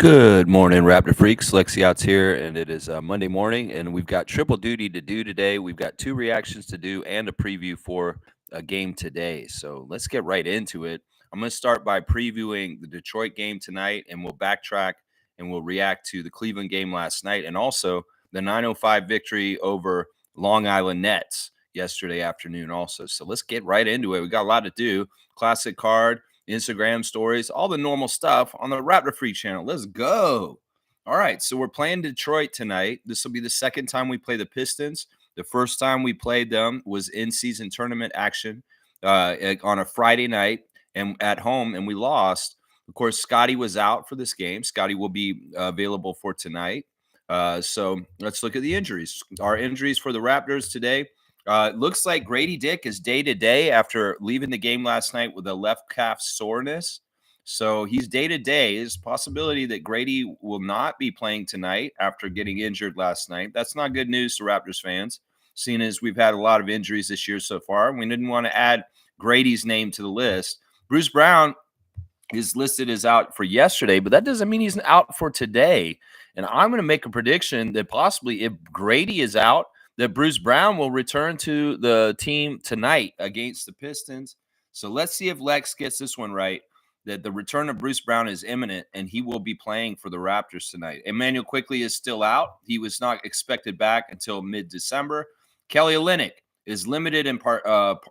Good morning, Raptor Freaks. Lexi Outs here, and it is Monday morning, and we've got triple duty to do today. We've got two reactions to do and a preview for a game today. So let's get right into it. I'm going to start by previewing the Detroit game tonight, and we'll backtrack and we'll react to the Cleveland game last night and also the 9:05 victory over Long Island Nets yesterday afternoon also. So let's get right into it. We got a lot to do. Classic card, Instagram stories, all the normal stuff on the Raptor Free channel. Let's go. All right, so we're playing Detroit tonight. This will be the second time we play the Pistons. The first time we played them was in-season tournament action on a Friday night and at home, and we lost. Of course, Scotty was out for this game. Scotty will be available for tonight. So let's look at the injuries. Our injuries for the Raptors today. Looks like Grady Dick is day to day after leaving the game last night with a left calf soreness. So he's day to day. There's a possibility that Grady will not be playing tonight after getting injured last night. That's not good news to Raptors fans, seeing as we've had a lot of injuries this year so far. We didn't want to add Grady's name to the list. Bruce Brown is listed as out for yesterday, but that doesn't mean he's out for today. And I'm going to make a prediction that possibly if Grady is out, that Bruce Brown will return to the team tonight against the Pistons. So let's see if Lex gets this one right, that the return of Bruce Brown is imminent and he will be playing for the Raptors tonight. Emmanuel Quickley is still out. He was not expected back until mid-December. Kelly Olynyk is limited in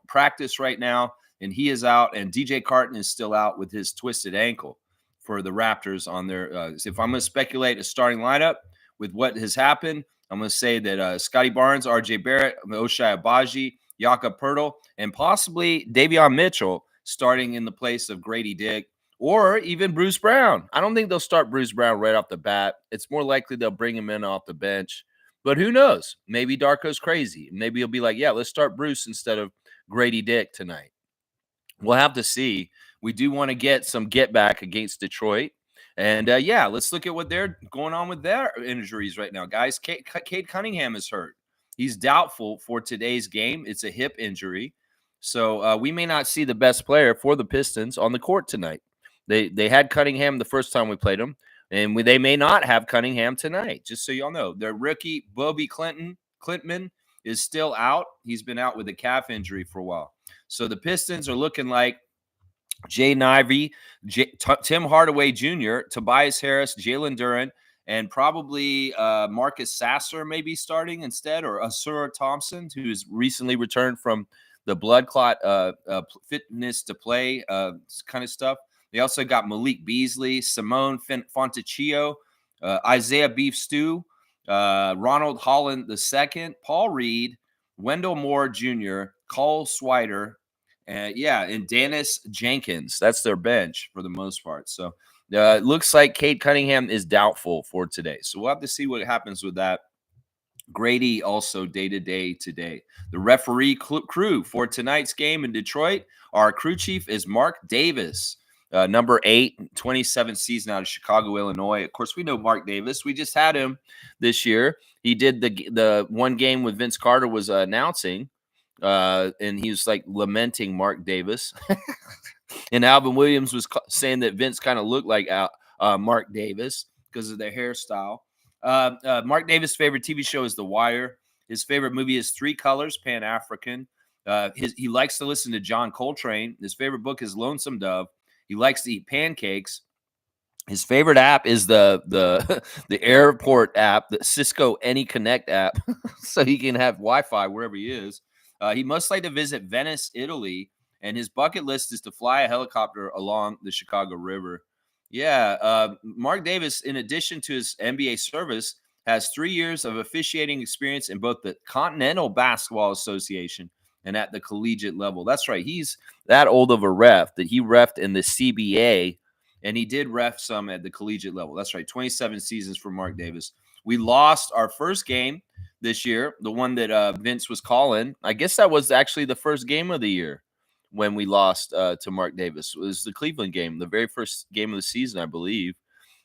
practice right now, and he is out. And DJ Carton is still out with his twisted ankle for the Raptors on their if I'm going to speculate a starting lineup with what has happened, I'm going to say that Scotty Barnes, RJ Barrett, Ochai Agbaji, Jakob Poeltl, and possibly Davion Mitchell starting in the place of Grady Dick or even Bruce Brown. I don't think they'll start Bruce Brown right off the bat. It's more likely they'll bring him in off the bench. But who knows? Maybe Darko's crazy. Maybe he'll be like, yeah, let's start Bruce instead of Grady Dick tonight. We'll have to see. We do want to get some get back against Detroit. And yeah, let's look at what they're going on with their injuries right now, guys. Cade Cunningham is hurt. He's doubtful for today's game. It's a hip injury. So we may not see the best player for the Pistons on the court tonight. They had Cunningham the first time we played them, and they may not have Cunningham tonight, just so y'all know. Their rookie, Bobby Clintman, is still out. He's been out with a calf injury for a while. So the Pistons are looking like Jay Ivey, Tim Hardaway Jr., Tobias Harris, Jalen Duren, and probably Marcus Sasser may be starting instead, or Asura Thompson, who has recently returned from the blood clot fitness to play kind of stuff. They also got Malik Beasley, Simone Fontecchio, Isaiah Beef Stew, Ronald Holland II, Paul Reed, Wendell Moore Jr., Cole Swider, and Dennis Jenkins. That's their bench for the most part. So it looks like Cade Cunningham is doubtful for today. So we'll have to see what happens with that. Grady also day-to-day today. The referee crew for tonight's game in Detroit, our crew chief is Mark Davis, number 8, 27th season out of Chicago, Illinois. Of course, we know Mark Davis. We just had him this year. He did the one game with Vince Carter was announcing, and he was like lamenting Mark Davis. And Alvin Williams was saying that Vince kind of looked like Mark Davis because of their hairstyle. Mark Davis' favorite TV show is The Wire. His favorite movie is Three Colors, Pan-African. He likes to listen to John Coltrane. His favorite book is Lonesome Dove. He likes to eat pancakes. His favorite app is the airport app, the Cisco AnyConnect app, so he can have Wi-Fi wherever he is. He must like to visit Venice, Italy, and his bucket list is to fly a helicopter along the Chicago River. Yeah, Mark Davis, in addition to his NBA service, has 3 years of officiating experience in both the Continental Basketball Association and at the collegiate level. That's right. He's that old of a ref that he refed in the CBA, and he did ref some at the collegiate level. That's right. 27 seasons for Mark Davis. We lost our first game this year, the one that Vince was calling. I guess that was actually the first game of the year when we lost to Mark Davis. It was the Cleveland game, the very first game of the season, I believe,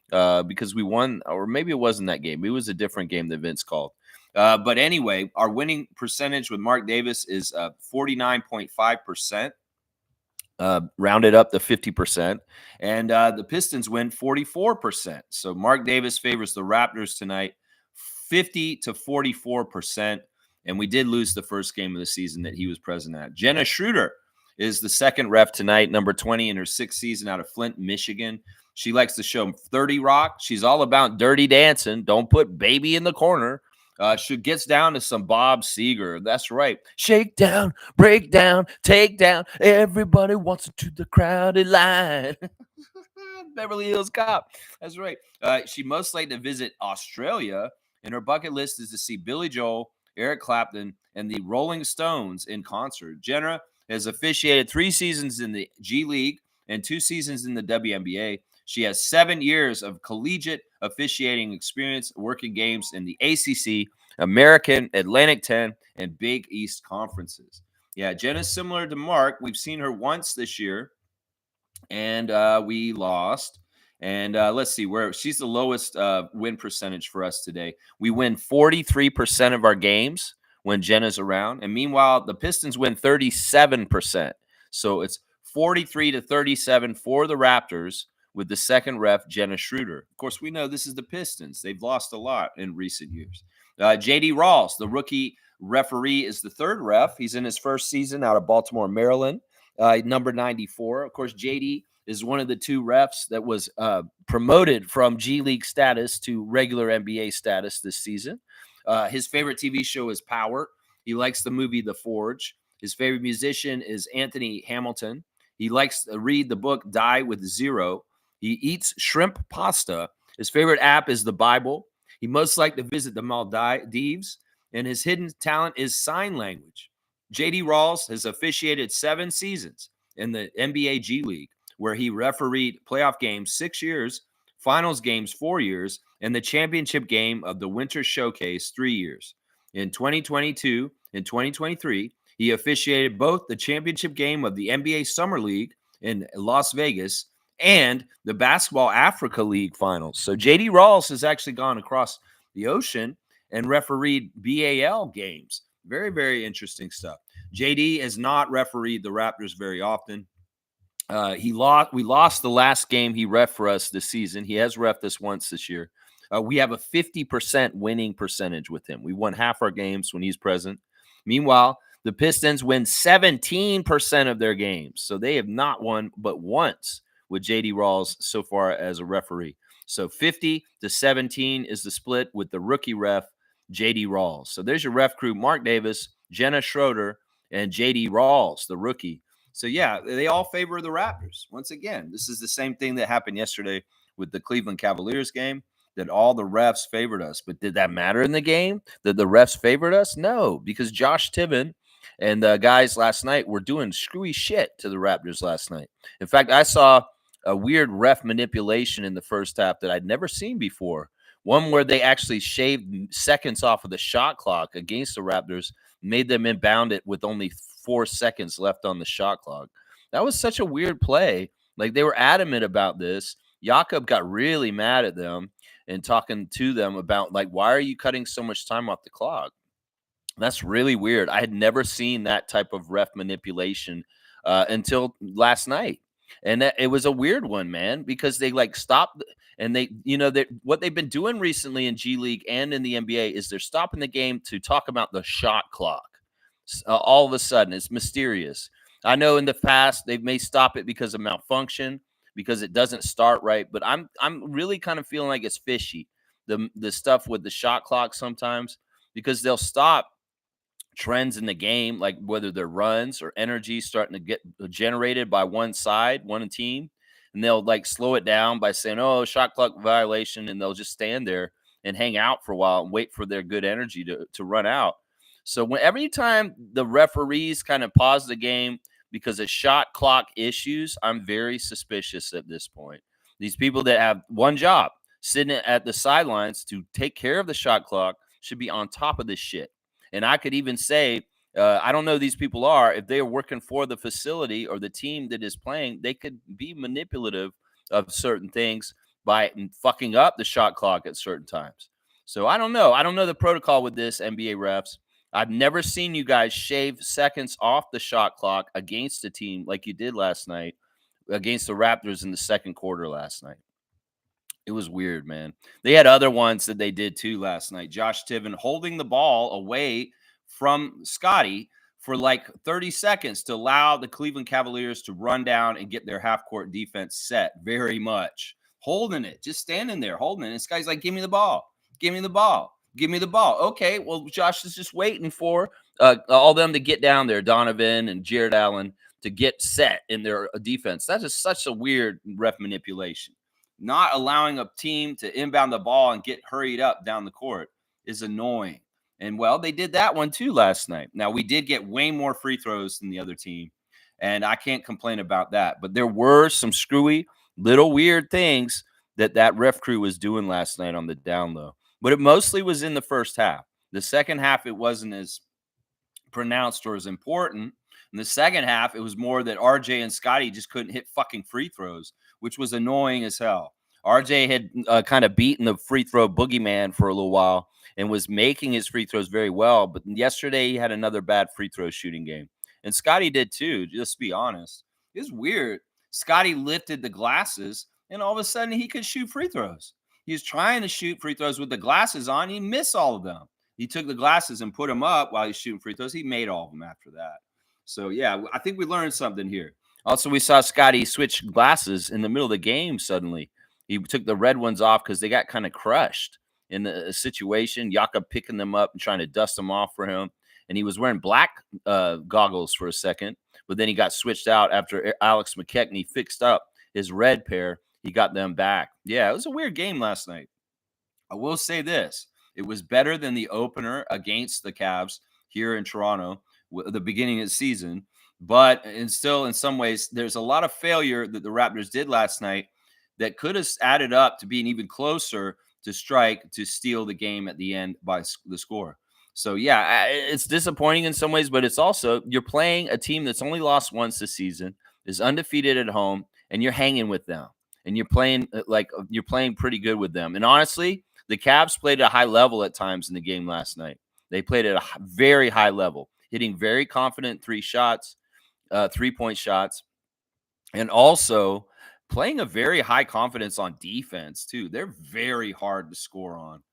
because we won, or maybe it wasn't that game. It was a different game that Vince called. But anyway, our winning percentage with Mark Davis is 49.5%. rounded up to 50%. And the Pistons win 44%. So Mark Davis favors the Raptors tonight 50 to 44%. And we did lose the first game of the season that he was present at. Jenna Schroeder is the second ref tonight, number 20 in her sixth season out of Flint, Michigan. She likes to show 30 Rock. She's all about dirty dancing. Don't put baby in the corner. She gets down to some Bob Seger. That's right. Shake down, break down, take down. Everybody wants to the crowded line. Beverly Hills Cop. That's right. She most like to visit Australia, and her bucket list is to see Billy Joel, Eric Clapton, and the Rolling Stones in concert. Jenna has officiated 3 seasons in the G League and 2 seasons in the WNBA. She has 7 years of collegiate officiating experience working games in the ACC, American, Atlantic 10, and Big East conferences. Yeah, Jenna's similar to Mark. We've seen her once this year, and we lost. And let's see where she's the lowest win percentage for us today. We win 43% of our games when Jenna's around, and meanwhile the Pistons win 37%. So it's 43 to 37 for the Raptors with the second ref Jenna Schroeder. Of course, we know this is the Pistons. They've lost a lot in recent years. JD Rawls, the rookie referee, is the third ref. He's in his first season out of Baltimore, Maryland. Number 94. Of course, JD is one of the 2 refs that was promoted from G League status to regular NBA status this season. His favorite TV show is Power. He likes the movie The Forge. His favorite musician is Anthony Hamilton. He likes to read the book Die with Zero. He eats shrimp pasta. His favorite app is the Bible. He most like to visit the Maldives, and his hidden talent is sign language. JD Rawls has officiated 7 seasons in the NBA G League, where he refereed playoff games 6 years, finals games 4 years, and the championship game of the Winter Showcase 3 years. In 2022 and 2023, he officiated both the championship game of the NBA Summer League in Las Vegas and the Basketball Africa League finals. So JD Rawls has actually gone across the ocean and refereed BAL games. Very, very interesting stuff. JD has not refereed the Raptors very often. We lost the last game he ref for us this season. He has ref this once this year. We have a 50% winning percentage with him. We won half our games when he's present. Meanwhile, the Pistons win 17% of their games. So they have not won but once with JD Rawls so far as a referee. So 50 to 17 is the split with the rookie ref, JD Rawls. So there's your ref crew: Mark Davis, Jenna Schroeder, and JD Rawls, the rookie. So yeah, they all favor the Raptors. Once again, this is the same thing that happened yesterday with the Cleveland Cavaliers game, that all the refs favored us. But did that matter in the game, that the refs favored us? No, because Josh Tibbin and the guys last night were doing screwy shit to the Raptors last night. In fact, I saw a weird ref manipulation in the first half that I'd never seen before. One where they actually shaved seconds off of the shot clock against the Raptors, made them inbound it with only 4 seconds left on the shot clock. That was such a weird play. Like, they were adamant about this. Jakob got really mad at them and talking to them about, like, why are you cutting so much time off the clock? That's really weird. I had never seen that type of ref manipulation until last night. And it was a weird one, man, because they like stopped and they, what they've been doing recently in G League and in the NBA is they're stopping the game to talk about the shot clock. All of a sudden, it's mysterious. I know in the past they may stop it because of malfunction, because it doesn't start right, but I'm really kind of feeling like it's fishy. The stuff with the shot clock sometimes, because they'll stop trends in the game, like whether they're runs or energy starting to get generated by one side, one team, and they'll like slow it down by saying, "Oh, shot clock violation," and they'll just stand there and hang out for a while and wait for their good energy to run out. So every time the referees kind of pause the game because of shot clock issues, I'm very suspicious at this point. These people that have one job, sitting at the sidelines to take care of the shot clock, should be on top of this shit. And I could even say, I don't know who these people are. If they are working for the facility or the team that is playing, they could be manipulative of certain things by fucking up the shot clock at certain times. So I don't know. I don't know the protocol with this, NBA refs. I've never seen you guys shave seconds off the shot clock against a team like you did last night against the Raptors in the second quarter last night. It was weird, man. They had other ones that they did too last night. Josh Tiven holding the ball away from Scotty for like 30 seconds to allow the Cleveland Cavaliers to run down and get their half court defense set very much. Holding it, just standing there, holding it. And this guy's like, give me the ball. Give me the ball. Give me the ball. Okay, well, Josh is just waiting for all them to get down there, Donovan and Jared Allen, to get set in their defense. That is such a weird ref manipulation. Not allowing a team to inbound the ball and get hurried up down the court is annoying. And well, they did that one too last night. Now, we did get way more free throws than the other team, and I can't complain about that. But there were some screwy, little weird things that ref crew was doing last night on the down low. But it mostly was in the first half. The second half, it wasn't as pronounced or as important. In the second half, it was more that RJ and Scotty just couldn't hit fucking free throws, which was annoying as hell. RJ had kind of beaten the free throw boogeyman for a little while and was making his free throws very well. But yesterday, he had another bad free throw shooting game. And Scotty did too, just to be honest. It was weird. Scotty lifted the glasses, and all of a sudden, he could shoot free throws. He was trying to shoot free throws with the glasses on. He missed all of them. He took the glasses and put them up while he's shooting free throws. He made all of them after that. So, yeah, I think we learned something here. Also, we saw Scotty switch glasses in the middle of the game suddenly. He took the red ones off because they got kind of crushed in the situation. Jakob picking them up and trying to dust them off for him. And he was wearing black goggles for a second, but then he got switched out after Alex McKechnie fixed up his red pair. He got them back. Yeah, it was a weird game last night. I will say this. It was better than the opener against the Cavs here in Toronto at the beginning of the season. But and still, in some ways, there's a lot of failure that the Raptors did last night that could have added up to being even closer to strike to steal the game at the end by the score. So, yeah, it's disappointing in some ways, but it's also you're playing a team that's only lost once this season, is undefeated at home, and you're hanging with them. And you're playing you're playing pretty good with them. And honestly, the Cavs played at a high level at times in the game last night. They played at a very high level, hitting very confident 3-point shots, and also playing a very high confidence on defense too. They're very hard to score on.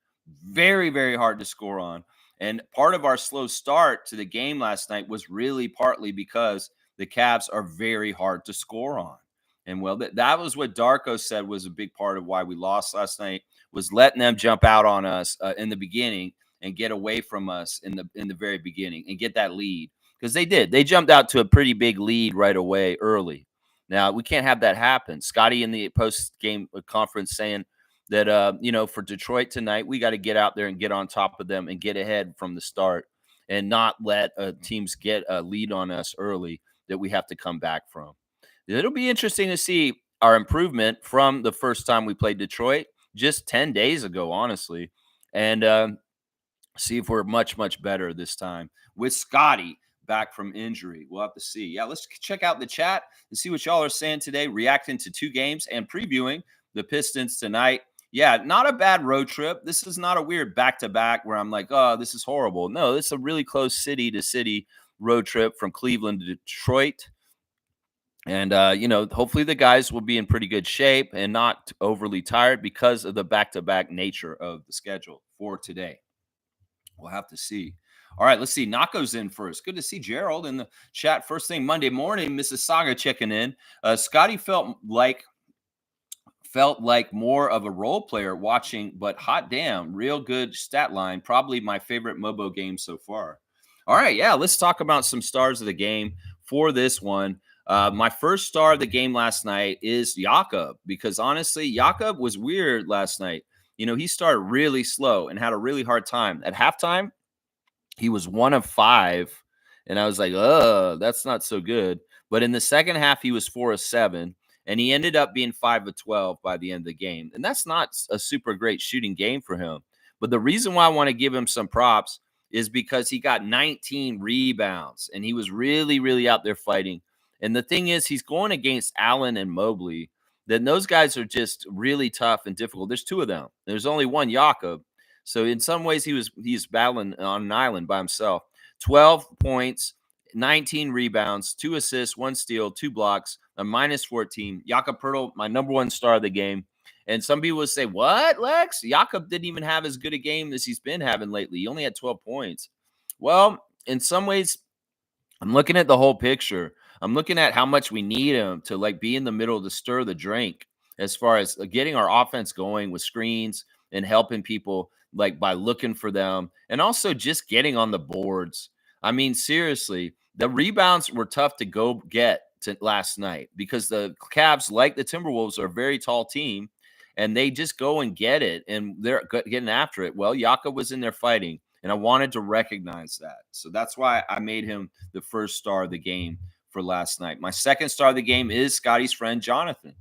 Very, very hard to score on. And part of our slow start to the game last night was really partly because the Cavs are very hard to score on. And well, that was what Darko said was a big part of why we lost last night, was letting them jump out on us in the beginning and get away from us in the very beginning and get that lead. Because they did. They jumped out to a pretty big lead right away early. Now, we can't have that happen. Scotty in the post-game conference saying that, for Detroit tonight, we got to get out there and get on top of them and get ahead from the start and not let teams get a lead on us early that we have to come back from. It'll be interesting to see our improvement from the first time we played Detroit just 10 days ago, honestly, and see if we're much, much better this time with Scotty back from injury. We'll have to see. Yeah, let's check out the chat and see what y'all are saying today, reacting to 2 games and previewing the Pistons tonight. Yeah, not a bad road trip. This is not a weird back-to-back where I'm like, oh, this is horrible. No, it's a really close city-to-city road trip from Cleveland to Detroit. And, hopefully the guys will be in pretty good shape and not overly tired because of the back-to-back nature of the schedule for today. We'll have to see. All right, let's see. Nako's in first. Good to see Gerald in the chat. First thing Monday morning, Mississauga checking in. Scotty felt like more of a role player watching, but hot damn, real good stat line. Probably my favorite Mobo game so far. All right, yeah, let's talk about some stars of the game for this one. My first star of the game last night is Jakob, because honestly, Jakob was weird last night. He started really slow and had a really hard time. At halftime, he was 1 of 5, and I was like, oh, that's not so good. But in the second half, he was 4 of 7, and he ended up being 5 of 12 by the end of the game. And that's not a super great shooting game for him. But the reason why I want to give him some props is because he got 19 rebounds, and he was really, really out there fighting. And the thing is, he's going against Allen and Mobley. Then those guys are just really tough and difficult. There's 2 of them. There's only one Jakob. So in some ways, he's battling on an island by himself. 12 points, 19 rebounds, 2 assists, 1 steal, 2 blocks, a minus 14. Jakob Pertl, my number one star of the game. And some people would say, "What, Lex? Jakob didn't even have as good a game as he's been having lately. He only had 12 points." Well, in some ways, I'm looking at the whole picture. I'm looking at how much we need him to like be in the middle to stir the drink as far as getting our offense going with screens and helping people like by looking for them and also just getting on the boards. I mean, seriously, the rebounds were tough to go get last night because the Cavs, like the Timberwolves, are a very tall team and they just go and get it and they're getting after it. Well, Jakob was in there fighting. And I wanted to recognize that. So that's why I made him the first star of the game for last night. My second star of the game is Scotty's friend, Jonathan.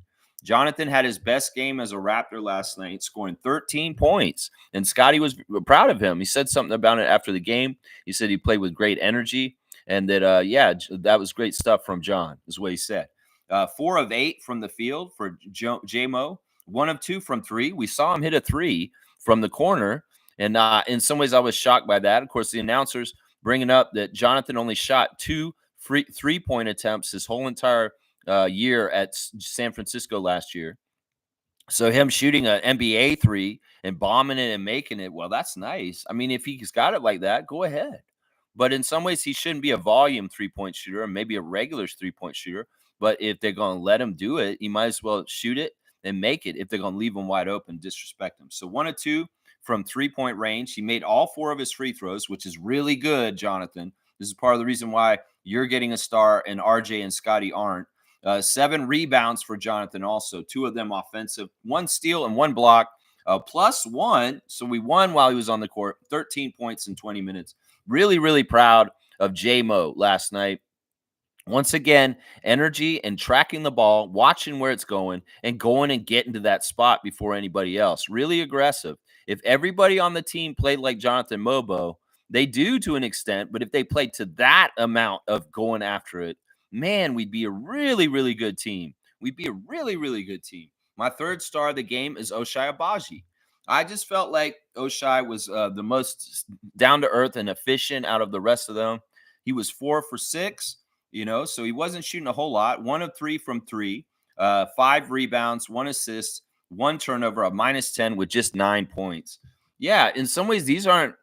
Jonathan had his best game as a Raptor last night, scoring 13 points. And Scotty was proud of him. He said something about it after the game. He said he played with great energy and that, that was great stuff from John, is what he said. 4 of 8 from the field for J-Mo. 1 of 2 from 3. We saw him hit a 3 from the corner. And in some ways, I was shocked by that. Of course, the announcers bringing up that Jonathan only shot 2 3-point attempts his whole entire year at San Francisco last year. So him shooting an NBA 3 and bombing it and making it, well, that's nice. I mean, if he's got it like that, go ahead. But in some ways, he shouldn't be a volume 3-point shooter or maybe a regular 3-point shooter. But if they're going to let him do it, he might as well shoot it and make it if they're going to leave him wide open, disrespect him. So 1 of 2 from 3-point range. He made all 4 of his free throws, which is really good, Jonathan. This is part of the reason why you're getting a star and RJ and Scotty aren't. 7 rebounds for Jonathan also, 2 of them offensive, 1 steal and 1 block, +1. So we won while he was on the court, 13 points in 20 minutes. Really, really proud of J-Mo last night. Once again, energy and tracking the ball, watching where it's going, and going and getting to that spot before anybody else. Really aggressive. If everybody on the team played like Jonathan Mobo, they do to an extent, but if they played to that amount of going after it, man, we'd be a really, really good team. We'd be a really, really good team. My third star of the game is Ochai Agbaji. I just felt like Ochai was the most down-to-earth and efficient out of the rest of them. He was 4 for 6. So he wasn't shooting a whole lot. 1 of 3 from 3, 5 rebounds, 1 assist, 1 turnover, a -10 with just 9 points. Yeah, in some ways, these aren't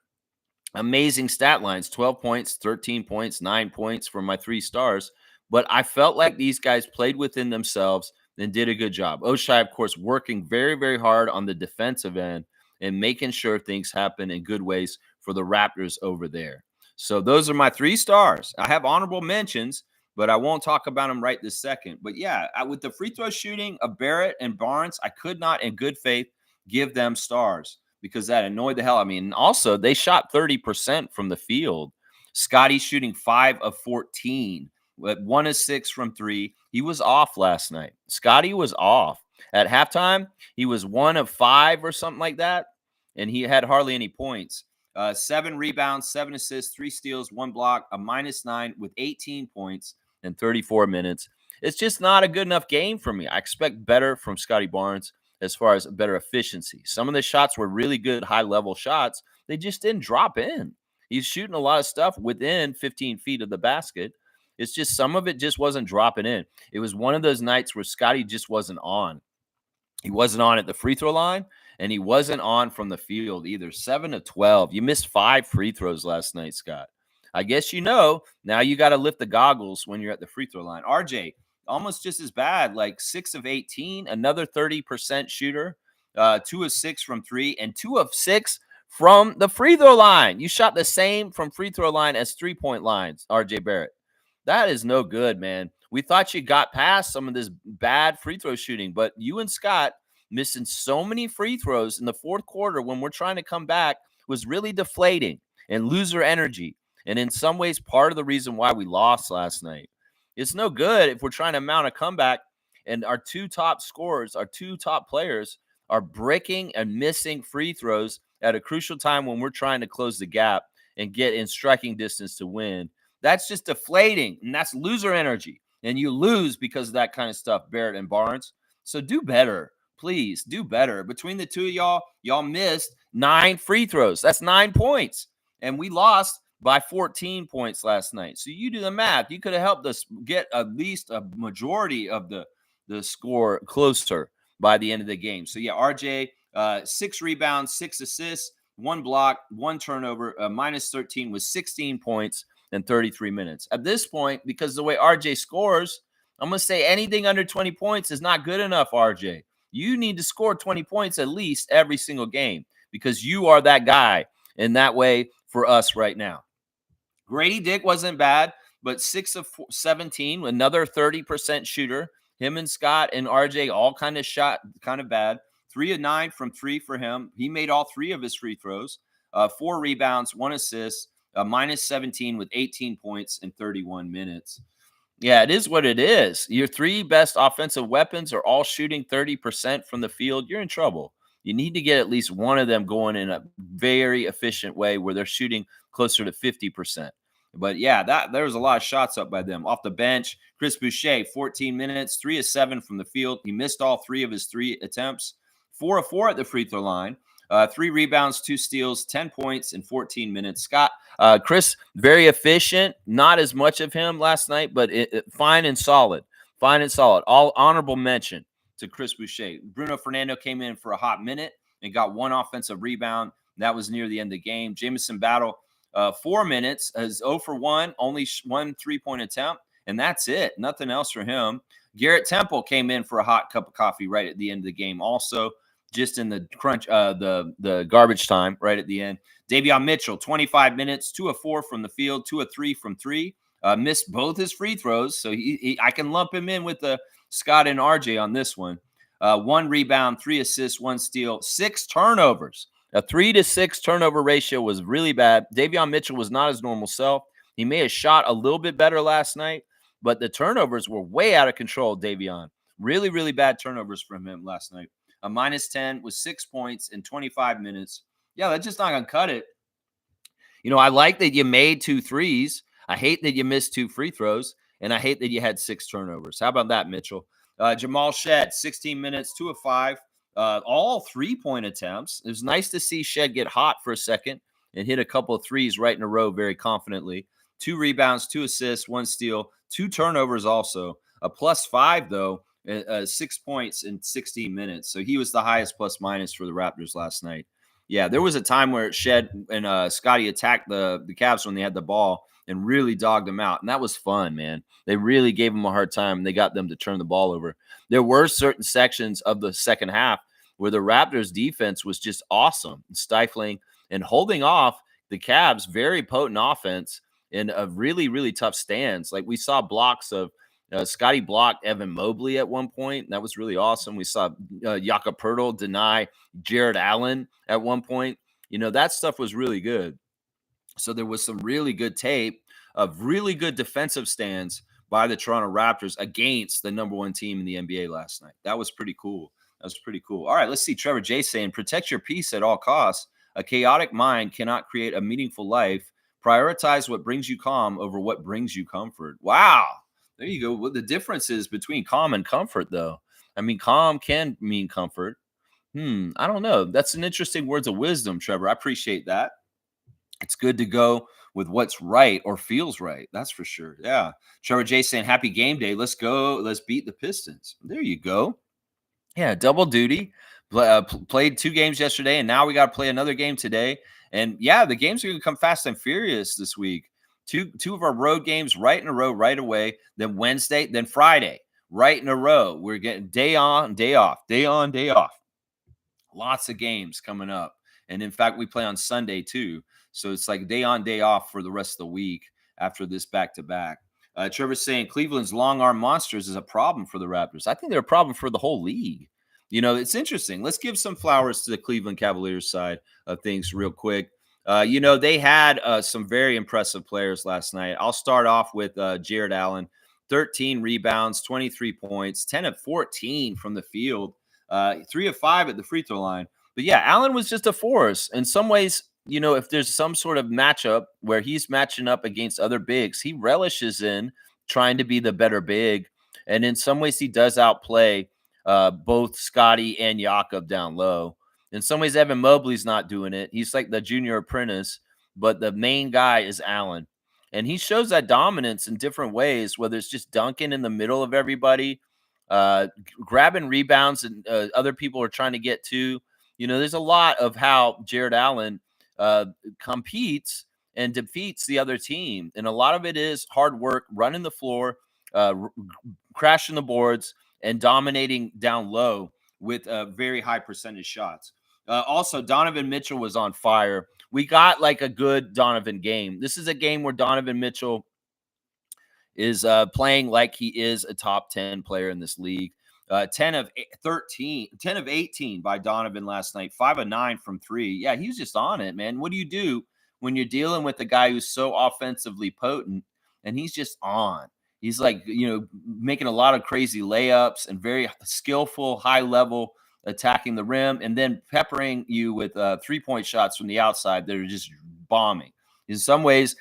amazing stat lines. 12 points, 13 points, 9 points for my 3 stars. But I felt like these guys played within themselves and did a good job. Ochai, of course, working very, very hard on the defensive end and making sure things happen in good ways for the Raptors over there. So those are my 3 stars. I have honorable mentions, but I won't talk about them right this second. But yeah, with the free throw shooting of Barrett and Barnes, I could not in good faith give them stars because that annoyed the hell out of me. And also, they shot 30% from the field. Scotty shooting 5 of 14, with 1 of 6 from 3. He was off last night. Scotty was off. At halftime, he was 1 of 5 or something like that, and he had hardly any points. 7 rebounds, 7 assists, 3 steals, 1 block, a -9 with 18 points in 34 minutes. It's just not a good enough game for me. I expect better from Scotty Barnes as far as better efficiency. Some of the shots were really good, high-level shots. They just didn't drop in. He's shooting a lot of stuff within 15 feet of the basket. It's just some of it just wasn't dropping in. It was one of those nights where Scotty just wasn't on. He wasn't on at the free throw line, and he wasn't on from the field either. 7 of 12. You missed 5 free throws last night, Scott. I guess now you got to lift the goggles when you're at the free throw line. RJ, almost just as bad, like 6 of 18, another 30% shooter, 2 of 6 from 3, and 2 of 6 from the free throw line. You shot the same from free throw line as 3-point lines, RJ Barrett. That is no good, man. We thought you got past some of this bad free throw shooting, but you and Scott missing so many free throws in the fourth quarter when we're trying to come back was really deflating and loser energy. And in some ways, part of the reason why we lost last night. It's no good if we're trying to mount a comeback and our 2 top scorers, our 2 top players are breaking and missing free throws at a crucial time when we're trying to close the gap and get in striking distance to win. That's just deflating, and that's loser energy. And you lose because of that kind of stuff, Barrett and Barnes. So do better. Please do better. Between the two of y'all missed 9 free throws. That's 9 points. And we lost by 14 points last night. So you do the math. You could have helped us get at least a majority of the score closer by the end of the game. So yeah, RJ, 6 rebounds, 6 assists, 1 block, 1 turnover, minus 13 with 16 points in 33 minutes. At this point, because the way RJ scores, I'm going to say anything under 20 points is not good enough, RJ. You need to score 20 points at least every single game because you are that guy in that way for us right now. Grady Dick wasn't bad, but 6 of 17, another 30% shooter. Him and Scott and RJ all kind of shot kind of bad. 3 of 9 from 3 for him. He made all 3 of his free throws. 4 rebounds, 1 assist, minus 17 with 18 points in 31 minutes. Yeah, it is what it is. Your 3 best offensive weapons are all shooting 30% from the field. You're in trouble. You need to get at least one of them going in a very efficient way where they're shooting closer to 50%. But yeah, there was a lot of shots up by them. Off the bench, Chris Boucher, 14 minutes, 3 of 7 from the field. He missed all 3 of his 3 attempts. 4 of 4 at the free throw line. 3 rebounds, 2 steals, 10 points in 14 minutes. Chris, very efficient. Not as much of him last night, but fine and solid. Fine and solid. All honorable mention to Chris Boucher. Bruno Fernando came in for a hot minute and got 1 offensive rebound. That was near the end of the game. Jamison Battle, 4 minutes, is 0 for 1, only 1 3-point attempt, and that's it. Nothing else for him. Garrett Temple came in for a hot cup of coffee right at the end of the game also. Just in the crunch, the garbage time right at the end. Davion Mitchell, 25 minutes, 2 of 4 from the field, 2 of 3 from 3. Missed both his free throws, so I can lump him in with the Scott and RJ on this one. 1 rebound, 3 assists, 1 steal, 6 turnovers. A 3 to 6 turnover ratio was really bad. Davion Mitchell was not his normal self. He may have shot a little bit better last night, but the turnovers were way out of control, Davion. Really, really bad turnovers from him last night. A minus 10 with 6 points in 25 minutes. Yeah, that's just not going to cut it. You know, I like that you made 2 threes. I hate that you missed 2 free throws. And I hate that you had 6 turnovers. How about that, Mitchell? Jamal Shed, 16 minutes, 2 of 5. All 3-point attempts. It was nice to see Shed get hot for a second and hit a couple of threes right in a row very confidently. 2 rebounds, 2 assists, 1 steal, 2 turnovers also. A +5, though. 6 points in 16 minutes. So he was the highest plus minus for the Raptors last night. Yeah, there was a time where Shed and Scotty attacked the Cavs when they had the ball and really dogged them out. And that was fun, man. They really gave them a hard time. And they got them to turn the ball over. There were certain sections of the second half where the Raptors defense was just awesome, stifling and holding off the Cavs' very potent offense in a really, really tough stance. Like we saw blocks of Scotty blocked Evan Mobley at one point. That was really awesome. We saw Jakob Poeltl deny Jared Allen at one point. You know, that stuff was really good. So there was some really good tape of really good defensive stands by the Toronto Raptors against the number 1 team in the NBA last night. That was pretty cool. All right, let's see. Trevor J saying, protect your peace at all costs. A chaotic mind cannot create a meaningful life. Prioritize what brings you calm over what brings you comfort. Wow. There you go. What the difference is between calm and comfort, though. I mean, calm can mean comfort. I don't know. That's an interesting words of wisdom, Trevor. I appreciate that. It's good to go with what's right or feels right. That's for sure. Yeah. Trevor J saying, happy game day. Let's go. Let's beat the Pistons. There you go. Yeah, double duty. Played 2 games yesterday, and now we got to play another game today. And yeah, the games are going to come fast and furious this week. Two of our road games right in a row, right away. Then Wednesday, then Friday, right in a row. We're getting day on, day off, day on, day off. Lots of games coming up. And in fact, we play on Sunday too. So it's like day on, day off for the rest of the week after this back-to-back. Trevor's saying Cleveland's long arm monsters is a problem for the Raptors. I think they're a problem for the whole league. You know, it's interesting. Let's give some flowers to the Cleveland Cavaliers side of things real quick. You know, they had some very impressive players last night. I'll start off with Jared Allen, 13 rebounds, 23 points, 10 of 14 from the field, 3 of 5 at the free throw line. But yeah, Allen was just a force. In some ways, you know, if there's some sort of matchup where he's matching up against other bigs, he relishes in trying to be the better big. And in some ways, he does outplay both Scotty and Jakob down low. In some ways, Evan Mobley's not doing it. He's like the junior apprentice, but the main guy is Allen. And he shows that dominance in different ways, whether it's just dunking in the middle of everybody, grabbing rebounds, and other people are trying to get to. There's a lot of how Jared Allen uh, competes and defeats the other team. And a lot of it is hard work, running the floor, crashing the boards, and dominating down low with very high percentage shots. Also, Donovan Mitchell was on fire. We got like a good Donovan game. This is a game where Donovan Mitchell is playing like he is a top 10 player in this league. 10 of 13, 10 of 18 by Donovan last night, 5 of 9 from 3. Yeah, he was just on it, man. What do you do when you're dealing with a guy who's so offensively potent and he's just on? He's like, making a lot of crazy layups and very skillful, high level attacking the rim, and then peppering you with 3-point shots from the outside that are just bombing. In some ways,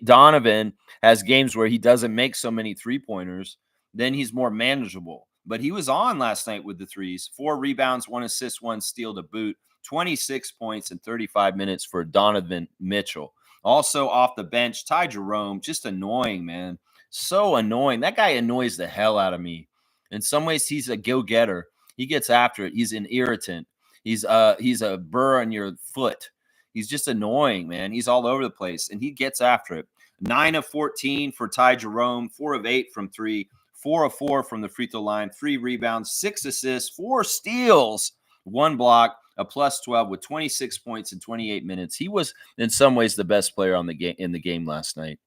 Donovan has games where he doesn't make so many 3-pointers, then he's more manageable. But he was on last night with the threes. 4 rebounds, 1 assist, 1 steal to boot. 26 points in 35 minutes for Donovan Mitchell. Also off the bench, Ty Jerome, just annoying, man. So annoying. That guy annoys the hell out of me. In some ways, he's a go-getter. He gets after it. He's an irritant. He's a burr on your foot. He's just annoying, man. He's all over the place, and he gets after it. 9 of 14 for Ty Jerome, 4 of 8 from 3, 4 of 4 from the free throw line, 3 rebounds, 6 assists, 4 steals, 1 block, a plus 12 with 26 points in 28 minutes. He was, in some ways, the best player on the game in the game last night.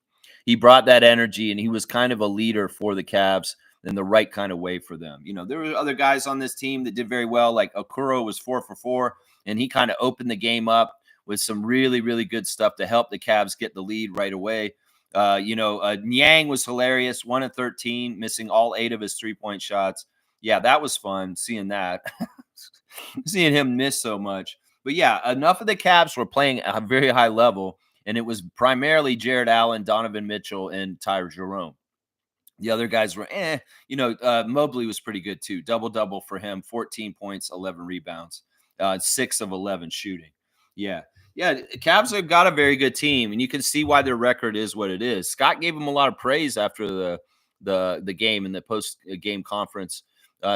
He brought that energy, and he was kind of a leader for the Cavs in the right kind of way for them. There were other guys on this team that did very well, like Okoro was 4 for 4, and he kind of opened the game up with some really, really good stuff to help the Cavs get the lead right away. Niang was hilarious, 1 of 13, missing all 8 of his 3-point shots. Yeah, that was fun seeing that, seeing him miss so much. But yeah, enough of the Cavs were playing at a very high level, and it was primarily Jared Allen, Donovan Mitchell, and Ty Jerome. The other guys were, Mobley was pretty good too. Double-double for him, 14 points, 11 rebounds, 6 of 11 shooting. Yeah. Cavs have got a very good team, and you can see why their record is what it is. Scott gave them a lot of praise after the game in the post-game conference,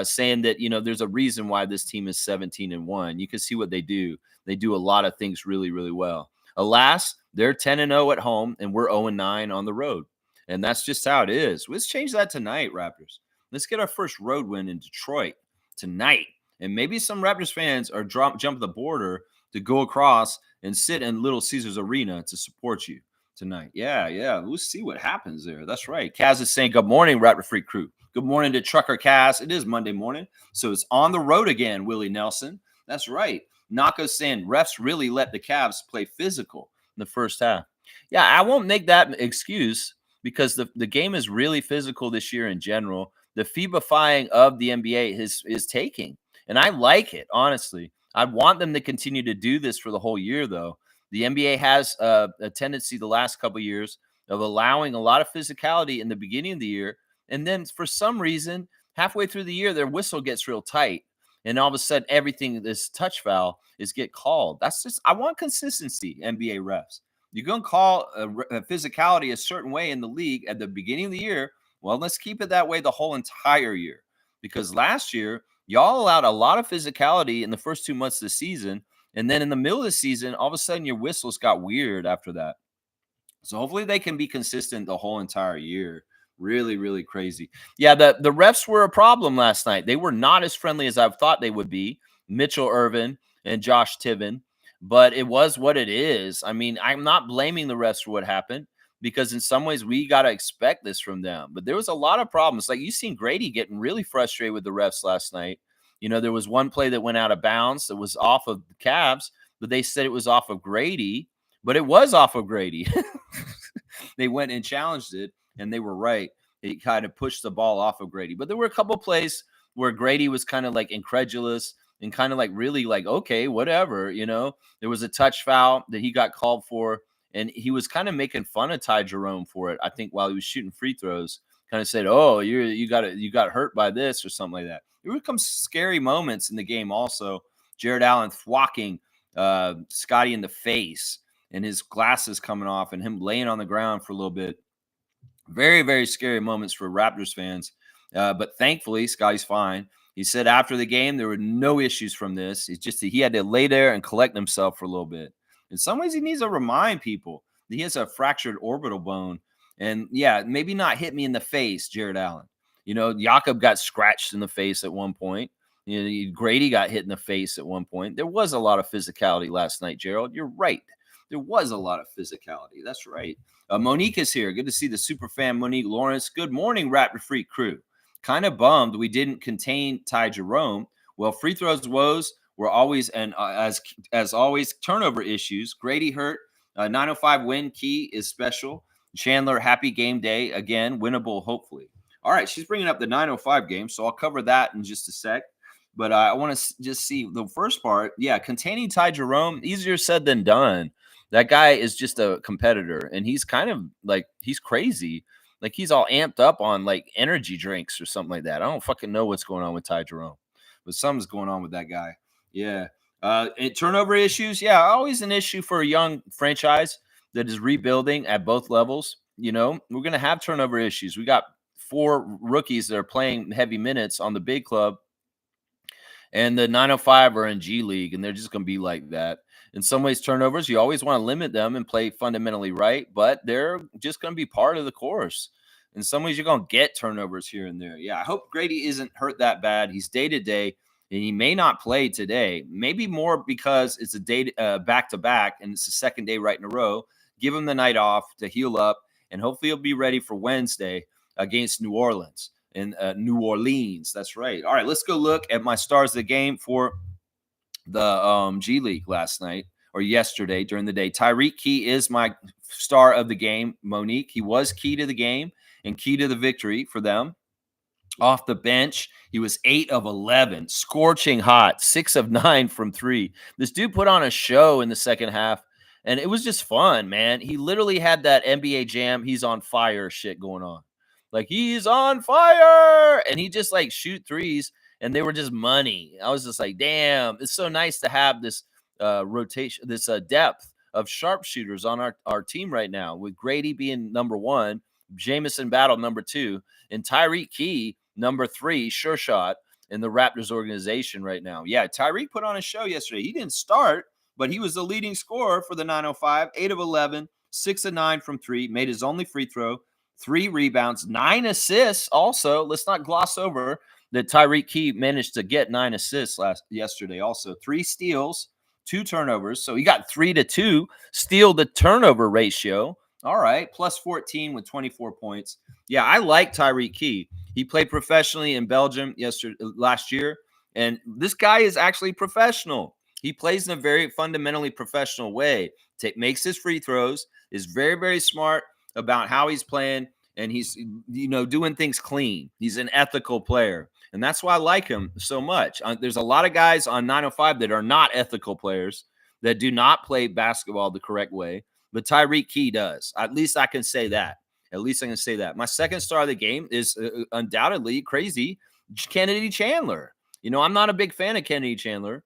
saying that, there's a reason why this team is 17-1. You can see what they do. They do a lot of things really, really well. Alas, they're 10-0 at home, and we're 0-9 on the road. And that's just how it is. Let's change that tonight, Raptors. Let's get our first road win in Detroit tonight. And maybe some Raptors fans are jump the border to go across and sit in Little Caesars Arena to support you tonight. Yeah. We'll see what happens there. That's right. Kaz is saying, good morning, Raptor Freak crew. Good morning to Trucker Kaz. It is Monday morning, so it's on the road again, Willie Nelson. That's right. Nako's saying refs really let the Cavs play physical in the first half. Yeah, I won't make that excuse because the game is really physical this year in general. The FIBA-fying of the NBA is taking, and I like it, honestly. I want them to continue to do this for the whole year, though. The NBA has a tendency the last couple of years of allowing a lot of physicality in the beginning of the year, and then for some reason, halfway through the year, their whistle gets real tight, and all of a sudden, everything, this touch foul, is get called. That's just, I want consistency, NBA refs. You're going to call a physicality a certain way in the league at the beginning of the year. Well, let's keep it that way the whole entire year. Because last year, y'all allowed a lot of physicality in the first 2 months of the season. And then in the middle of the season, all of a sudden, your whistles got weird after that. So hopefully they can be consistent the whole entire year. Really, really crazy. Yeah, the refs were a problem last night. They were not as friendly as I thought they would be. Mitchell Irvin and Josh Tiven. But it was what it is. I mean, I'm not blaming the refs for what happened because in some ways we got to expect this from them. But there was a lot of problems. Like you seen Grady getting really frustrated with the refs last night. There was one play that went out of bounds that was off of the Cavs, but they said it was off of Grady, but it was off of Grady. They went and challenged it, and they were right. They kind of pushed the ball off of Grady. But there were a couple plays where Grady was kind of like incredulous and kind of like really like, okay, whatever, There was a touch foul that he got called for, and he was kind of making fun of Ty Jerome for it, I think, while he was shooting free throws kind of said, "Oh, you got hurt by this or something like that." There would come scary moments in the game. Also, Jared Allen thwacking Scotty in the face and his glasses coming off and him laying on the ground for a little bit. Very, very scary moments for Raptors fans. But thankfully, Scotty's fine. He said after the game there were no issues from this. It's just that he had to lay there and collect himself for a little bit. In some ways, he needs to remind people that he has a fractured orbital bone. And yeah, maybe not hit me in the face, Jared Allen. Jakob got scratched in the face at one point. Grady got hit in the face at one point. There was a lot of physicality last night, Gerald. You're right. There was a lot of physicality. That's right. Monique is here. Good to see the super fan Monique Lawrence. Good morning, Raptor Freak crew. Kind of bummed we didn't contain Ty Jerome. Well, free throws woes were always, and as always, turnover issues. Grady hurt. 905 win key is special. Chandler, happy game day. Again, winnable, hopefully. All right, she's bringing up the 905 game, so I'll cover that in just a sec. But I want to just see the first part. Yeah, containing Ty Jerome, easier said than done. That guy is just a competitor, and he's kind of like, he's crazy. Like, he's all amped up on like energy drinks or something like that. I don't fucking know what's going on with Ty Jerome, but something's going on with that guy. Yeah. And turnover issues. Yeah. Always an issue for a young franchise that is rebuilding at both levels. We're going to have turnover issues. We got 4 rookies that are playing heavy minutes on the big club, and the 905 are in G League, and they're just going to be like that. In some ways, turnovers, you always want to limit them and play fundamentally right, but they're just going to be part of the course. In some ways, you're going to get turnovers here and there. Yeah, I hope Grady isn't hurt that bad. He's day-to-day, and he may not play today. Maybe more because it's a day back-to-back, and it's the second day right in a row. Give him the night off to heal up, and hopefully he'll be ready for Wednesday against New Orleans. In New Orleans. That's right. All right, let's go look at my stars of the game for the G League last night or yesterday during the day. Tyreek Key is my star of the game. Monique, he was key to the game and key to the victory for them. Off the bench, he was 8 of 11, scorching hot, 6 of 9 from 3. This dude put on a show in the second half, and it was just fun, man. He literally had that NBA Jam, he's on fire shit going on. Like, he's on fire, and he just like shoot threes, and they were just money. I was just like, damn, it's so nice to have this rotation, this depth of sharpshooters on our team right now, with Grady being number 1, Jamison Battle number 2, and Tyreek Key number 3, sure shot in the Raptors organization right now. Yeah, Tyreek put on a show yesterday. He didn't start, but he was the leading scorer for the 905, 8 of 11, 6 of 9 from 3, made his only free throw. 3 rebounds, 9 assists. Also, let's not gloss over that Tyreek Key managed to get 9 assists yesterday. Also, 3 steals, 2 turnovers. So he got 3-2 steal to turnover ratio. All right, plus 14 with 24 points. Yeah, I like Tyreek Key. He played professionally in Belgium last year, and this guy is actually professional. He plays in a very fundamentally professional way. Makes his free throws, is very, very smart about how he's playing, and he's doing things clean. He's an ethical player, and that's why I like him so much. There's a lot of guys on 905 that are not ethical players, that do not play basketball the correct way, but Tyreek Key does. At least I can say that. My second star of the game is undoubtedly crazy, Kennedy Chandler. I'm not a big fan of Kennedy Chandler.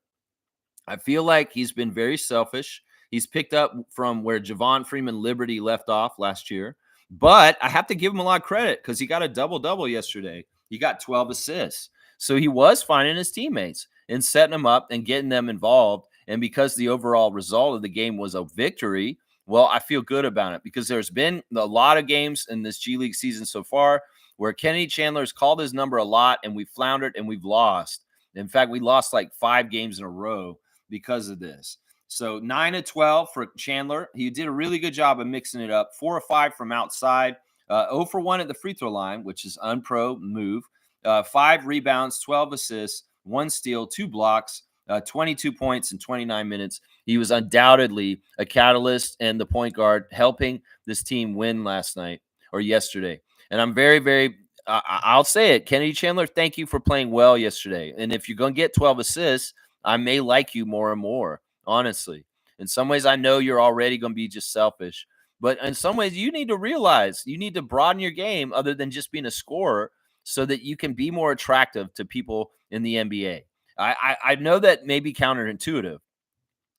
I feel like he's been very selfish. He's picked up from where Javon Freeman Liberty left off last year. But I have to give him a lot of credit because he got a double-double yesterday. He got 12 assists. So he was finding his teammates and setting them up and getting them involved. And because the overall result of the game was a victory, well, I feel good about it, because there's been a lot of games in this G League season so far where Kennedy Chandler has called his number a lot, and we've floundered and we've lost. In fact, we lost like 5 games in a row because of this. So 9 of 12 for Chandler. He did a really good job of mixing it up. 4 of 5 from outside. 0 for 1 at the free throw line, which is unpro move. 5 rebounds, 12 assists, 1 steal, 2 blocks, 22 points in 29 minutes. He was undoubtedly a catalyst and the point guard helping this team win last night or yesterday. And I'm very, very, I'll say it, Kennedy Chandler, thank you for playing well yesterday. And if you're going to get 12 assists, I may like you more and more. Honestly, in some ways, I know you're already going to be just selfish, But in some ways, you need to realize you need to broaden your game other than just being a scorer so that you can be more attractive to people in the NBA. I know that may be counterintuitive,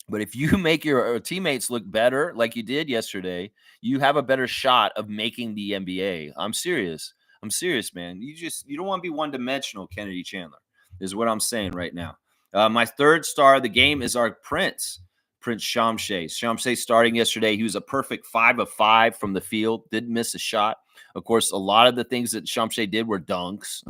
but if you make your teammates look better, like you did yesterday, you have a better shot of making the NBA. I'm serious. I'm serious, man. You don't want to be one dimensional. Kennedy Chandler is what I'm saying right now. My third star of the game is our Prince Shamshay. Shamshay starting yesterday. He was a perfect 5 of 5 from the field. Didn't miss a shot. Of course, a lot of the things that Shamshay did were dunks,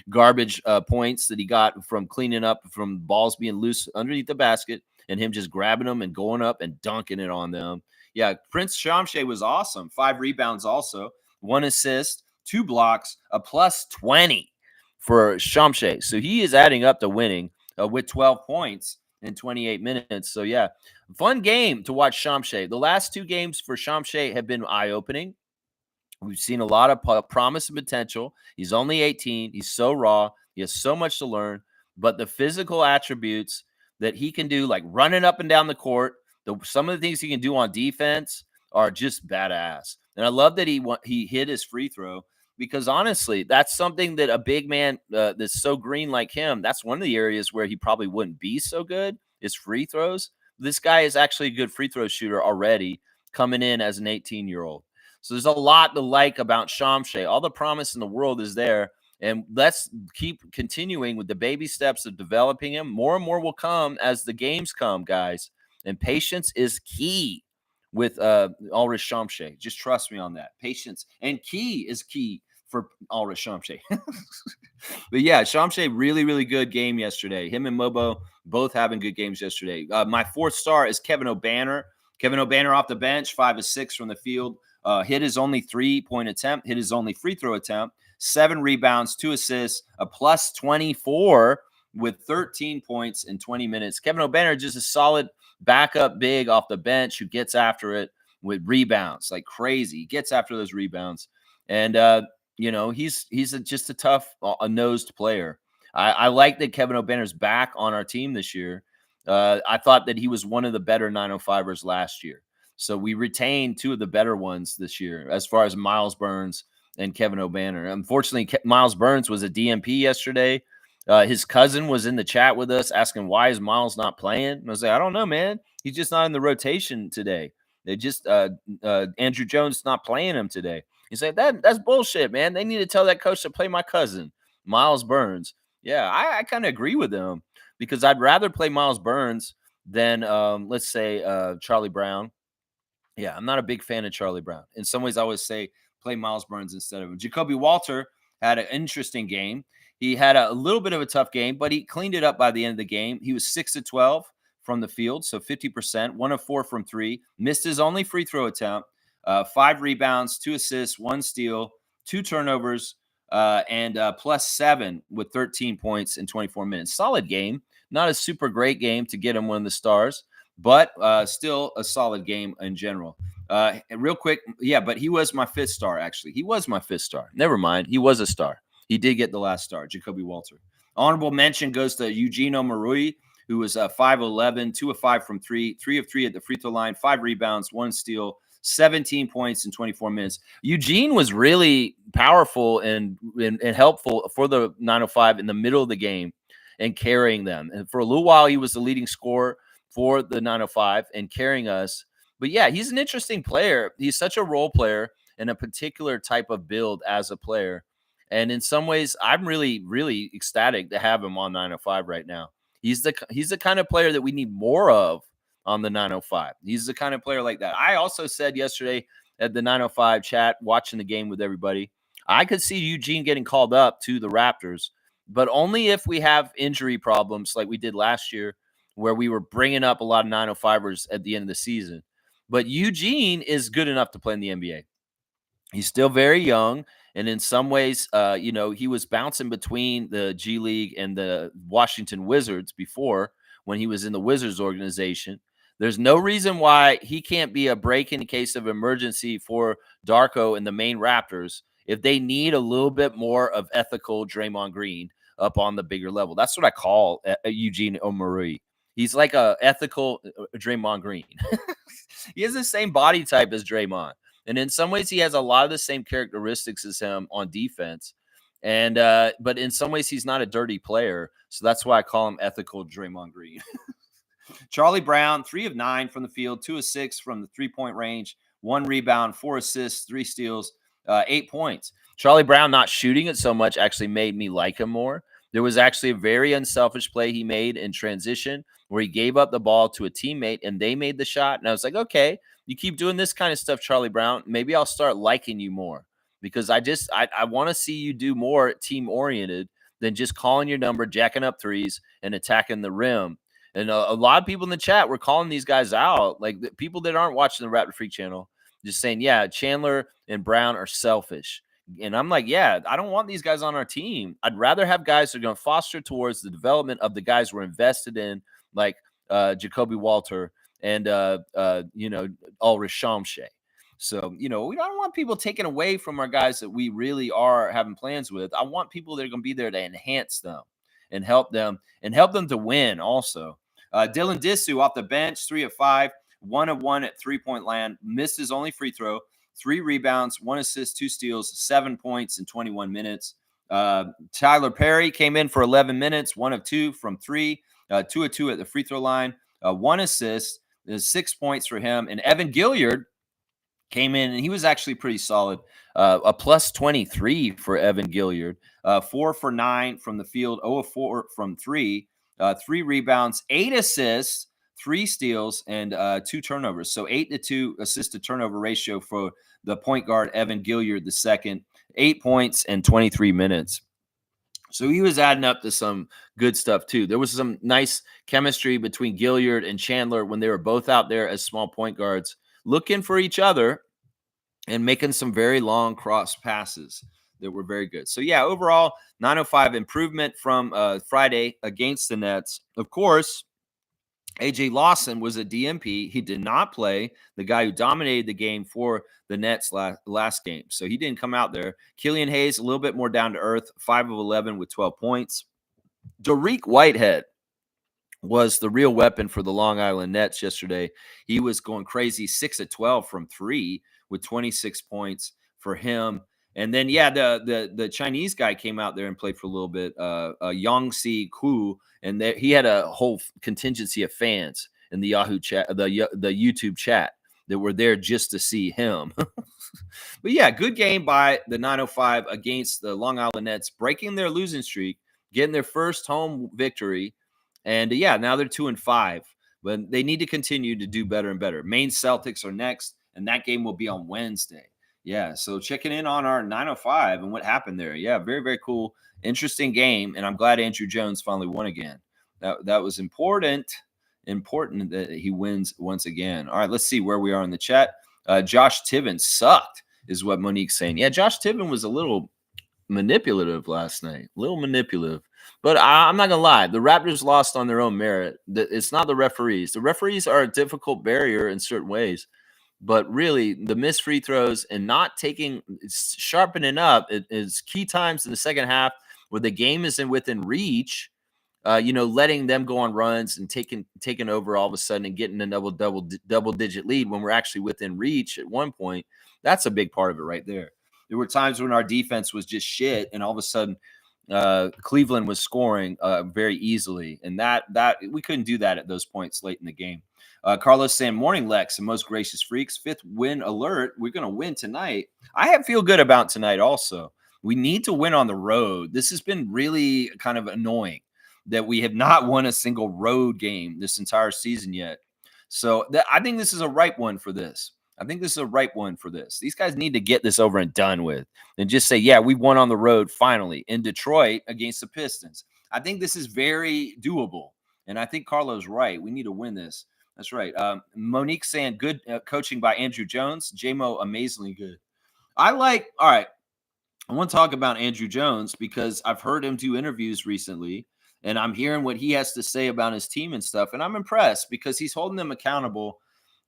garbage points that he got from cleaning up from balls being loose underneath the basket and him just grabbing them and going up and dunking it on them. Yeah, Prince Shamshay was awesome. 5 rebounds also, 1 assist, 2 blocks, a plus 20 for Shamshay. So he is adding up to winning with 12 points in 28 minutes. So yeah, fun game to watch Shamshay. The last 2 games for Shamshay have been eye-opening. We've seen a lot of promise and potential. He's only 18. He's so raw. He has so much to learn. But the physical attributes that he can do, like running up and down the court, some of the things he can do on defense are just badass. And I love that he hit his free throw because honestly, that's something that a big man that's so green like him, that's one of the areas where he probably wouldn't be so good is free throws. This guy is actually a good free throw shooter already coming in as an 18-year-old. So there's a lot to like about Shamshay. All the promise in the world is there. And let's keep continuing with the baby steps of developing him. More and more will come as the games come, guys. And patience is key with Ulrich Shamshay. Just trust me on that. Patience and key is key for Ulrich Shamshay. But yeah, Shamshay, really, really good game yesterday. Him and Mobo both having good games yesterday. My 4th star is Kevin O'Banner. Kevin O'Banner off the bench, 5 of 6 from the field. Hit his only 3-point attempt, hit his only free throw attempt, 7 rebounds, 2 assists, a plus 24 with 13 points in 20 minutes. Kevin O'Banner, just a solid backup big off the bench who gets after it with rebounds like crazy. He gets after those rebounds. And, he's just a tough, nosed player. I like that Kevin O'Banner's back on our team this year. I thought that he was one of the better 905ers last year. So we retained 2 of the better ones this year as far as Miles Burns and Kevin O'Banner. Unfortunately, Miles Burns was a DMP yesterday. His cousin was in the chat with us asking, why is Miles not playing? And I was like, I don't know, man. He's just not in the rotation today. They just Andrew Jones not playing him today. He said, that's bullshit, man. They need to tell that coach to play my cousin, Miles Burns. Yeah, I kind of agree with them because I'd rather play Miles Burns than, let's say, Charlie Brown. Yeah, I'm not a big fan of Charlie Brown. In some ways, I always say play Miles Burns instead of him. Jacoby Walter had an interesting game. He had a little bit of a tough game, but he cleaned it up by the end of the game. He was 6 of 12 from the field, so 50%, 1 of 4 from 3. Missed his only free throw attempt. 5 rebounds, 2 assists, 1 steal, 2 turnovers, and plus 7 with 13 points in 24 minutes. Solid game. Not a super great game to get him one of the stars, but still a solid game in general. Real quick, yeah, but he was my 5th star, actually. He was my 5th star. Never mind. He was a star. He did get the last star, Jacoby Walter. Honorable mention goes to Eugene Omarui, who was 5 of 11, 2 of 5 from 3, 3 of 3 at the free throw line, 5 rebounds, 1 steal, 17 points in 24 minutes. Eugene was really powerful and helpful for the 905 in the middle of the game and carrying them. And for a little while, he was the leading scorer for the 905 and carrying us. But yeah, he's an interesting player. He's such a role player and a particular type of build as a player. And in some ways, I'm really, really ecstatic to have him on 905 right now. He's the kind of player that we need more of on the 905. He's the kind of player like that. I also said yesterday at the 905 chat, watching the game with everybody, I could see Eugene getting called up to the Raptors, but only if we have injury problems like we did last year, where we were bringing up a lot of 905ers at the end of the season. But Eugene is good enough to play in the NBA. He's still very young. And in some ways, he was bouncing between the G League and the Washington Wizards before when he was in the Wizards organization. There's no reason why he can't be a break in case of emergency for Darko and the Maine Raptors if they need a little bit more of ethical Draymond Green up on the bigger level. That's what I call Eugene Omarui. He's like a ethical Draymond Green. He has the same body type as Draymond. And in some ways, he has a lot of the same characteristics as him on defense. And but in some ways, he's not a dirty player. So that's why I call him ethical Draymond Green. Charlie Brown, 3 of 9 from the field, 2 of 6 from the 3-point range, 1 rebound, 4 assists, 3 steals, 8 points. Charlie Brown not shooting it so much actually made me like him more. There was actually a very unselfish play he made in transition where he gave up the ball to a teammate and they made the shot. And I was like, okay, you keep doing this kind of stuff, Charlie Brown. Maybe I'll start liking you more because I want to see you do more team oriented than just calling your number, jacking up threes, and attacking the rim. And a lot of people in the chat were calling these guys out, like the people that aren't watching the Raptor Freak channel, just saying, yeah, Chandler and Brown are selfish. And I'm like, yeah, I don't want these guys on our team. I'd rather have guys that are going to foster towards the development of the guys we're invested in, like Jacoby Walter and, Ulrich Shamshay. So, we don't want people taken away from our guys that we really are having plans with. I want people that are going to be there to enhance them and help them to win also. Dylan Disu off the bench, 3 of 5, 1 of 1 at 3-point land, missed his only free throw, 3 rebounds, 1 assist, 2 steals, 7 points in 21 minutes. Tyler Perry came in for 11 minutes, 1 of 2 from 3, 2 of 2 at the free throw line, 1 assist, 6 points for him. And Evan Gilliard came in, and he was actually pretty solid. A plus 23 for Evan Gilliard. 4 for 9 from the field, 0 of 4 from 3. 3 rebounds, 8 assists, 3 steals, and 2 turnovers. So 8-2 assist to turnover ratio for the point guard, Evan Gilliard the second. 8 points and 23 minutes. So he was adding up to some good stuff too. There was some nice chemistry between Gilliard and Chandler when they were both out there as small point guards, looking for each other and making some very long cross passes that were very good. So yeah, overall 905 improvement from Friday against the Nets. Of course, AJ Lawson was a DMP. He did not play, the guy who dominated the game for the Nets last game. So he didn't come out there. Killian Hayes, a little bit more down to earth, 5 of 11 with 12 points. Dariq Whitehead was the real weapon for the Long Island Nets yesterday. He was going crazy, 6 of 12 from 3 with 26 points for him. And then, yeah, the Chinese guy came out there and played for a little bit, Yangsi Ku, and he had a whole contingency of fans in the Yahoo chat, the YouTube chat that were there just to see him. But yeah, good game by the 905 against the Long Island Nets, breaking their losing streak, getting their first home victory. And yeah, now they're 2-5, but they need to continue to do better and better. Maine Celtics are next, and that game will be on Wednesday. Yeah, so checking in on our 905 and what happened there. Yeah, very, very cool, interesting game, and I'm glad Andrew Jones finally won again. That was important that he wins once again. All right, let's see where we are in the chat. Josh Tiven sucked, is what Monique's saying. Yeah, Josh Tiven was a little manipulative last night, a little manipulative. But I'm not going to lie. The Raptors lost on their own merit. It's not the referees. The referees are a difficult barrier in certain ways. But really, the missed free throws and not sharpening up is key times in the second half where the game isn't within reach. Letting them go on runs and taking over all of a sudden and getting a double digit lead when we're actually within reach at one point. That's a big part of it right there. There were times when our defense was just shit, and all of a sudden, Cleveland was scoring very easily, and that we couldn't do that at those points late in the game. Carlos saying, morning, Lex, and most gracious freaks. 5th win alert. We're going to win tonight. I feel good about tonight also. We need to win on the road. This has been really kind of annoying that we have not won a single road game this entire season yet. So I think this is a ripe one for this. These guys need to get this over and done with and just say, yeah, we won on the road finally in Detroit against the Pistons. I think this is very doable. And I think Carlo's right. We need to win this. That's right. Monique saying good coaching by Andrew Jones. J-Mo, amazingly good. All right. I want to talk about Andrew Jones because I've heard him do interviews recently, and I'm hearing what he has to say about his team and stuff. And I'm impressed because he's holding them accountable.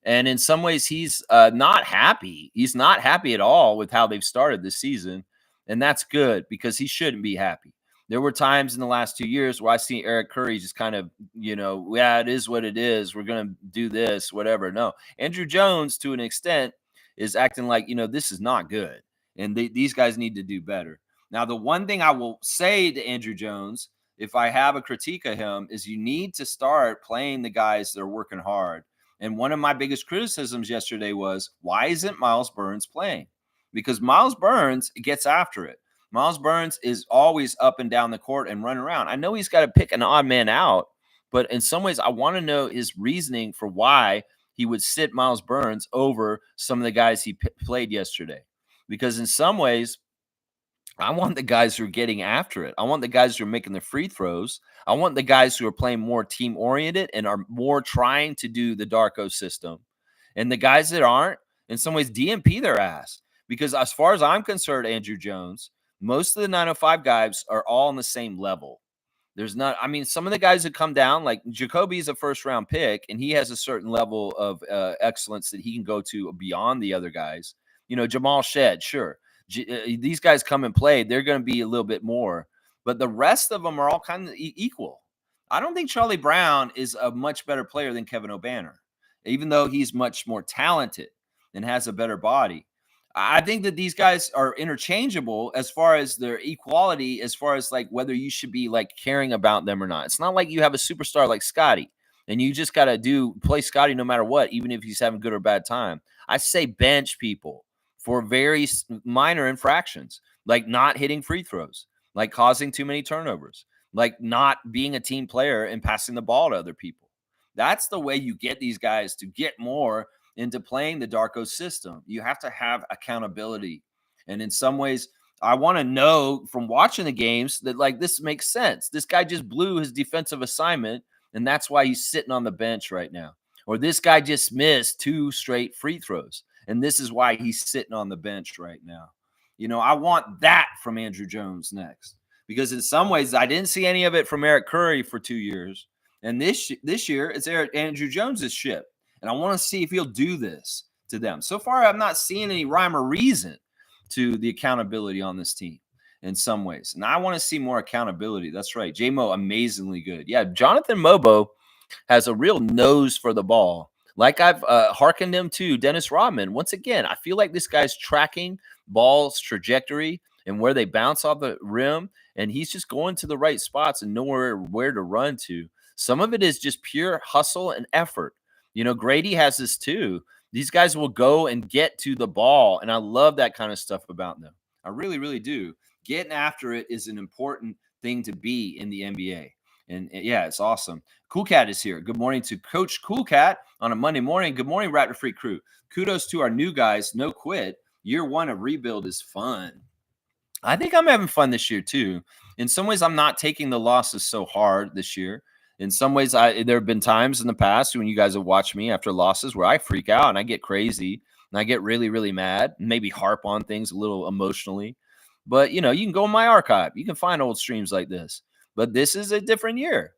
And in some ways, he's not happy. He's not happy at all with how they've started this season. And that's good because he shouldn't be happy. There were times in the last 2 years where I see Eric Curry just kind of, yeah, it is what it is. We're going to do this, whatever. No, Andrew Jones, to an extent, is acting like, this is not good. And these guys need to do better. Now, the one thing I will say to Andrew Jones, if I have a critique of him, is you need to start playing the guys that are working hard. And one of my biggest criticisms yesterday was, why isn't Miles Burns playing? Because Miles Burns gets after it. Miles Burns is always up and down the court and running around. I know he's got to pick an odd man out, but in some ways, I want to know his reasoning for why he would sit Miles Burns over some of the guys he played yesterday. Because in some ways, I want the guys who are getting after it. I want the guys who are making the free throws. I want the guys who are playing more team oriented and are more trying to do the Darko system. And the guys that aren't, in some ways, DMP their ass. Because as far as I'm concerned, Andrew Jones, most of the 905 guys are all on the same level. There's not, I mean, some of the guys that come down, like Jacoby's a first round pick, and he has a certain level of excellence that he can go to beyond the other guys. Jamal Shed, sure. These guys come and play, they're going to be a little bit more, but the rest of them are all kind of equal. I don't think Charlie Brown is a much better player than Kevin O'Banner, even though he's much more talented and has a better body. I think that these guys are interchangeable as far as their equality, as far as like whether you should be like caring about them or not. It's not like you have a superstar like Scotty and you just got to play Scotty no matter what, even if he's having good or bad time. I say bench people for very minor infractions, like not hitting free throws, like causing too many turnovers, like not being a team player and passing the ball to other people. That's the way you get these guys to get more into playing the Darko system. You have to have accountability. And in some ways, I want to know from watching the games that like this makes sense. This guy just blew his defensive assignment, and that's why he's sitting on the bench right now. Or this guy just missed 2 straight free throws, and this is why he's sitting on the bench right now. I want that from Andrew Jones next. Because in some ways, I didn't see any of it from Eric Curry for 2 years. And this year, it's Andrew Jones's ship. And I want to see if he'll do this to them. So far, I'm not seeing any rhyme or reason to the accountability on this team in some ways. And I want to see more accountability. That's right. J-Mo, amazingly good. Yeah, Jonathan Mobo has a real nose for the ball. Like I've hearkened him to Dennis Rodman. Once again, I feel like this guy's tracking ball's trajectory and where they bounce off the rim. And he's just going to the right spots and nowhere where to run to. Some of it is just pure hustle and effort. Grady has this too. These guys will go and get to the ball. And I love that kind of stuff about them. I really, really do. Getting after it is an important thing to be in the NBA. And yeah, it's awesome. Cool Cat is here. Good morning to Coach Cool Cat on a Monday morning. Good morning, Raptor Freak crew. Kudos to our new guys. No quit. Year one of rebuild is fun. I think I'm having fun this year too. In some ways, I'm not taking the losses so hard this year. In some ways, there have been times in the past when you guys have watched me after losses where I freak out and I get crazy and I get really, really mad and maybe harp on things a little emotionally. But, you can go in my archive. You can find old streams like this. But this is a different year.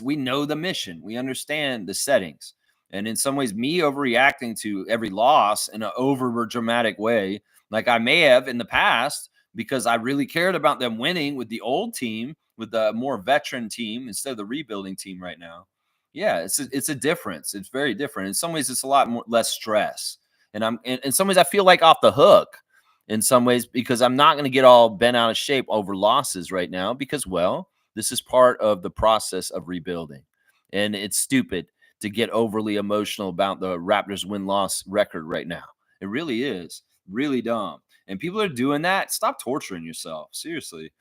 We know the mission. We understand the settings. And in some ways, me overreacting to every loss in an over dramatic way, like I may have in the past, because I really cared about them winning with the old team, with the more veteran team instead of the rebuilding team right now. Yeah, it's a difference. It's very different. In some ways, it's a lot less stress. And in some ways, I feel like off the hook in some ways because I'm not going to get all bent out of shape over losses right now because, well, this is part of the process of rebuilding. And it's stupid to get overly emotional about the Raptors win-loss record right now. It really is. Really dumb. And people are doing that. Stop torturing yourself. Seriously.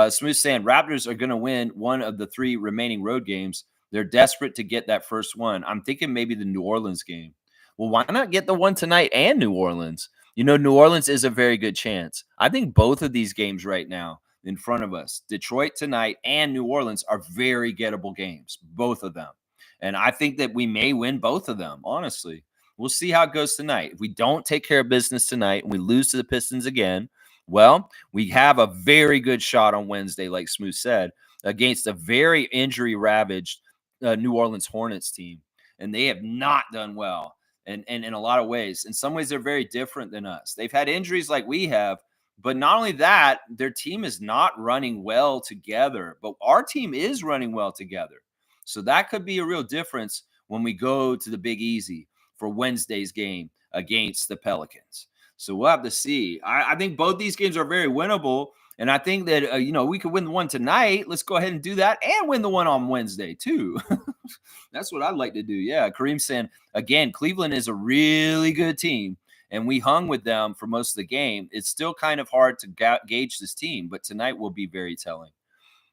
Smooth saying Raptors are going to win one of the 3 remaining road games. They're desperate to get that first one. I'm thinking maybe the New Orleans game. Well, why not get the one tonight and New Orleans? New Orleans is a very good chance. I think both of these games right now in front of us, Detroit tonight and New Orleans, are very gettable games, both of them. And I think that we may win both of them, honestly. We'll see how it goes tonight. If we don't take care of business tonight and we lose to the Pistons again, well, we have a very good shot on Wednesday, like Smooth said, against a very injury-ravaged New Orleans Hornets team. And they have not done well. And in a lot of ways. In some ways, they're very different than us. They've had injuries like we have, But not only that, their team is not running well together, but our team is running well together. So that could be a real difference when we go to the Big Easy for Wednesday's game against the Pelicans. So we'll have to see. I think both these games are very winnable. And I think that, we could win the one tonight. Let's go ahead and do that and win the one on Wednesday, too. That's what I'd like to do. Yeah. Kareem saying, again, Cleveland is a really good team and we hung with them for most of the game. It's still kind of hard to gauge this team, but tonight will be very telling.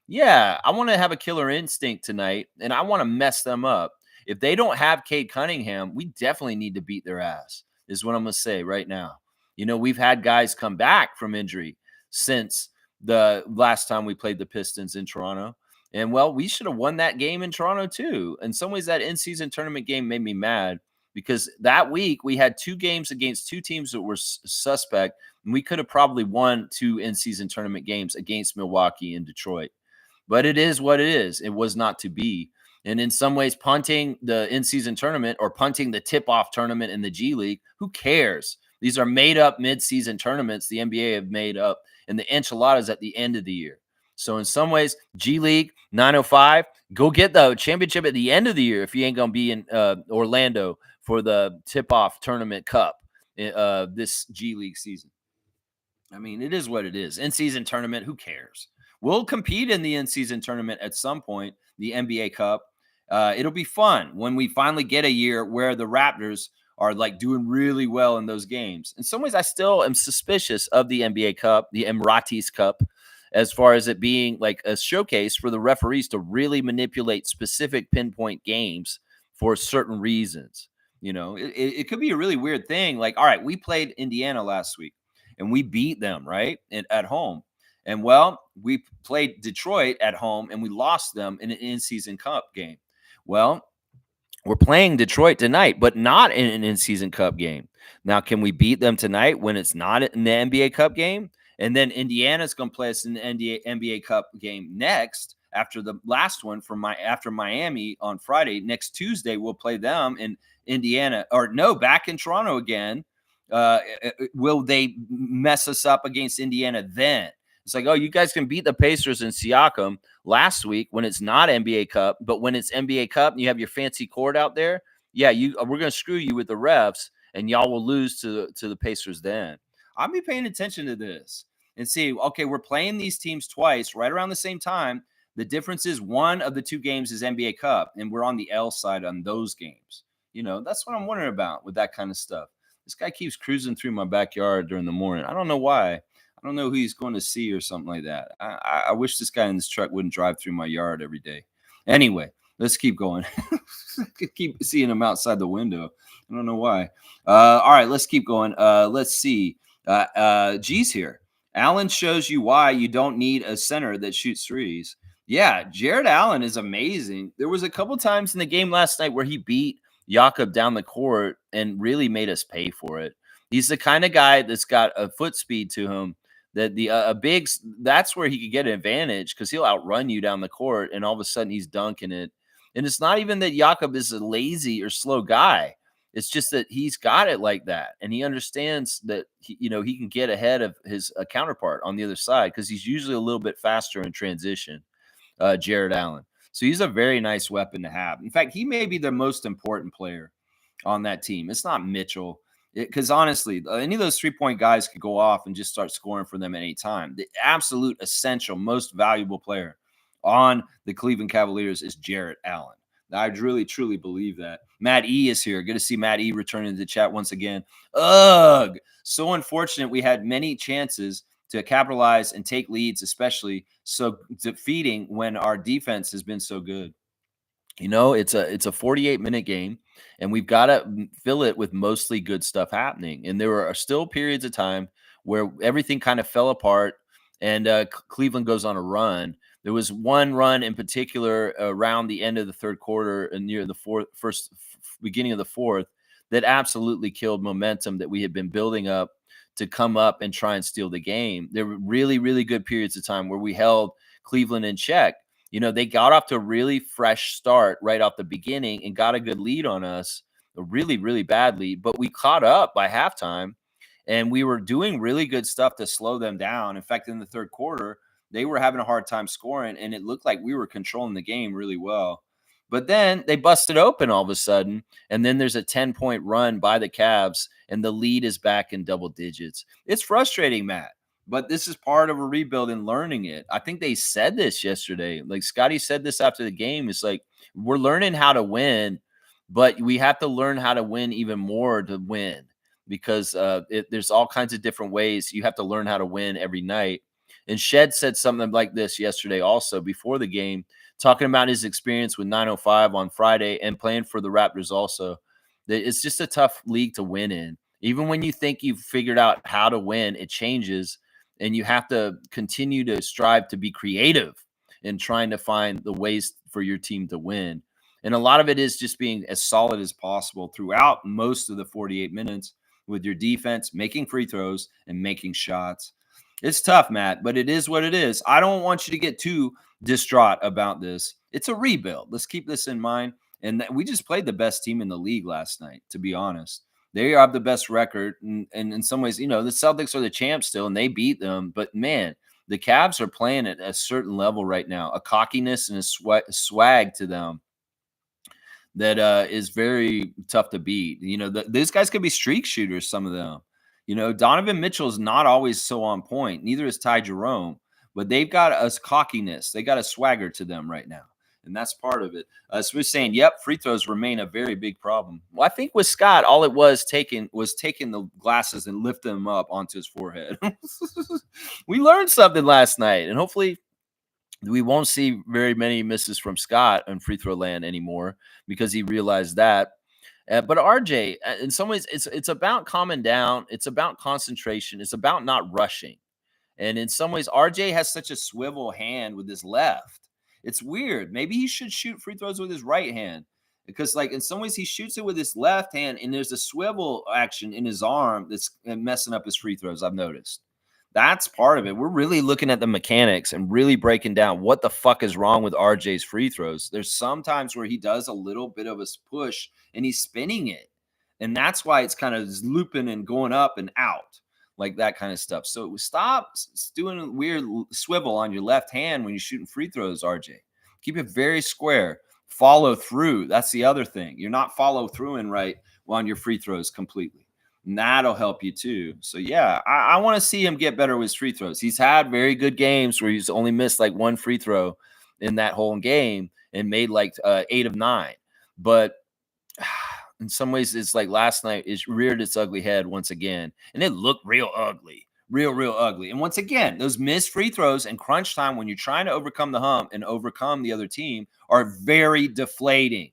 Yeah, I want to have a killer instinct tonight, and I want to mess them up. If they don't have Cade Cunningham, we definitely need to beat their ass, is what I'm going to say right now. We've had guys come back from injury since the last time we played the Pistons in Toronto. And, well, we should have won that game in Toronto, too. In some ways, that in-season tournament game made me mad because that week we had 2 games against 2 teams that were suspect, and we could have probably won 2 in-season tournament games against Milwaukee and Detroit. But it is what it is. It was not to be. And in some ways, punting the in-season tournament or punting the tip-off tournament in the G League, who cares? These are made-up mid-season tournaments the NBA have made up, and the enchiladas at the end of the year. So in some ways, G League 905, go get the championship at the end of the year if you ain't going to be in Orlando for the tip-off tournament cup this G League season. I mean, it is what it is. In-season tournament, who cares? We'll compete in the in-season tournament at some point, the NBA Cup. It'll be fun when we finally get a year where the Raptors are like doing really well in those games. In some ways, I still am suspicious of the NBA Cup, the Emiratis Cup, as far as it being like a showcase for the referees to really manipulate specific pinpoint games for certain reasons. It could be a really weird thing. Like, all right, we played Indiana last week and we beat them, right? At home. And, well, we played Detroit at home and we lost them in an in-season cup game. Well, we're playing Detroit tonight, but not in an in-season cup game. Now, can we beat them tonight when it's not in the NBA Cup game? And then Indiana's going to play us in the NBA Cup game next after the last one after Miami on Friday. Next Tuesday, we'll play them in Indiana. Or no, back in Toronto again. Will they mess us up against Indiana then? It's like, oh, you guys can beat the Pacers and Siakam last week when it's not NBA Cup, but when it's NBA Cup and you have your fancy court out there, yeah, we're going to screw you with the refs, and y'all will lose to the Pacers then. I'll be paying attention to this and see, okay, we're playing these teams twice right around the same time. The difference is one of the 2 games is NBA Cup, and we're on the L side on those games. That's what I'm wondering about with that kind of stuff. This guy keeps cruising through my backyard during the morning. I don't know why. I don't know who he's going to see or something like that. I wish this guy in this truck wouldn't drive through my yard every day. Anyway, let's keep going. Keep seeing him outside the window. I don't know why. All right, let's keep going. Let's see. G's here. Allen shows you why you don't need a center that shoots threes. Yeah, Jared Allen is amazing. There was a couple times in the game last night where he beat Jakob down the court and really made us pay for it. He's the kind of guy that's got a foot speed to him that that's where he could get an advantage because he'll outrun you down the court and all of a sudden he's dunking it. And it's not even that Jakob is a lazy or slow guy. It's just that he's got it like that. And he understands that, he can get ahead of his counterpart on the other side because he's usually a little bit faster in transition, Jared Allen. So he's a very nice weapon to have. In fact, he may be the most important player on that team. It's not Mitchell. Because honestly, any of those 3-point guys could go off and just start scoring for them at any time. The absolute essential, most valuable player on the Cleveland Cavaliers is Jarrett Allen. I really, truly believe that. Matt E is here. Good to see Matt E returning to the chat once again. Ugh. So unfortunate we had many chances to capitalize and take leads, especially so defeating when our defense has been so good. It's a 48-minute game, and we've got to fill it with mostly good stuff happening. And there are still periods of time where everything kind of fell apart, and Cleveland goes on a run. There was one run in particular around the end of the third quarter and near the beginning of the fourth that absolutely killed momentum that we had been building up to come up and try and steal the game. There were really, really good periods of time where we held Cleveland in check. They got off to a really fresh start right off the beginning and got a good lead on us, really, really bad lead. But we caught up by halftime, And we were doing really good stuff to slow them down. In fact, in the third quarter, they were having a hard time scoring, and it looked like we were controlling the game really well. But then they busted open all of a sudden, and then there's a 10-point run by the Cavs, and the lead is back in double digits. It's frustrating, Matt, but this is part of a rebuild and learning it. I think they said this yesterday. Like Scotty said this after the game. It's like we're learning how to win, but we have to learn how to win even more to win because there's all kinds of different ways you have to learn how to win every night. And Shed said something like this yesterday also before the game, talking about his experience with 905 on Friday and playing for the Raptors also. That it's just a tough league to win in. Even when you think you've figured out how to win, it changes, and you have to continue to strive to be creative in trying to find the ways for your team to win. And a lot of it is just being as solid as possible throughout most of the 48 minutes with your defense, making free throws and making shots. It's tough, Matt, but it is what it is. I don't want you to get too distraught about this. It's a rebuild. Let's keep this in mind. And we just played the best team in the league last night, to be honest. They have the best record. And in some ways, the Celtics are the champs still, and they beat them. But, man, the Cavs are playing at a certain level right now, a cockiness and a swag to them that is very tough to beat. These guys could be streak shooters, some of them. Donovan Mitchell is not always so on point. Neither is Ty Jerome, but they've got a cockiness. They got a swagger to them right now, and that's part of it. So we're saying, yep, free throws remain a very big problem. Well, I think with Scott, all it was taking the glasses and lifting them up onto his forehead. We learned something last night, and hopefully we won't see very many misses from Scott on free throw land anymore because he realized that. But RJ, in some ways, it's about calming down. It's about concentration. It's about not rushing. And in some ways, RJ has such a swivel hand with his left. It's weird. Maybe he should shoot free throws with his right hand because, like, in some ways, he shoots it with his left hand, and there's a swivel action in his arm that's messing up his free throws. I've noticed. That's part of it. We're really looking at the mechanics and really breaking down what the fuck is wrong with RJ's free throws. There's some times where he does a little bit of a push and he's spinning it. And that's why it's kind of looping and going up and out, like that kind of stuff. So stop doing a weird swivel on your left hand when you're shooting free throws, RJ. Keep it very square. Follow through. That's the other thing. You're not follow through and right on your free throws completely. And that'll help you too. So yeah, I want to see him get better with his free throws. He's had very good games where he's only missed like one free throw in that whole game and made like 8 of 9. But in some ways, it's like last night is reared its ugly head once again, and it looked real ugly, real ugly. And once again, those missed free throws and crunch time when you're trying to overcome the hump and overcome the other team are very deflating.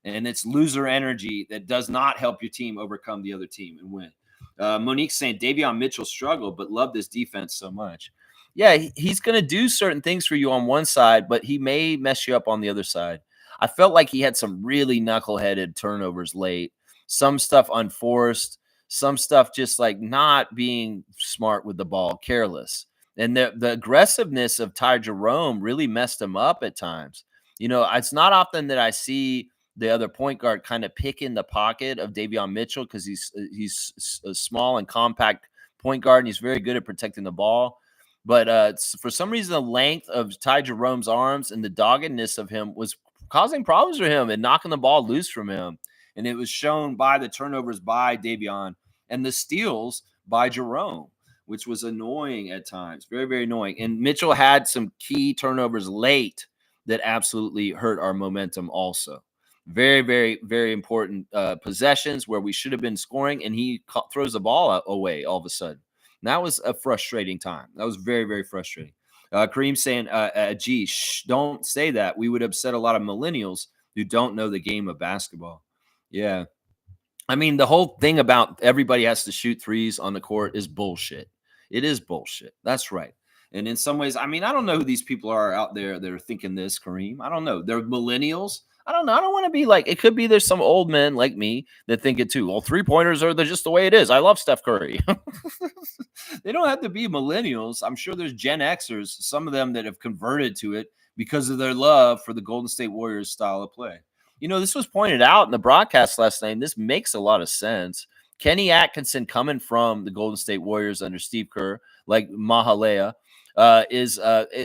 And it's loser energy that does not help your team overcome the other team and win. Monique's saying Davion Mitchell struggled, but loved this defense so much. Yeah, he's going to do certain things for you on one side, but he may mess you up on the other side. I felt like he had some really knuckleheaded turnovers late, some stuff unforced, some stuff just like not being smart with the ball, careless. And the aggressiveness of Ty Jerome really messed him up at times. It's not often that I see the other point guard kind of pick in the pocket of Davion Mitchell because he's a small and compact point guard, and he's very good at protecting the ball. But for some reason, the length of Ty Jerome's arms and the doggedness of him was causing problems for him and knocking the ball loose from him. And it was shown by the turnovers by Davion and the steals by Jerome, which was annoying at times, very, very annoying. And Mitchell had some key turnovers late that absolutely hurt our momentum also. Very, very, very important possessions where we should have been scoring, and he throws the ball away all of a sudden. And that was a frustrating time. That was very, very frustrating. Kareem saying, gee, don't say that. We would upset a lot of millennials who don't know the game of basketball. Yeah. I mean, the whole thing about everybody has to shoot threes on the court is bullshit. It is bullshit. That's right. And in some ways, I mean, I don't know who these people are out there that are thinking this, Kareem. I don't know. They're millennials. I don't know. I don't want to be like, it could be there's some old men like me that think it too. Well, 3-pointers are just the way it is. I love Steph Curry. They don't have to be millennials. I'm sure there's Gen Xers, some of them that have converted to it because of their love for the Golden State Warriors style of play. This was pointed out in the broadcast last night, and this makes a lot of sense. Kenny Atkinson coming from the Golden State Warriors under Steve Kerr, like Mahalea,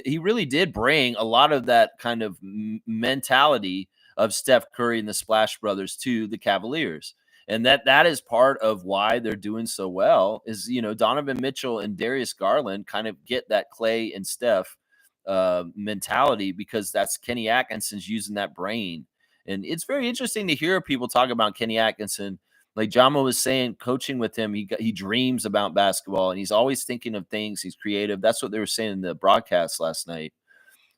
he really did bring a lot of that kind of mentality of Steph Curry and the Splash Brothers to the Cavaliers. And that is part of why they're doing so well is, Donovan Mitchell and Darius Garland kind of get that Clay and Steph mentality because that's Kenny Atkinson's using that brain. And it's very interesting to hear people talk about Kenny Atkinson. Like Jamo was saying, coaching with him, he dreams about basketball and he's always thinking of things. He's creative. That's what they were saying in the broadcast last night.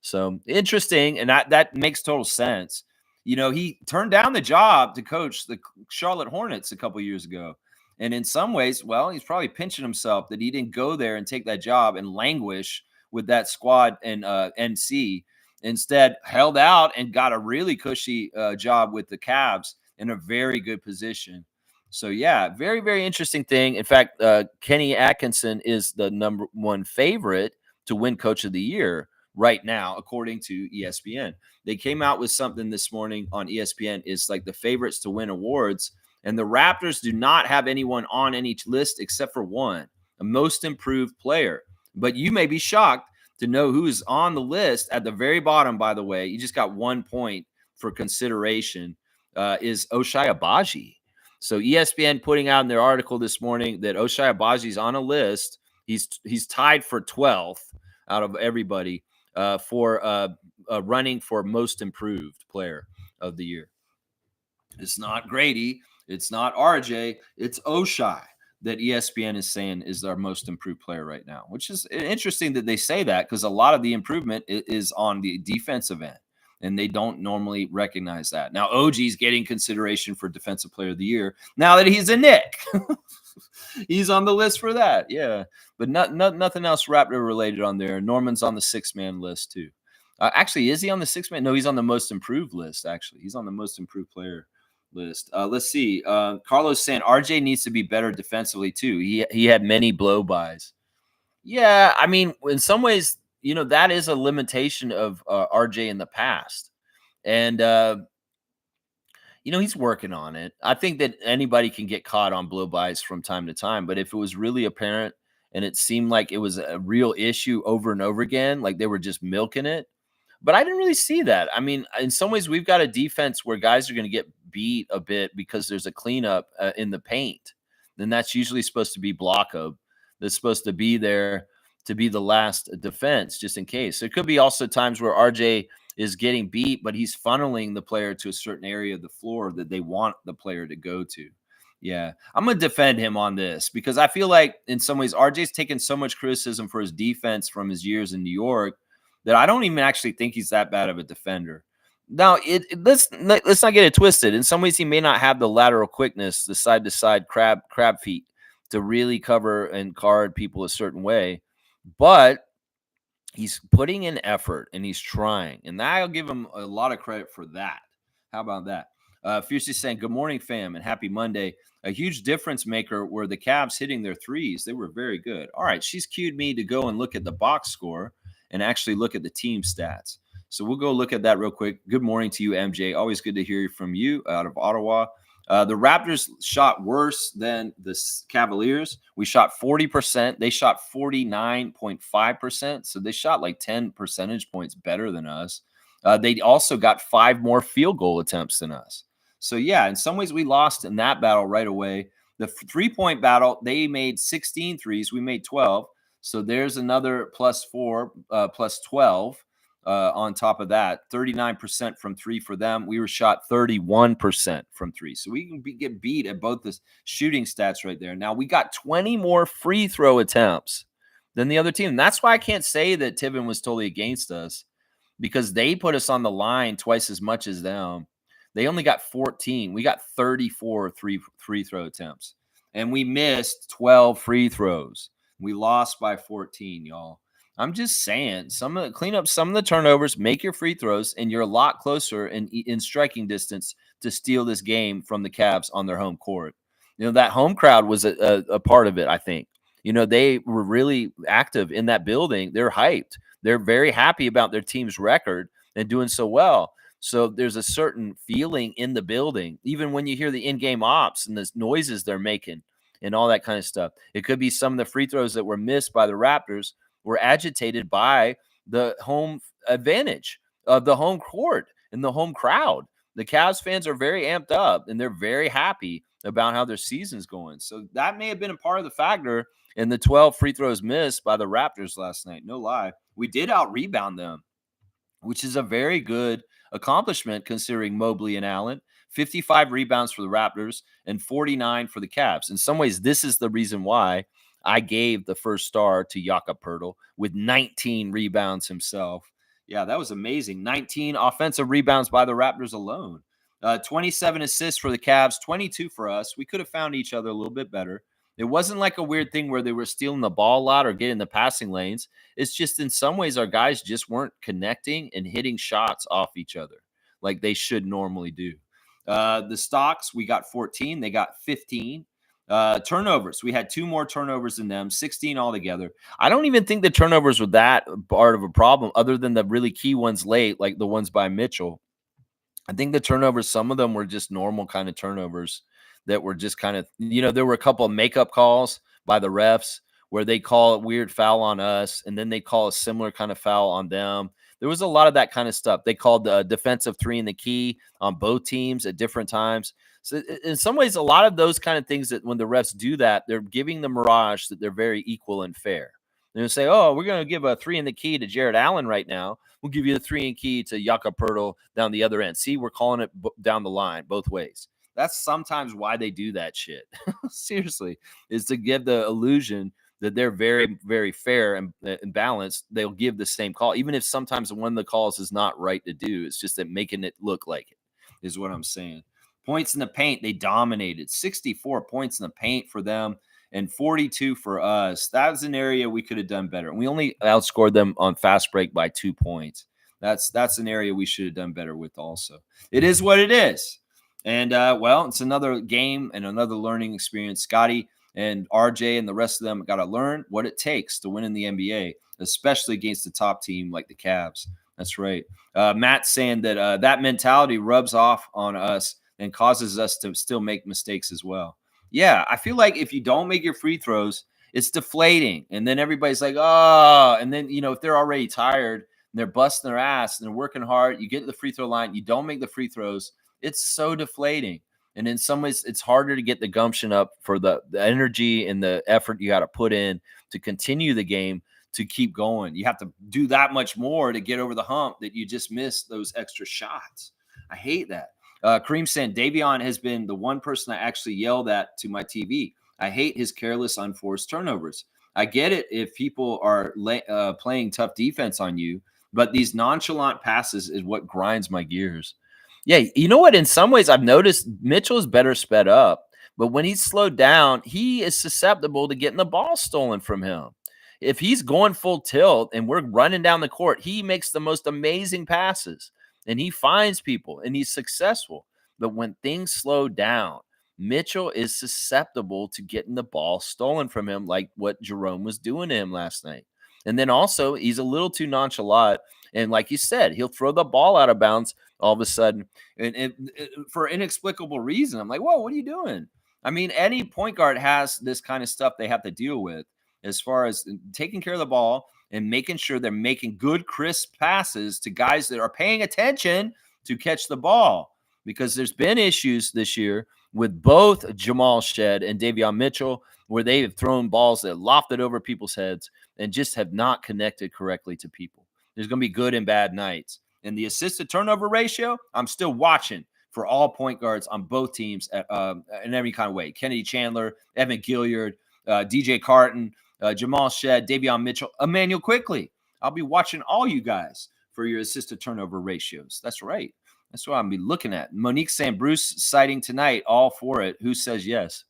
So interesting, and that makes total sense. He turned down the job to coach the Charlotte Hornets a couple years ago. And in some ways, well, he's probably pinching himself that he didn't go there and take that job and languish with that squad and NC. Instead, held out and got a really cushy job with the Cavs in a very good position. So, yeah, very, very interesting thing. In fact, Kenny Atkinson is the number one favorite to win Coach of the Year right now, according to ESPN. They came out with something this morning on ESPN. It's like the favorites to win awards. And the Raptors do not have anyone on any list except for one, a most improved player. But you may be shocked to know who's on the list at the very bottom, by the way. You just got 1 point for consideration, is Ochai Agbaji. So ESPN putting out in their article this morning that Ochai Agbaji's on a list. He's tied for 12th out of everybody for running for most improved player of the year. It's not Grady. It's not RJ. It's Ochai that ESPN is saying is our most improved player right now, which is interesting that they say that because a lot of the improvement is on the defensive end, and they don't normally recognize that. Now, OG's getting consideration for Defensive Player of the Year now that he's a Knick. He's on the list for that, yeah. But nothing else Raptor related on there. Norman's on the 6-man list too. Actually, is he on the 6-man? No, he's on the most improved list, actually. He's on the most improved player list. Let's see. Carlos saying RJ needs to be better defensively too. He had many blow-bys. Yeah, I mean, in some ways, that is a limitation of RJ in the past. And he's working on it. I think that anybody can get caught on blow-bys from time to time, but if it was really apparent and it seemed like it was a real issue over and over again, like they were just milking it. But I didn't really see that. I mean, in some ways, we've got a defense where guys are going to get beat a bit because there's a cleanup in the paint. Then that's usually supposed to be Blocko. That's supposed to be there to be the last defense, just in case. There could be also times where RJ is getting beat, but he's funneling the player to a certain area of the floor that they want the player to go to. Yeah, I'm going to defend him on this because I feel like in some ways RJ's taken so much criticism for his defense from his years in New York that I don't even actually think he's that bad of a defender. Now, let's not get it twisted. In some ways, he may not have the lateral quickness, the side-to-side crab feet to really cover and guard people a certain way, but he's putting in effort and he's trying, and I'll give him a lot of credit for that. How about that? Fiercely saying, good morning, fam, and happy Monday. A huge difference maker were the Cavs hitting their threes. They were very good. All right, she's cued me to go and look at the box score and actually look at the team stats. So we'll go look at that real quick. Good morning to you, MJ. Always good to hear from you out of Ottawa. The Raptors shot worse than the Cavaliers. We shot 40%. They shot 49.5%. So they shot like 10 percentage points better than us. They also got 5 more field goal attempts than us. So, yeah, in some ways we lost in that battle right away. The three-point battle, they made 16 threes. We made 12. So there's another +4, +12 on top of that. 39% from three for them. We were shot 31% from three. So we can get beat at both the shooting stats right there. Now, we got 20 more free throw attempts than the other team. And that's why I can't say that Tibbin was totally against us because they put us on the line twice as much as them. They only got 14. We got 34 free throw attempts. And we missed 12 free throws. We lost by 14, y'all. I'm just saying, clean up some of the turnovers, make your free throws, and you're a lot closer in striking distance to steal this game from the Cavs on their home court. That home crowd was a part of it, I think. They were really active in that building. They're hyped. They're very happy about their team's record and doing so well. So there's a certain feeling in the building, even when you hear the in-game ops and the noises they're making and all that kind of stuff. It could be some of the free throws that were missed by the Raptors were agitated by the home advantage of the home court and the home crowd. The Cavs fans are very amped up and they're very happy about how their season's going. So that may have been a part of the factor in the 12 free throws missed by the Raptors last night. No lie. We did out rebound them, which is a very good accomplishment considering Mobley and Allen. 55 rebounds for the Raptors and 49 for the Cavs. In some ways, this is the reason why I gave the first star to Jakob Poeltl with 19 rebounds himself. Yeah, that was amazing. 19 offensive rebounds by the Raptors alone. 27 assists for the Cavs, 22 for us. We could have found each other a little bit better. It wasn't like a weird thing where they were stealing the ball a lot or getting the passing lanes. It's just in some ways our guys just weren't connecting and hitting shots off each other like they should normally do. The Stocks, we got 14. They got 15. Turnovers, we had 2 more turnovers than them, 16 altogether. I don't even think the turnovers were that part of a problem other than the really key ones late, like the ones by Mitchell. I think the turnovers, some of them were just normal kind of turnovers that were just kind of, there were a couple of makeup calls by the refs where they call a weird foul on us and then they call a similar kind of foul on them. There was a lot of that kind of stuff. They called the defensive 3 in the key on both teams at different times. So in some ways, a lot of those kind of things that when the refs do that, they're giving the mirage that they're very equal and fair. They're going to say, oh, we're going to give a 3 in the key to Jared Allen right now. We'll give you the 3 in key to Jakob Poeltl down the other end. See, we're calling it down the line both ways. That's sometimes why they do that shit. Seriously, is to give the illusion that they're very, very fair and balanced. They'll give the same call, even if sometimes one of the calls is not right to do. It's just that making it look like it is what I'm saying. Points in the paint, they dominated. 64 points in the paint for them and 42 for us. That was an area we could have done better. And we only outscored them on fast break by 2 points. That's an area we should have done better with also. It is what it is. And, well, it's another game and another learning experience. Scotty and RJ and the rest of them got to learn what it takes to win in the NBA, especially against a top team like the Cavs. That's right. Matt's saying that that mentality rubs off on us and causes us to still make mistakes as well. Yeah, I feel like if you don't make your free throws, it's deflating. And then everybody's like, oh, and then, if they're already tired and they're busting their ass and they're working hard, you get to the free throw line, you don't make the free throws. It's so deflating. And in some ways, it's harder to get the gumption up for the energy and the effort you got to put in to continue the game, to keep going. You have to do that much more to get over the hump that you just missed those extra shots. I hate that. Kareem saying, Davion has been the one person I actually yelled at to my TV. I hate his careless, unforced turnovers. I get it if people are playing tough defense on you, but these nonchalant passes is what grinds my gears. Yeah, you know what? In some ways, I've noticed Mitchell's better sped up, but when he's slowed down, he is susceptible to getting the ball stolen from him. If he's going full tilt and we're running down the court, he makes the most amazing passes and he finds people and he's successful. But when things slow down, Mitchell is susceptible to getting the ball stolen from him, like what Jerome was doing to him last night. And then also, he's a little too nonchalant. And like you said, he'll throw the ball out of bounds all of a sudden and for inexplicable reason. I'm like, whoa, what are you doing? I mean, any point guard has this kind of stuff they have to deal with as far as taking care of the ball and making sure they're making good, crisp passes to guys that are paying attention to catch the ball. Because there's been issues this year with both Jamal Shed and Davion Mitchell where they have thrown balls that lofted over people's heads and just have not connected correctly to people. There's going to be good and bad nights. And the assist to turnover ratio, I'm still watching for all point guards on both teams in every kind of way. Kennedy Chandler, Evan Gilliard, DJ Carton, Jamal Shed, Davion Mitchell, Emmanuel Quickly. I'll be watching all you guys for your assist to turnover ratios. That's right. That's what I'll be looking at. Monique saying, Bruce sighting tonight, all for it. Who says yes?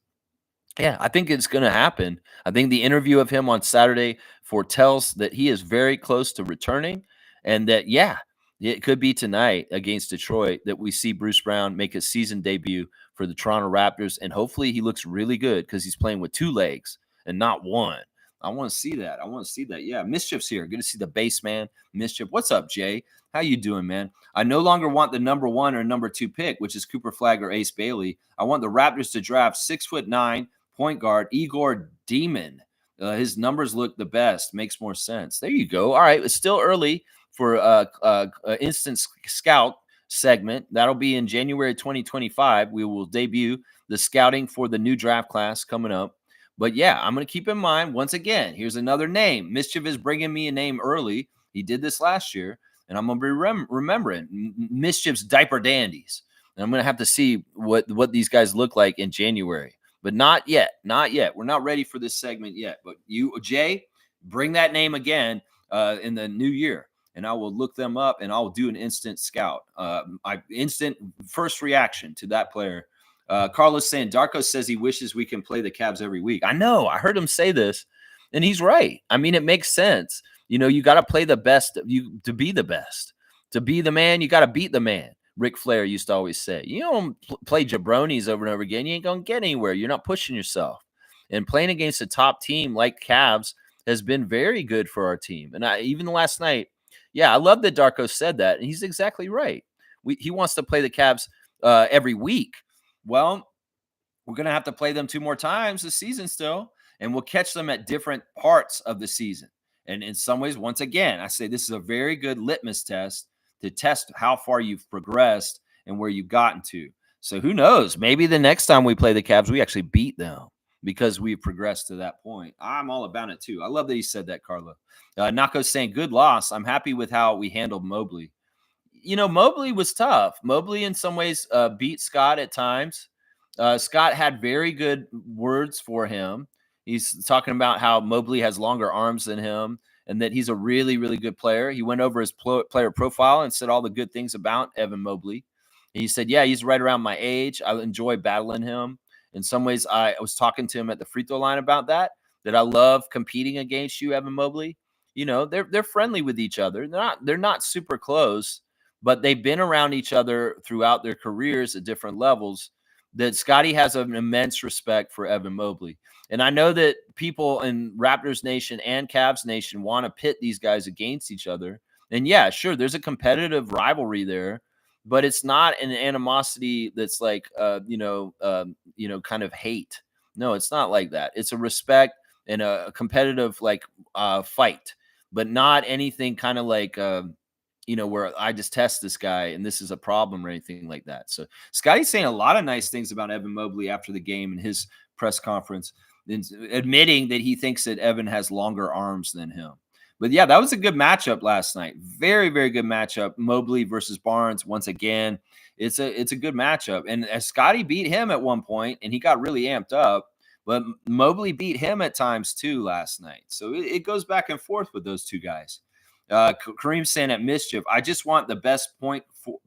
Yeah, I think it's going to happen. I think the interview of him on Saturday foretells that he is very close to returning and that, yeah, it could be tonight against Detroit that we see Bruce Brown make his season debut for the Toronto Raptors. And hopefully he looks really good because he's playing with 2 legs and not one. I want to see that. I want to see that. Yeah, Mischief's here. Good to see the base man, Mischief. What's up, Jay? How you doing, man? I no longer want the number 1 or number 2 pick, which is Cooper Flagg or Ace Bailey. I want the Raptors to draft 6'9" point guard Igor Demon. His numbers look the best. Makes more sense. There you go. All right, it's still early for instant scout segment. That'll be in January 2025. We will debut the scouting for the new draft class coming up. But yeah, I'm going to keep in mind, once again, here's another name. Mischief is bringing me a name early. He did this last year, and I'm going to be remembering Mischief's Diaper Dandies. And I'm going to have to see what these guys look like in January. But not yet. Not yet. We're not ready for this segment yet. But you, Jay, bring that name again in the new year, and I will look them up, and I'll do an instant scout. Instant first reaction to that player. Carlos saying, Darko says he wishes we can play the Cavs every week. I know. I heard him say this, and he's right. I mean, it makes sense. You know, you got to play the best to be the best. To be the man, you got to beat the man. Ric Flair used to always say, you don't play jabronis over and over again. You ain't going to get anywhere. You're not pushing yourself. And playing against a top team like Cavs has been very good for our team. And even last night, yeah, I love that Darko said that. And he's exactly right. He wants to play the Cavs every week. Well, we're going to have to play them 2 more times this season still, and we'll catch them at different parts of the season. And in some ways, once again, I say this is a very good litmus test to test how far you've progressed and where you've gotten to. So who knows? Maybe the next time we play the Cavs, we actually beat them because we've progressed to that point. I'm all about it too. I love that he said that, Carlo. Nako's saying, good loss. I'm happy with how we handled Mobley. You know, Mobley was tough. Mobley, in some ways, beat Scott at times. Scott had very good words for him. He's talking about how Mobley has longer arms than him and that he's a really, really good player. He went over his player profile and said all the good things about Evan Mobley. And he said, yeah, he's right around my age. I enjoy battling him. In some ways, I was talking to him at the free throw line about that I love competing against you, Evan Mobley. You know, they're friendly with each other. They're not super close, but they've been around each other throughout their careers at different levels. That Scotty has an immense respect for Evan Mobley. And I know that people in Raptors Nation and Cavs Nation want to pit these guys against each other. And yeah, sure, there's a competitive rivalry there, but it's not an animosity that's like, kind of hate. No, it's not like that. It's a respect and a competitive fight, but not anything kind of like, where I just test this guy and this is a problem or anything like that. So Scotty's saying a lot of nice things about Evan Mobley after the game in his press conference, admitting that he thinks that Evan has longer arms than him. But yeah, that was a good matchup last night. Very, very good matchup. Mobley versus Barnes. Once again, it's a good matchup. And as Scotty beat him at one point, and he got really amped up, but Mobley beat him at times too last night. So it goes back and forth with those two guys. Kareem saying at Mischief, I just want the best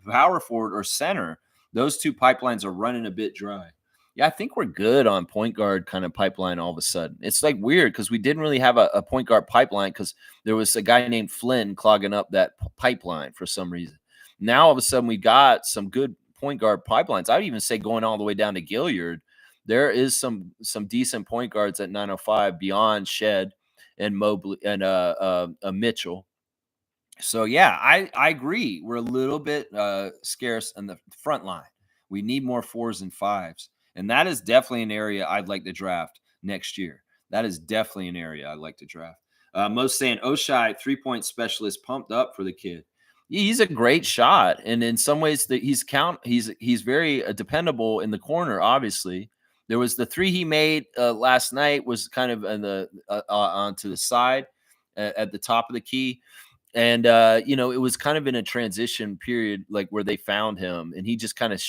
power forward or center. Those 2 pipelines are running a bit dry. Yeah, I think we're good on point guard kind of pipeline all of a sudden. It's like weird because we didn't really have a point guard pipeline because there was a guy named Flynn clogging up that pipeline for some reason. Now all of a sudden we got some good point guard pipelines. I would even say going all the way down to Gilliard, there is some decent point guards at 905 beyond Shed and Mobley and Mitchell. So yeah, I agree. We're a little bit scarce in the front line. We need more 4s and 5s. And that is definitely an area I'd like to draft next year. That is definitely an area I'd like to draft. Most saying Oshai, 3-point specialist, pumped up for the kid. He's a great shot. And in some ways that he's very dependable in the corner, obviously. There was the 3 he made last night was kind of in the onto the side at the top of the key. And, it was kind of in a transition period, like where they found him and he just kind of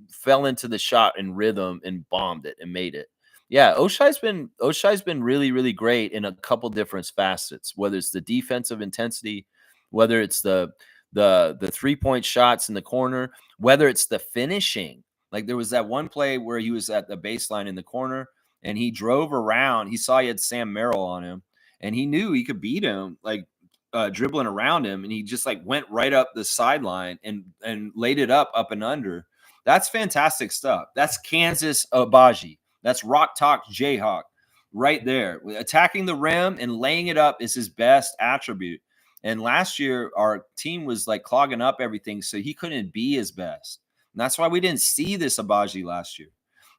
fell into the shot and rhythm and bombed it and made it. Yeah. Oshai's been really, really great in a couple different facets, whether it's the defensive intensity, whether it's the 3-point shots in the corner, whether it's the finishing. Like there was that one play where he was at the baseline in the corner and he drove around. He saw he had Sam Merrill on him and he knew he could beat him. Dribbling around him, and he just went right up the sideline and laid it up and under. That's fantastic stuff. That's Kansas Abaji. That's Rock Talk Jayhawk right there. Attacking the rim and laying it up is his best attribute. And last year, our team was like clogging up everything, so he couldn't be his best. And that's why we didn't see this Abaji last year.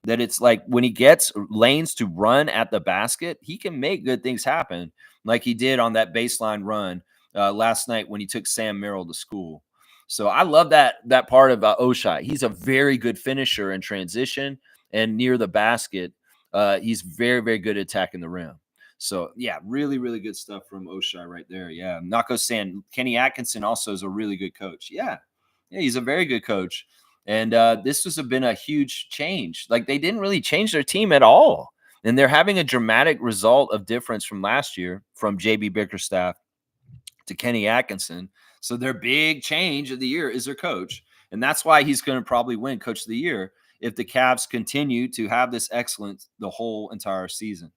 That it's like when he gets lanes to run at the basket, he can make good things happen, like he did on that baseline run last night when he took Sam Merrill to school. So I love that part about Oshai. He's a very good finisher in transition and near the basket. He's very, very good at attacking the rim. So yeah, really, really good stuff from Oshai right there. Yeah, Nako saying Kenny Atkinson also is a really good coach. Yeah, he's a very good coach. And this has been a huge change. Like they didn't really change their team at all, and they're having a dramatic result of difference from last year from JB Bickerstaff to Kenny Atkinson. So their big change of the year is their coach. And that's why he's going to probably win Coach of the Year if the Cavs continue to have this excellence the whole entire season.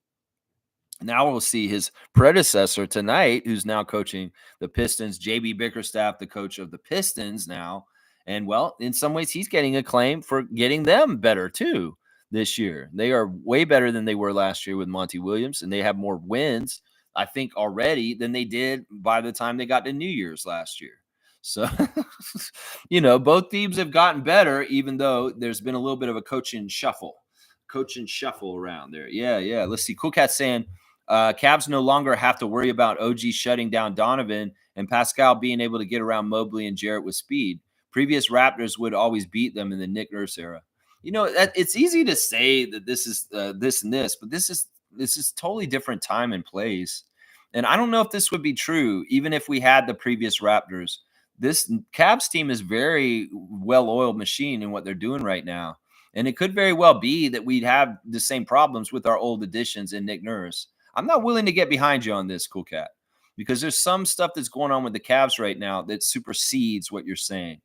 Now we'll see his predecessor tonight, who's now coaching the Pistons, JB Bickerstaff, the coach of the Pistons now. And well, in some ways, he's getting acclaim for getting them better too this year. They are way better than they were last year with Monty Williams, and they have more wins, I think, already than they did by the time they got to New Year's last year. So, both teams have gotten better, even though there's been a little bit of a coaching shuffle around there. Yeah. Let's see. Cool Cat saying, Cavs no longer have to worry about OG shutting down Donovan and Pascal being able to get around Mobley and Jarrett with speed. Previous Raptors would always beat them in the Nick Nurse era. It's easy to say that this is this and this, but this is totally different time and place. And I don't know if this would be true, even if we had the previous Raptors. This Cavs team is very well-oiled machine in what they're doing right now. And it could very well be that we'd have the same problems with our old additions in Nick Nurse. I'm not willing to get behind you on this, Cool Cat, because there's some stuff that's going on with the Cavs right now that supersedes what you're saying.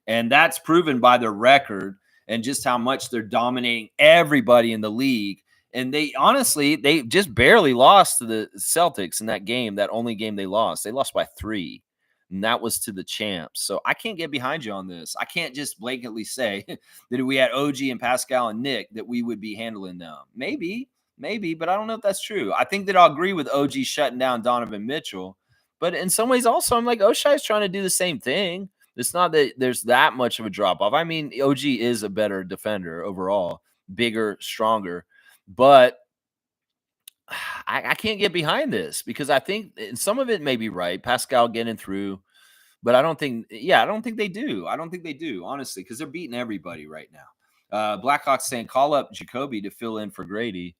And that's proven by their record and just how much they're dominating everybody in the league. And they just barely lost to the Celtics in that game, that only game they lost. They lost by 3. And that was to the champs. So I can't get behind you on this. I can't just blatantly say that if we had OG and Pascal and Nick, that we would be handling them. Maybe, but I don't know if that's true. I think that I'll agree with OG shutting down Donovan Mitchell. But in some ways also, I'm like, Oshai's trying to do the same thing. It's not that there's that much of a drop-off. I mean, OG is a better defender overall, bigger, stronger. But I can't get behind this because I think some of it may be right. Pascal getting through, but I don't think they do. I don't think they do, honestly, because they're beating everybody right now. Blackhawks saying, call up Jacoby to fill in for Grady.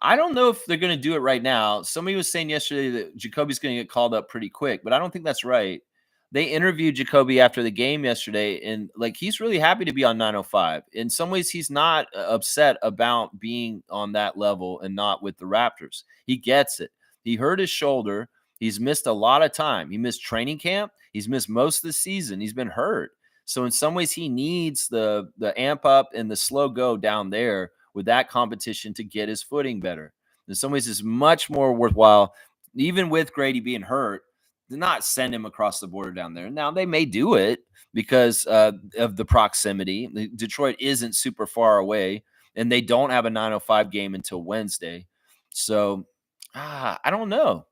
I don't know if they're going to do it right now. Somebody was saying yesterday that Jacoby's going to get called up pretty quick, but I don't think that's right. They interviewed Jacoby after the game yesterday, and he's really happy to be on 905. In some ways, he's not upset about being on that level and not with the Raptors. He gets it. He hurt his shoulder. He's missed a lot of time. He missed training camp. He's missed most of the season. He's been hurt. So in some ways, he needs the amp up and the slow go down there with that competition to get his footing better. In some ways, it's much more worthwhile, even with Grady being hurt, to not send him across the border down there. Now, they may do it because of the proximity. Detroit isn't super far away, and they don't have a 9:05 game until Wednesday. So, I don't know.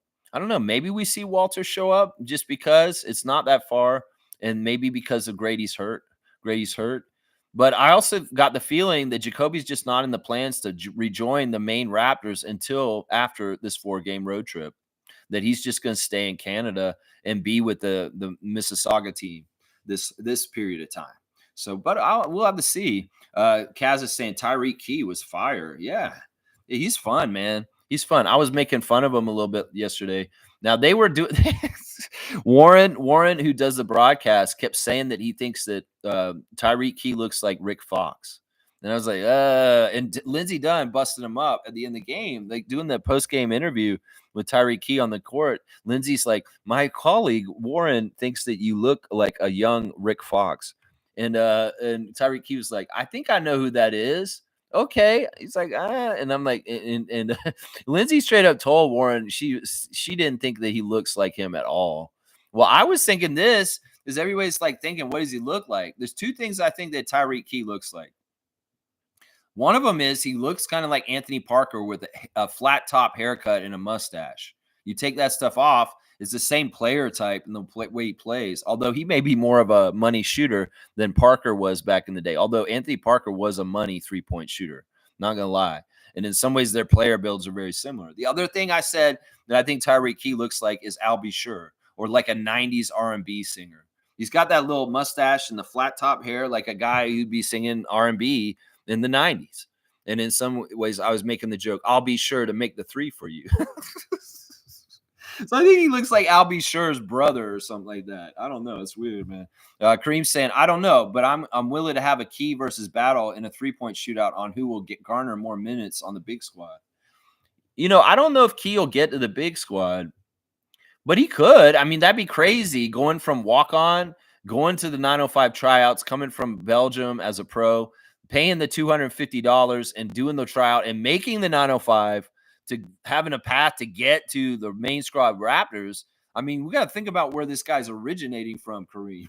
Maybe we see Walter show up just because it's not that far, and maybe because of Grady's hurt. But I also got the feeling that Jacoby's just not in the plans to rejoin the main Raptors until after this 4-game road trip. That he's just going to stay in Canada and be with the Mississauga team this period of time. So, but we'll have to see. Kaz is saying Tyreek Key was fire. Yeah, he's fun, man. He's fun. I was making fun of him a little bit yesterday. Now they were doing Warren, who does the broadcast, kept saying that he thinks that Tyreek Key looks like Rick Fox. And I was like, and Lindsey Dunn busted him up at the end of the game, like doing the post-game interview with Tyreek Key on the court. Lindsey's like, my colleague Warren thinks that you look like a young Rick Fox. And Tyreek Key was like, I think I know who that is. Okay. He's like, and I'm like, and Lindsey straight up told Warren she didn't think that he looks like him at all. Well, I was thinking this is everybody's like thinking, what does he look like? There's two things I think that Tyreek Key looks like. One of them is he looks kind of like Anthony Parker with a flat top haircut and a mustache. You take that stuff off, it's the same player type and the way he plays. Although he may be more of a money shooter than Parker was back in the day. Although Anthony Parker was a money 3-point shooter, not gonna lie. And in some ways, their player builds are very similar. The other thing I said that I think Tyreek Key looks like is Al Sure, or like a '90s R&B singer. He's got that little mustache and the flat top hair, like a guy who'd be singing R&B in the '90s. And in some ways, I was making the joke, I'll be sure to make the three for you. So I think he looks like Al Sure's brother or something like that. I don't know. It's weird, man. Kareem saying, I don't know, but I'm willing to have a Key versus battle in a 3-point shootout on who will garner more minutes on the big squad. I don't know if Key will get to the big squad, but he could. I mean, that'd be crazy going from walk on, going to the 905 tryouts, coming from Belgium as a pro, paying the $250 and doing the tryout and making the 905 to having a path to get to the main squad Raptors. I mean, we got to think about where this guy's originating from, Kareem.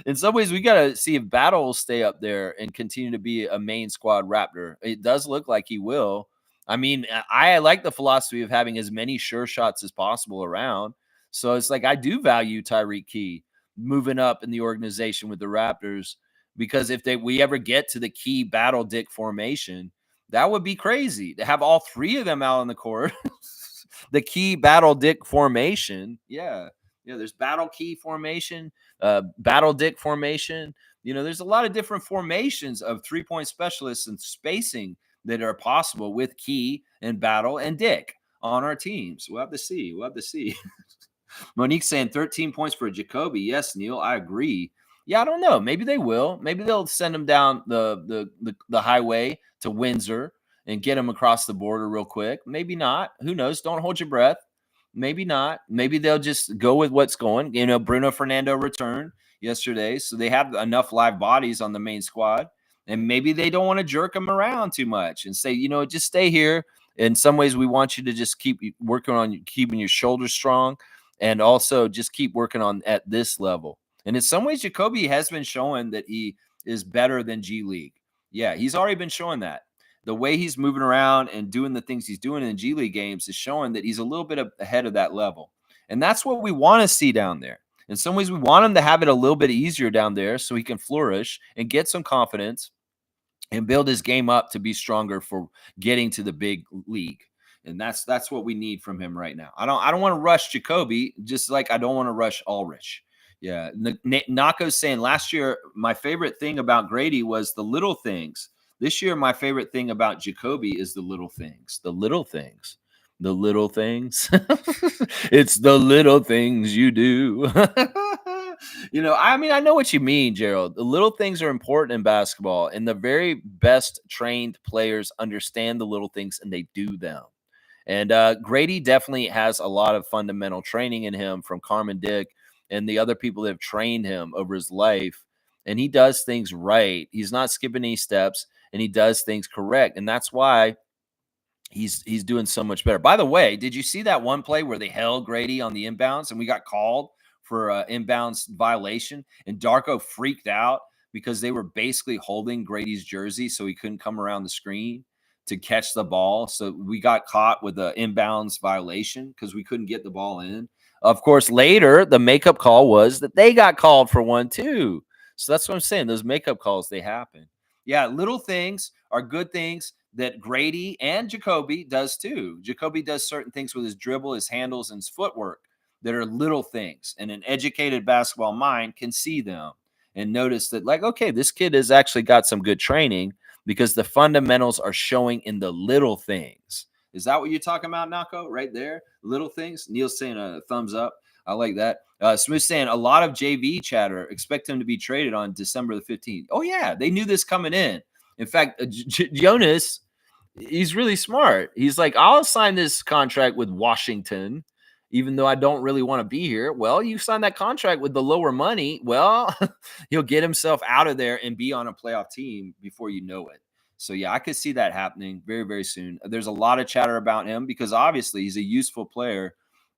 In some ways, we got to see if Battle will stay up there and continue to be a main squad Raptor. It does look like he will. I mean, I like the philosophy of having as many sure shots as possible around. So it's like I do value Tyreek Key moving up in the organization with the Raptors, because if we ever get to the Key Battle Dick formation, that would be crazy to have all three of them out on the court. The Key Battle Dick formation. Yeah. Yeah, there's Battle Key formation, Battle Dick formation. There's a lot of different formations of 3-point specialists and spacing that are possible with Key and Battle and Dick on our teams. We'll have to see. Monique saying 13 points for Jacoby. Yes, Neil, I agree. Yeah, I don't know. Maybe they will. Maybe they'll send him down the highway to Windsor and get him across the border real quick. Maybe not. Who knows? Don't hold your breath. Maybe not. Maybe they'll just go with what's going. Bruno Fernando returned yesterday, so they have enough live bodies on the main squad. And maybe they don't want to jerk them around too much and say, just stay here. In some ways, we want you to just keep working on keeping your shoulders strong, and also just keep working on at this level. And in some ways, Jacoby has been showing that he is better than G League. Yeah, he's already been showing that. The way he's moving around and doing the things he's doing in G League games is showing that he's a little bit ahead of that level. And that's what we want to see down there. In some ways, we want him to have it a little bit easier down there so he can flourish and get some confidence and build his game up to be stronger for getting to the big league. And that's what we need from him right now. I don't want to rush Jacoby, just like I don't want to rush Ulrich. Yeah. Nako's saying last year, my favorite thing about Grady was the little things. This year, my favorite thing about Jacoby is the little things. The little things. The little things. It's the little things you do. I know what you mean, Gerald. The little things are important in basketball, and the very best trained players understand the little things and they do them. And Grady definitely has a lot of fundamental training in him from Carmen Dick and the other people that have trained him over his life. And he does things right. He's not skipping any steps, and he does things correct. And that's why he's doing so much better. By the way, did you see that one play where they held Grady on the inbounds and we got called for inbounds violation, and Darko freaked out because they were basically holding Grady's jersey so he couldn't come around the screen to catch the ball. So we got caught with an inbounds violation because we couldn't get the ball in. Of course, later the makeup call was that they got called for one too. So that's what I'm saying. Those makeup calls, they happen. Yeah, little things are good things that Grady and Jacoby does too. Jacoby does certain things with his dribble, his handles, and his footwork that are little things. And an educated basketball mind can see them and notice that, like, okay, this kid has actually got some good training because the fundamentals are showing in the little things. Is that what you're talking about, Nako? Right there? Little things? Neil's saying a thumbs up. I like that. Smooth saying a lot of JV chatter. Expect him to be traded on December the 15th. Oh, yeah. They knew this coming in. In fact, Jonas, he's really smart. He's like, I'll sign this contract with Washington, even though I don't really want to be here. Well, you sign that contract with the lower money. Well, he'll get himself out of there and be on a playoff team before you know it. So, yeah, I could see that happening very, very soon. There's a lot of chatter about him because obviously he's a useful player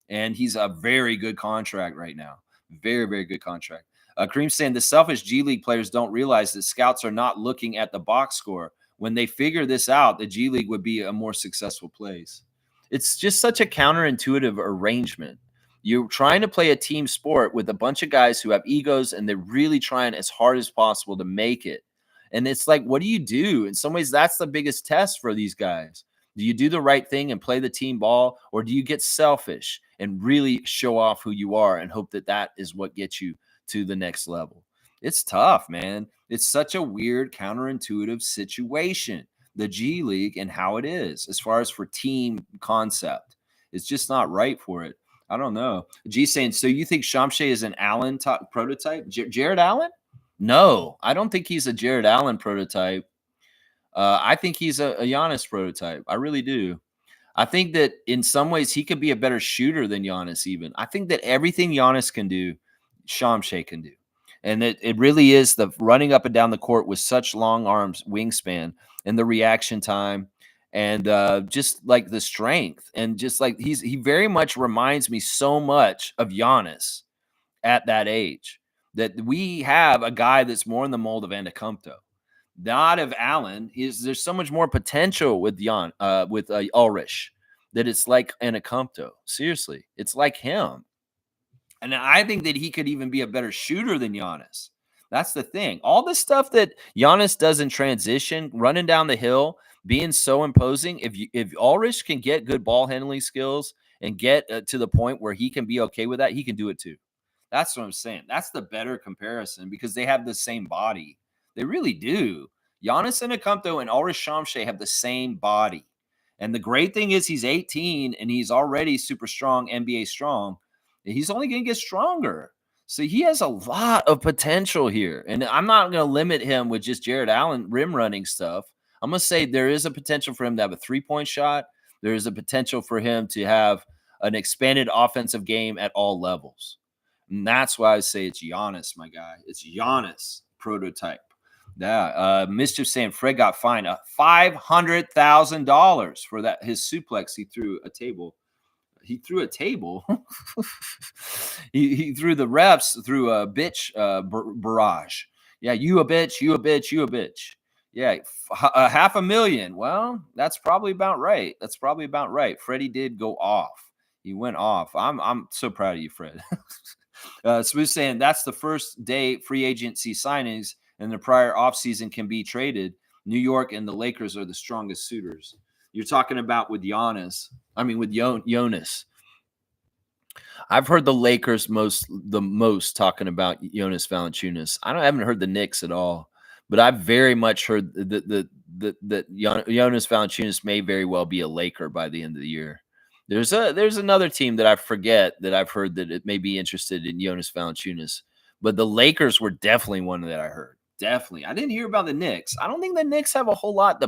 and he's a very good contract right now. Very, very good contract. Kareem saying the selfish G League players don't realize that scouts are not looking at the box score. when they figure this out, the G League would be a more successful place. It's just such a counterintuitive arrangement. You're trying to play a team sport with a bunch of guys who have egos and they're really trying as hard as possible to make it. And it's like, what do you do? In some ways, that's the biggest test for these guys. Do you do the right thing and play the team ball, or do you get selfish and really show off who you are and hope that that is what gets you to the next level? It's tough, man. It's such a weird, counterintuitive situation, the G League and how it is as far as for team concept. It's just not right for it. I don't know. G saying, so you think Shamshay is an Allen prototype? Jared Allen? No, I don't think he's a Jared Allen prototype. I think he's a Giannis prototype. I really do. I think that in some ways he could be a better shooter than Giannis even. I think that everything Giannis can do, Shamshay can do. And it really is the running up and down the court with such long arms, wingspan, and the reaction time, and just like the strength. And just like he very much reminds me so much of Giannis at that age, that we have a guy that's more in the mold of Antetokounmpo, not of Allen. There's so much more potential with Ulrich, that it's like Antetokounmpo. Seriously, it's like him. And I think that he could even be a better shooter than Giannis. That's the thing. All the stuff that Giannis does in transition, running down the hill, being so imposing. If Ulrich can get good ball handling skills and get to the point where he can be okay with that, he can do it too. That's what I'm saying. That's the better comparison because they have the same body. They really do. Giannis Antetokounmpo and Ulrich Shamshay have the same body. And the great thing is he's 18 and he's already super strong, NBA strong. He's only going to get stronger. So he has a lot of potential here. And I'm not going to limit him with just Jared Allen rim running stuff. I'm going to say there is a potential for him to have a three-point shot. There is a potential for him to have an expanded offensive game at all levels. And that's why I say it's Giannis, my guy. It's Giannis prototype. Yeah. Mischief saying Fred got fined $500,000 for that his suplex he threw a table. He threw a table. he threw the refs through a bitch barrage. Yeah, you a bitch, you a bitch, you a bitch. Yeah, $500,000. Well, that's probably about right. That's probably about right. Freddie did go off. He went off. I'm so proud of you, Fred. Smooth saying that's the first day free agency signings and the prior offseason can be traded. New York and the Lakers are the strongest suitors. You're talking about with Giannis. I mean, with Jonas. I've heard the Lakers the most talking about Jonas Valanciunas. I haven't heard the Knicks at all, but I've very much heard that Jonas Valanciunas may very well be a Laker by the end of the year. There's another team that I forget that I've heard that it may be interested in Jonas Valanciunas, but the Lakers were definitely one that I heard. Definitely. I didn't hear about the Knicks. I don't think the Knicks have a whole lot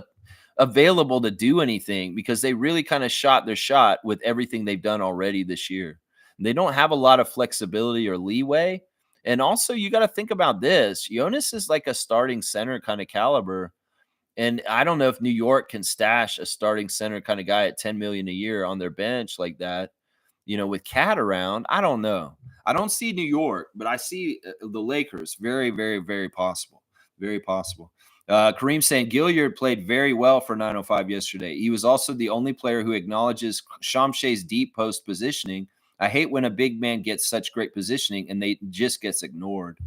available to do anything because they really kind of shot their shot with everything they've done already this year. They don't have a lot of flexibility or leeway. And also, you got to think about this. Jonas is like a starting center kind of caliber. And I don't know if New York can stash a starting center kind of guy at $10 million a year on their bench like that. With Cat around, I don't know. I don't see New York, but I see the Lakers. Very, very, very possible. Very possible. Kareem saying Gilliard played very well for 905 yesterday. He was also the only player who acknowledges Shamshay's deep post positioning. I hate when a big man gets such great positioning and they just gets ignored.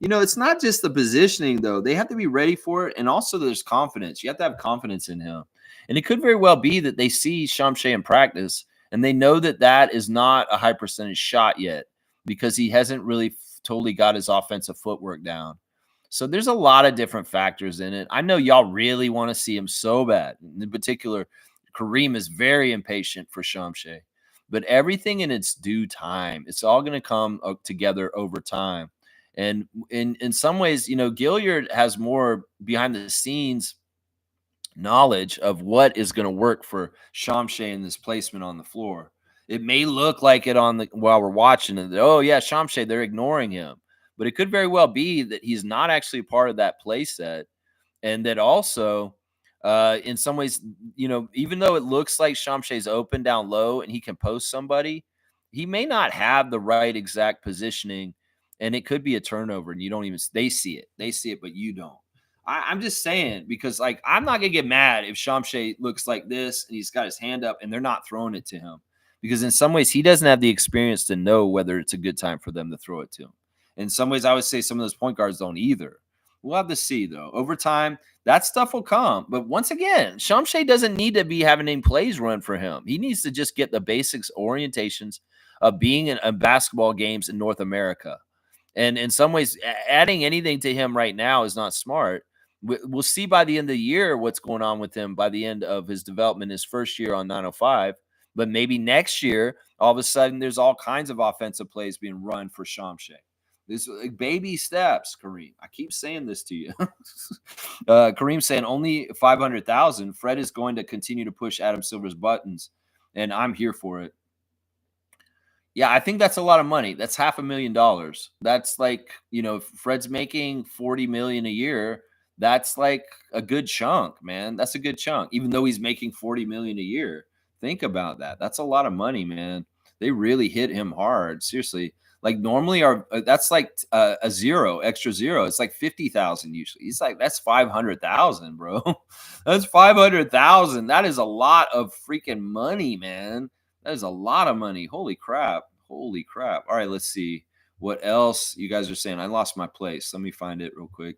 It's not just the positioning, though. They have to be ready for it. And also there's confidence. You have to have confidence in him. And it could very well be that they see Shamshay in practice and they know that that is not a high percentage shot yet because he hasn't really totally got his offensive footwork down. So there's a lot of different factors in it. I know y'all really want to see him so bad. In particular, Kareem is very impatient for Shamshay. But everything in its due time. It's all going to come together over time. And in some ways, Gilliard has more behind the scenes knowledge of what is going to work for Shamshay in this placement on the floor. It may look like it while we're watching it. Oh, yeah, Shamshay, they're ignoring him. But it could very well be that he's not actually part of that play set. And that also, in some ways, even though it looks like Shamshay's open down low and he can post somebody, he may not have the right exact positioning. And it could be a turnover and they see it. They see it, but you don't. I'm just saying because like I'm not gonna get mad if Shamshay looks like this and he's got his hand up and they're not throwing it to him because in some ways he doesn't have the experience to know whether it's a good time for them to throw it to him. In some ways, I would say some of those point guards don't either. We'll have to see though. Over time, that stuff will come. But once again, Shamshay doesn't need to be having any plays run for him. He needs to just get the basics orientations of being in basketball games in North America. And in some ways, adding anything to him right now is not smart. We'll see by the end of the year what's going on with him by the end of his development, his first year on 905. But maybe next year, all of a sudden, there's all kinds of offensive plays being run for Shamshay. This like baby steps, Kareem. I keep saying this to you. Kareem saying only 500,000. Fred is going to continue to push Adam Silver's buttons, and I'm here for it. Yeah, I think that's a lot of money. That's $500,000. That's like, if Fred's making 40 million a year, that's like a good chunk, man. That's a good chunk. Even though he's making 40 million a year. Think about that. That's a lot of money, man. They really hit him hard. Seriously. Like normally that's like a zero, extra zero. It's like 50,000 usually. He's like that's 500,000, bro. That's 500,000. That is a lot of freaking money, man. That is a lot of money. Holy crap. Holy crap. All right, let's see what else you guys are saying. I lost my place. Let me find it real quick.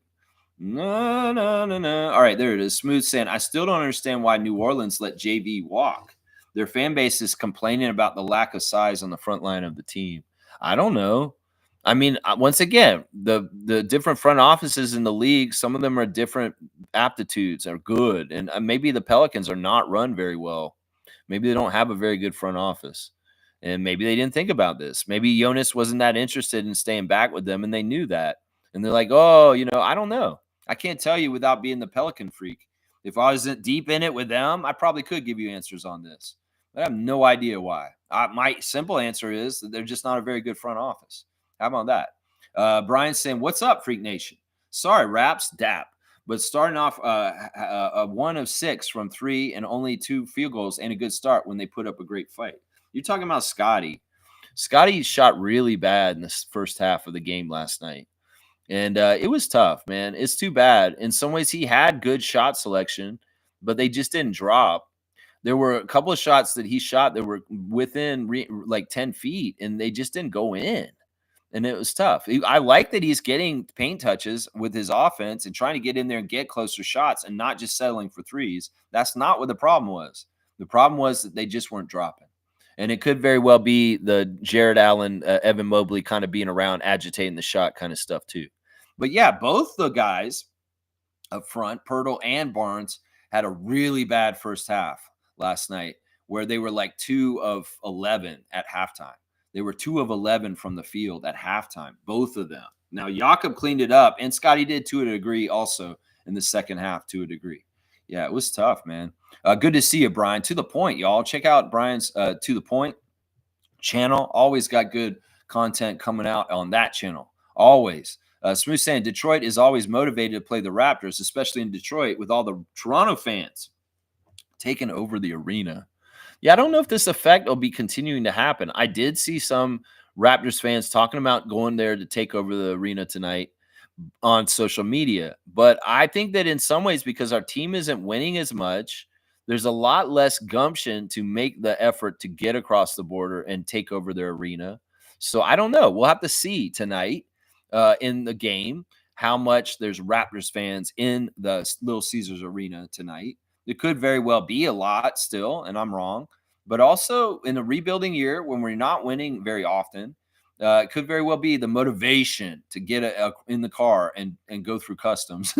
No, no, no, no. All right, there it is. Smooth saying, I still don't understand why New Orleans let JV walk. Their fan base is complaining about the lack of size on the front line of the team. I don't know. I mean, once again, the different front offices in the league, some of them are different aptitudes, are good. And maybe the Pelicans are not run very well. Maybe they don't have a very good front office. And maybe they didn't think about this. Maybe Jonas wasn't that interested in staying back with them, and they knew that. And they're like, oh, I don't know. I can't tell you without being the Pelican freak. If I wasn't deep in it with them, I probably could give you answers on this. But I have no idea why. My simple answer is that they're just not a very good front office. How about that? Brian's saying, what's up, Freak Nation? Sorry, Raps, Dap. But starting off a 1 of 6 from 3 and only 2 field goals and a good start when they put up a great fight. You're talking about Scotty. Scotty shot really bad in the first half of the game last night. And it was tough, man. It's too bad. In some ways, he had good shot selection, but they just didn't drop. There were a couple of shots that he shot that were within like 10 feet, and they just didn't go in. And it was tough. I like that he's getting paint touches with his offense and trying to get in there and get closer shots and not just settling for threes. That's not what the problem was. The problem was that they just weren't dropping. And it could very well be the Jared Allen, Evan Mobley kind of being around, agitating the shot kind of stuff too. But yeah, both the guys up front, Pirtle and Barnes, had a really bad first half last night where they were like 2 of 11 at halftime. They were 2 of 11 from the field at halftime, both of them. Now, Jakob cleaned it up, and Scotty did to a degree also in the second half to a degree. Yeah, it was tough, man. Good to see you, Brian. To the point, y'all. Check out Brian's To the Point channel. Always got good content coming out on that channel. Always. Smooth saying Detroit is always motivated to play the Raptors, especially in Detroit with all the Toronto fans taking over the arena. Yeah, I don't know if this effect will be continuing to happen. I did see some Raptors fans talking about going there to take over the arena tonight on social media. But I think that in some ways, because our team isn't winning as much, there's a lot less gumption to make the effort to get across the border and take over their arena. So I don't know. We'll have to see tonight in the game how much there's Raptors fans in the Little Caesars arena tonight. It could very well be a lot still, and I'm wrong. But also in a rebuilding year when we're not winning very often, it could very well be the motivation to get in the car and go through customs.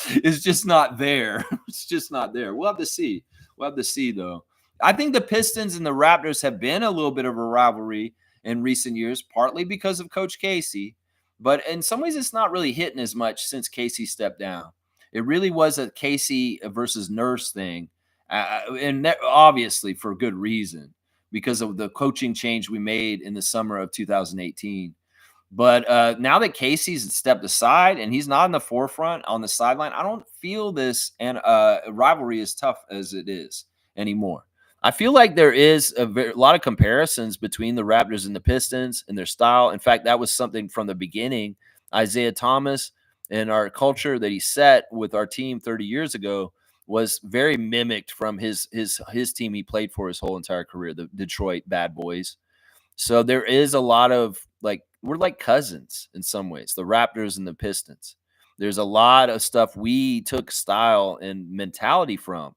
It's just not there. It's just not there. We'll have to see. We'll have to see, though. I think the Pistons and the Raptors have been a little bit of a rivalry in recent years, partly because of Coach Casey. But in some ways, it's not really hitting as much since Casey stepped down. It really was a Casey versus Nurse thing, and that, obviously for good reason, because of the coaching change we made in the summer of 2018. But now that Casey's stepped aside and he's not in the forefront on the sideline, I don't feel this and rivalry as tough as it is anymore. I feel like there is a lot of comparisons between the Raptors and the Pistons and their style. In fact, that was something from the beginning. Isaiah Thomas And our culture that he set with our team 30 years ago was very mimicked from his team he played for his whole entire career, the Detroit Bad Boys. So there is a lot of like we're like cousins in some ways, the Raptors and the Pistons. There's a lot of stuff we took style and mentality from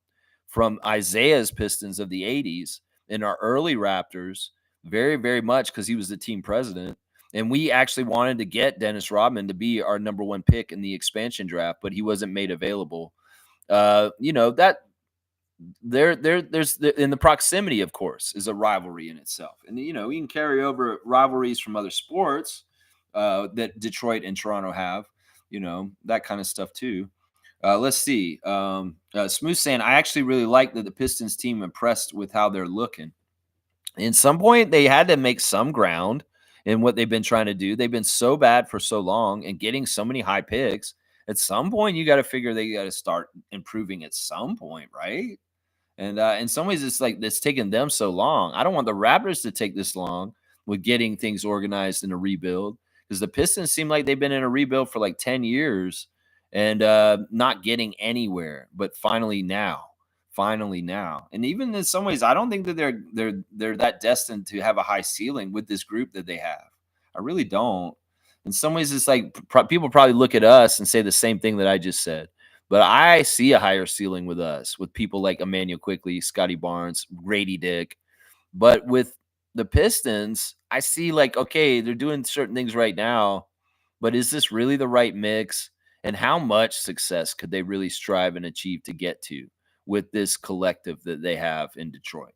Isaiah's Pistons of the 80s and our early Raptors, very, very much because he was the team president. And we actually wanted to get Dennis Rodman to be our number one pick in the expansion draft, but he wasn't made available. That in the proximity, of course, is a rivalry in itself, and you can carry over rivalries from other sports that Detroit and Toronto have, that kind of stuff too. Let's see. Smooth saying, I actually really like that the Pistons team impressed with how they're looking. In some point, they had to make some ground in what they've been trying to do. They've been so bad for so long and getting so many high picks. At some point, you got to figure they got to start improving at some point, right? And in some ways, it's like it's taken them so long. I don't want the Raptors to take this long with getting things organized in a rebuild because the Pistons seem like they've been in a rebuild for like 10 years and not getting anywhere. But finally now, and even in some ways, I don't think that they're that destined to have a high ceiling with this group that they have. I really don't. In some ways, it's like people probably look at us and say the same thing that I just said. But I see a higher ceiling with us, with people like Emmanuel Quickly, Scotty Barnes, Grady Dick. But with the Pistons, I see like, okay, they're doing certain things right now, but is this really the right mix? And how much success could they really strive and achieve to get to with this collective that they have in Detroit?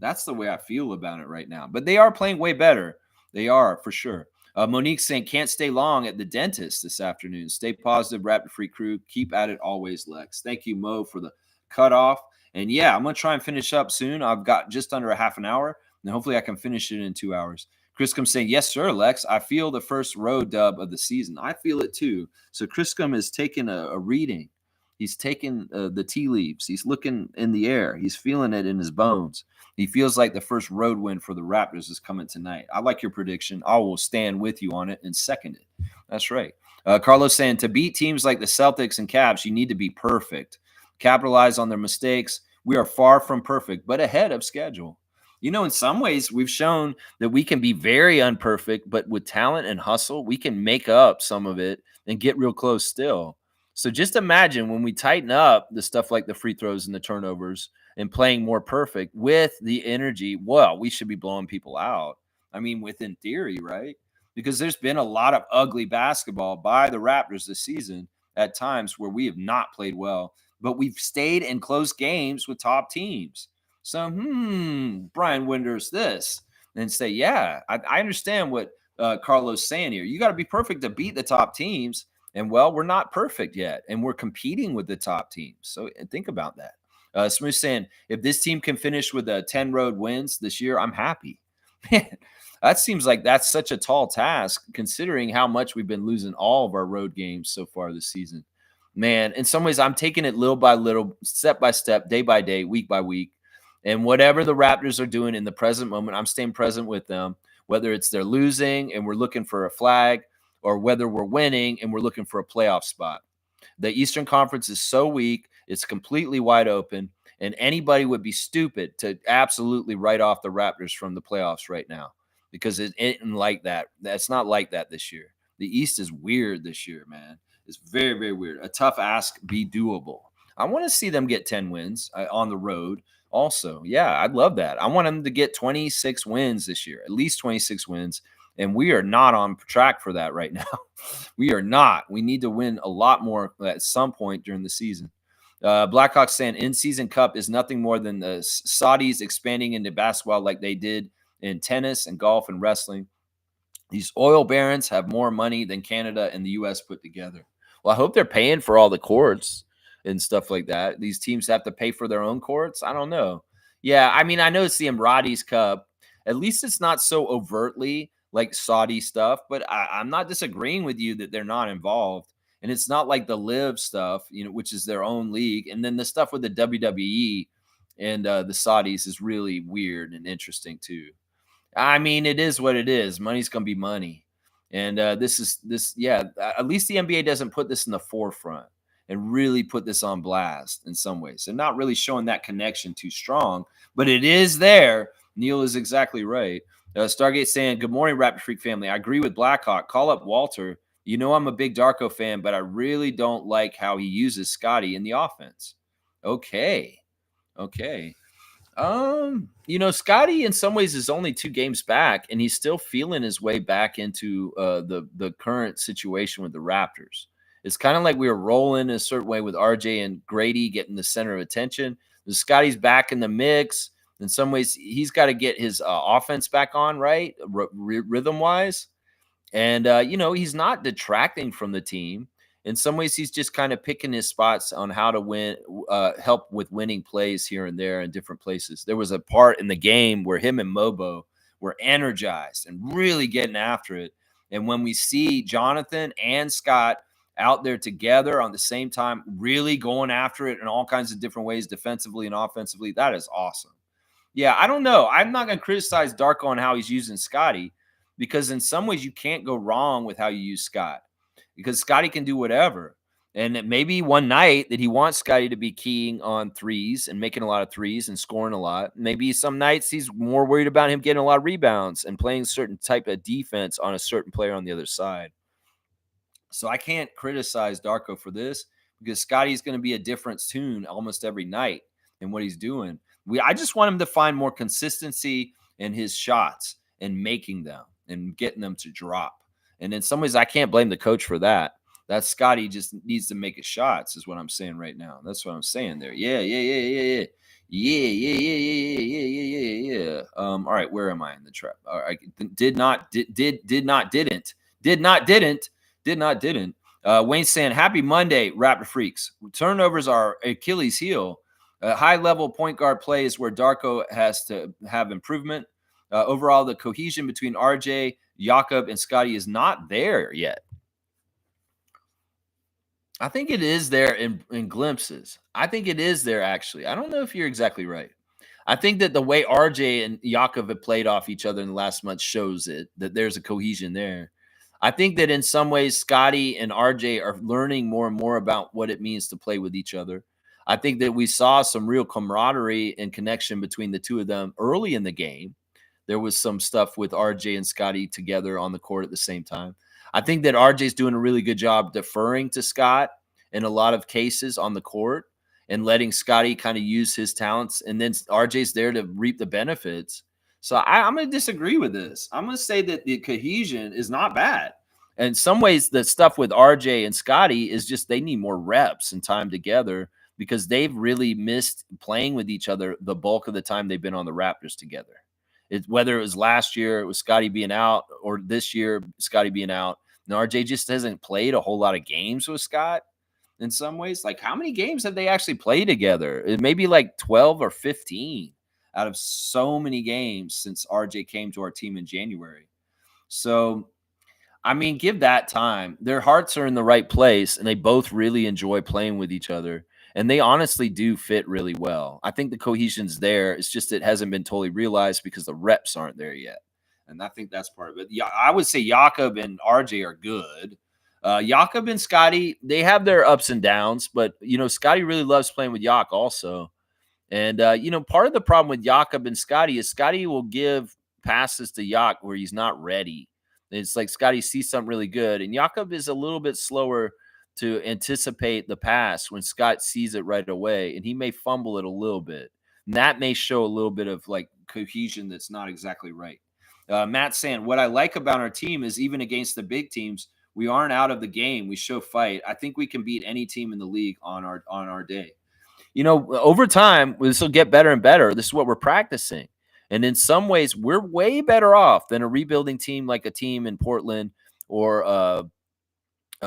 That's the way I feel about it right now. But they are playing way better. They are for sure. Monique saying, can't stay long at the dentist this afternoon. Stay positive, Rapid Free crew. Keep at it always, Lex. Thank you, Mo, for the cutoff. And yeah, I'm going to try and finish up soon. I've got just under a half an hour, and hopefully I can finish it in 2 hours. Criscom saying, yes, sir, Lex. I feel the first road dub of the season. I feel it too. So Criscom is taking a reading. He's taking the tea leaves. He's looking in the air. He's feeling it in his bones. He feels like the first road win for the Raptors is coming tonight. I like your prediction. I will stand with you on it and second it. That's right. Carlos saying, to beat teams like the Celtics and Cavs, you need to be perfect. Capitalize on their mistakes. We are far from perfect, but ahead of schedule. In some ways, we've shown that we can be very unperfect, but with talent and hustle, we can make up some of it and get real close still. So just imagine when we tighten up the stuff like the free throws and the turnovers and playing more perfect with the energy, well, we should be blowing people out. I mean, within theory, right? Because there's been a lot of ugly basketball by the Raptors this season at times where we have not played well, but we've stayed in close games with top teams. So, Brian Winders this and say, yeah, I understand what Carlos saying here. You got to be perfect to beat the top teams. And well, we're not perfect yet, and we're competing with the top teams. So think about that. Smooth saying, if this team can finish with 10 road wins this year, I'm happy. Man, that seems like that's such a tall task considering how much we've been losing all of our road games so far this season. Man, in some ways, I'm taking it little by little, step by step, day by day, week by week. And whatever the Raptors are doing in the present moment, I'm staying present with them, whether it's they're losing and we're looking for a flag, or whether we're winning and we're looking for a playoff spot. The Eastern Conference is so weak, it's completely wide open, and anybody would be stupid to absolutely write off the Raptors from the playoffs right now because it isn't like that. That's not like that this year. The East is weird this year, man. It's very, very weird. A tough ask, be doable. I want to see them get 10 wins on the road. Also, yeah, I'd love that. I want them to get 26 wins this year, at least 26 wins. And we are not on track for that right now. We are not. We need to win a lot more at some point during the season. Blackhawks saying in-season cup is nothing more than the Saudis expanding into basketball like they did in tennis and golf and wrestling. These oil barons have more money than Canada and the U.S. put together. Well, I hope they're paying for all the courts and stuff like that. These teams have to pay for their own courts. I don't know. Yeah, I mean, I know it's the Emiratis Cup. At least it's not so overtly like Saudi stuff, but I'm not disagreeing with you that they're not involved. And it's not like the Live stuff, which is their own league. And then the stuff with the WWE and the Saudis is really weird and interesting too. I mean, it is what it is. Money's going to be money. And at least the NBA doesn't put this in the forefront and really put this on blast in some ways. They're not really showing that connection too strong, but it is there. Neil is exactly right. Stargate saying, "Good morning, Rapid Freak family. I agree with Blackhawk. Call up Walter. You know I'm a big Darko fan, but I really don't like how he uses Scotty in the offense." Okay, okay. Scotty in some ways is only 2 games back, and he's still feeling his way back into the current situation with the Raptors. It's kind of like we were rolling a certain way with RJ and Grady getting the center of attention. Scotty's back in the mix. In some ways, he's got to get his offense back on, right, rhythm wise. And he's not detracting from the team. In some ways, he's just kind of picking his spots on how to win, help with winning plays here and there in different places. There was a part in the game where him and Mobo were energized and really getting after it. And when we see Jonathan and Scott out there together on the same time, really going after it in all kinds of different ways, defensively and offensively, that is awesome. Yeah, I don't know. I'm not going to criticize Darko on how he's using Scotty, because in some ways you can't go wrong with how you use Scott, because Scotty can do whatever. And it maybe one night that he wants Scotty to be keying on threes and making a lot of threes and scoring a lot. Maybe some nights he's more worried about him getting a lot of rebounds and playing a certain type of defense on a certain player on the other side. So I can't criticize Darko for this, because Scotty's going to be a different tune almost every night in what he's doing. I just want him to find more consistency in his shots and making them and getting them to drop. And in some ways, I can't blame the coach for that. That Scotty just needs to make his shots, is what I'm saying right now. That's what I'm saying there. Yeah. All right, where am I in the trap? All right, didn't. Wayne saying, "Happy Monday, Raptor Freaks. Turnovers are Achilles' heel. High level point guard play is where Darko has to have improvement. Overall, the cohesion between RJ, Jakob, and Scotty is not there yet." I think it is there in glimpses. I think it is there, actually. I don't know if you're exactly right. I think that the way RJ and Jakob have played off each other in the last month shows it, that there's a cohesion there. I think that in some ways, Scotty and RJ are learning more and more about what it means to play with each other. I think that we saw some real camaraderie and connection between the two of them early in the game. There was some stuff with RJ and Scotty together on the court at the same time. I think that RJ's doing a really good job deferring to Scott in a lot of cases on the court and letting Scotty kind of use his talents. And then RJ's there to reap the benefits. So I'm going to disagree with this. I'm going to say that the cohesion is not bad. In some ways, the stuff with RJ and Scotty is just they need more reps and time together, because they've really missed playing with each other the bulk of the time they've been on the Raptors together. Whether it was last year, it was Scotty being out, or this year, Scotty being out. And RJ just hasn't played a whole lot of games with Scott in some ways. Like, how many games have they actually played together? It may be like 12 or 15 out of so many games since RJ came to our team in January. So, I mean, give that time. Their hearts are in the right place, and they both really enjoy playing with each other. And they honestly do fit really well. I think the cohesion's there. It's just it hasn't been totally realized because the reps aren't there yet. And I think that's part of it. Yeah, I would say Jakob and RJ are good. Jakob and Scotty, they have their ups and downs, but Scotty really loves playing with Yak also. And part of the problem with Jakob and Scotty is Scotty will give passes to Yak where he's not ready. It's like Scotty sees something really good, and Jakob is a little bit slower to anticipate the pass when Scott sees it right away, and he may fumble it a little bit. And that may show a little bit of like cohesion that's not exactly right. Matt saying, "What I like about our team is even against the big teams, we aren't out of the game. We show fight. I think we can beat any team in the league on our day." Over time, this will get better and better. This is what we're practicing. And in some ways, we're way better off than a rebuilding team like a team in Portland or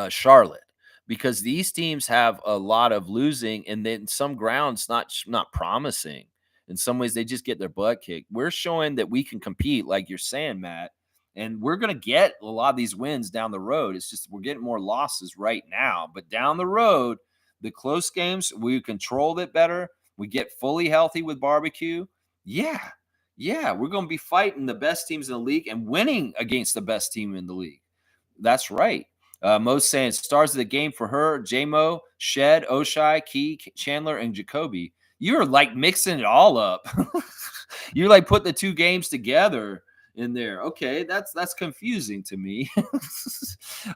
Charlotte, because these teams have a lot of losing, and then some grounds not promising. In some ways, they just get their butt kicked. We're showing that we can compete, like you're saying, Matt, and we're going to get a lot of these wins down the road. It's just we're getting more losses right now, but down the road, the close games, we controlled it better. We get fully healthy with barbecue. Yeah, we're going to be fighting the best teams in the league and winning against the best team in the league. That's right. Mo's saying stars of the game for her, J-Mo, Shed, Oshai, Key, Chandler, and Jacoby. You're like mixing it all up. You're like putting the two games together in there. Okay, that's confusing to me.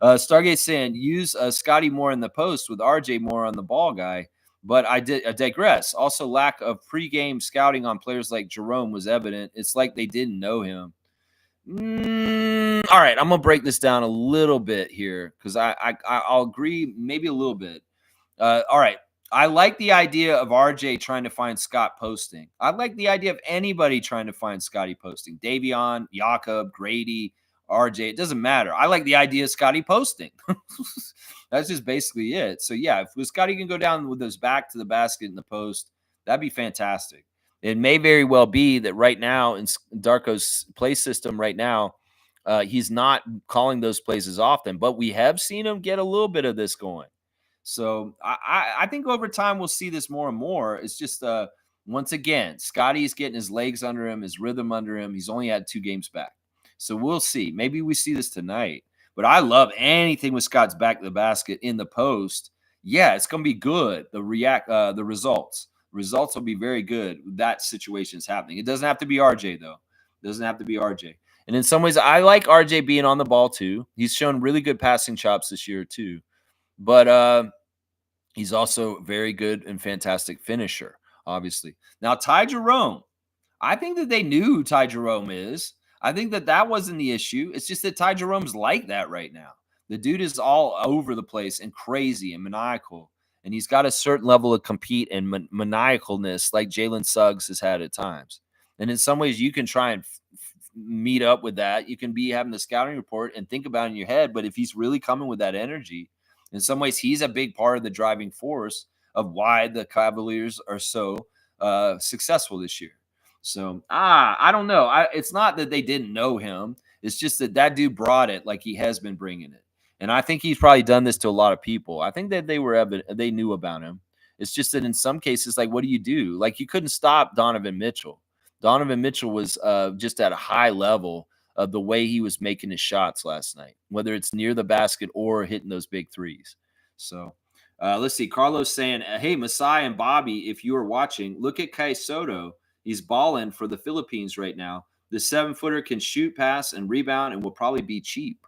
Stargate saying use Scotty more in the post with RJ more on the ball guy. But I digress. Also, lack of pregame scouting on players like Jerome was evident. It's like they didn't know him. All right, I'm gonna break this down a little bit here because I'll agree maybe a little bit. All right, I like the idea of RJ trying to find Scott posting. I like the idea of anybody trying to find Scotty posting. Davion, Jakob, Grady, RJ. It doesn't matter. I like the idea of Scotty posting. That's just basically it. So yeah, if Scotty can go down with his back to the basket in the post, that'd be fantastic. It may very well be that right now in Darko's play system right now, he's not calling those plays as often, but we have seen him get a little bit of this going. So I think over time we'll see this more and more. It's just once again, Scotty's getting his legs under him, his rhythm under him. He's only had 2 games back. So we'll see. Maybe we see this tonight. But I love anything with Scott's back to the basket in the post. Yeah, it's gonna be good. The results will be very good. That situation is happening. It doesn't have to be RJ though. It doesn't have to be RJ. And in some ways, I like RJ being on the ball too. He's shown really good passing chops this year too. But he's also very good and fantastic finisher, obviously. Now, Ty Jerome, I think that they knew who Ty Jerome is. I think that wasn't the issue. It's just that Ty Jerome's like that right now. The dude is all over the place and crazy and maniacal. And he's got a certain level of compete and maniacalness like Jalen Suggs has had at times. And in some ways, you can try and meet up with that. You can be having the scouting report and think about it in your head. But if he's really coming with that energy, in some ways, he's a big part of the driving force of why the Cavaliers are so successful this year. So, I don't know. It's not that they didn't know him. It's just that dude brought it like he has been bringing it. And I think he's probably done this to a lot of people. I think that they knew about him. It's just that in some cases, like, what do you do? Like, you couldn't stop Donovan Mitchell. Donovan Mitchell was just at a high level of the way he was making his shots last night, whether it's near the basket or hitting those big threes. So let's see. Carlos saying, hey, Masai and Bobby, if you are watching, look at Kai Soto. He's balling for the Philippines right now. The 7-footer can shoot, pass, and rebound and will probably be cheap.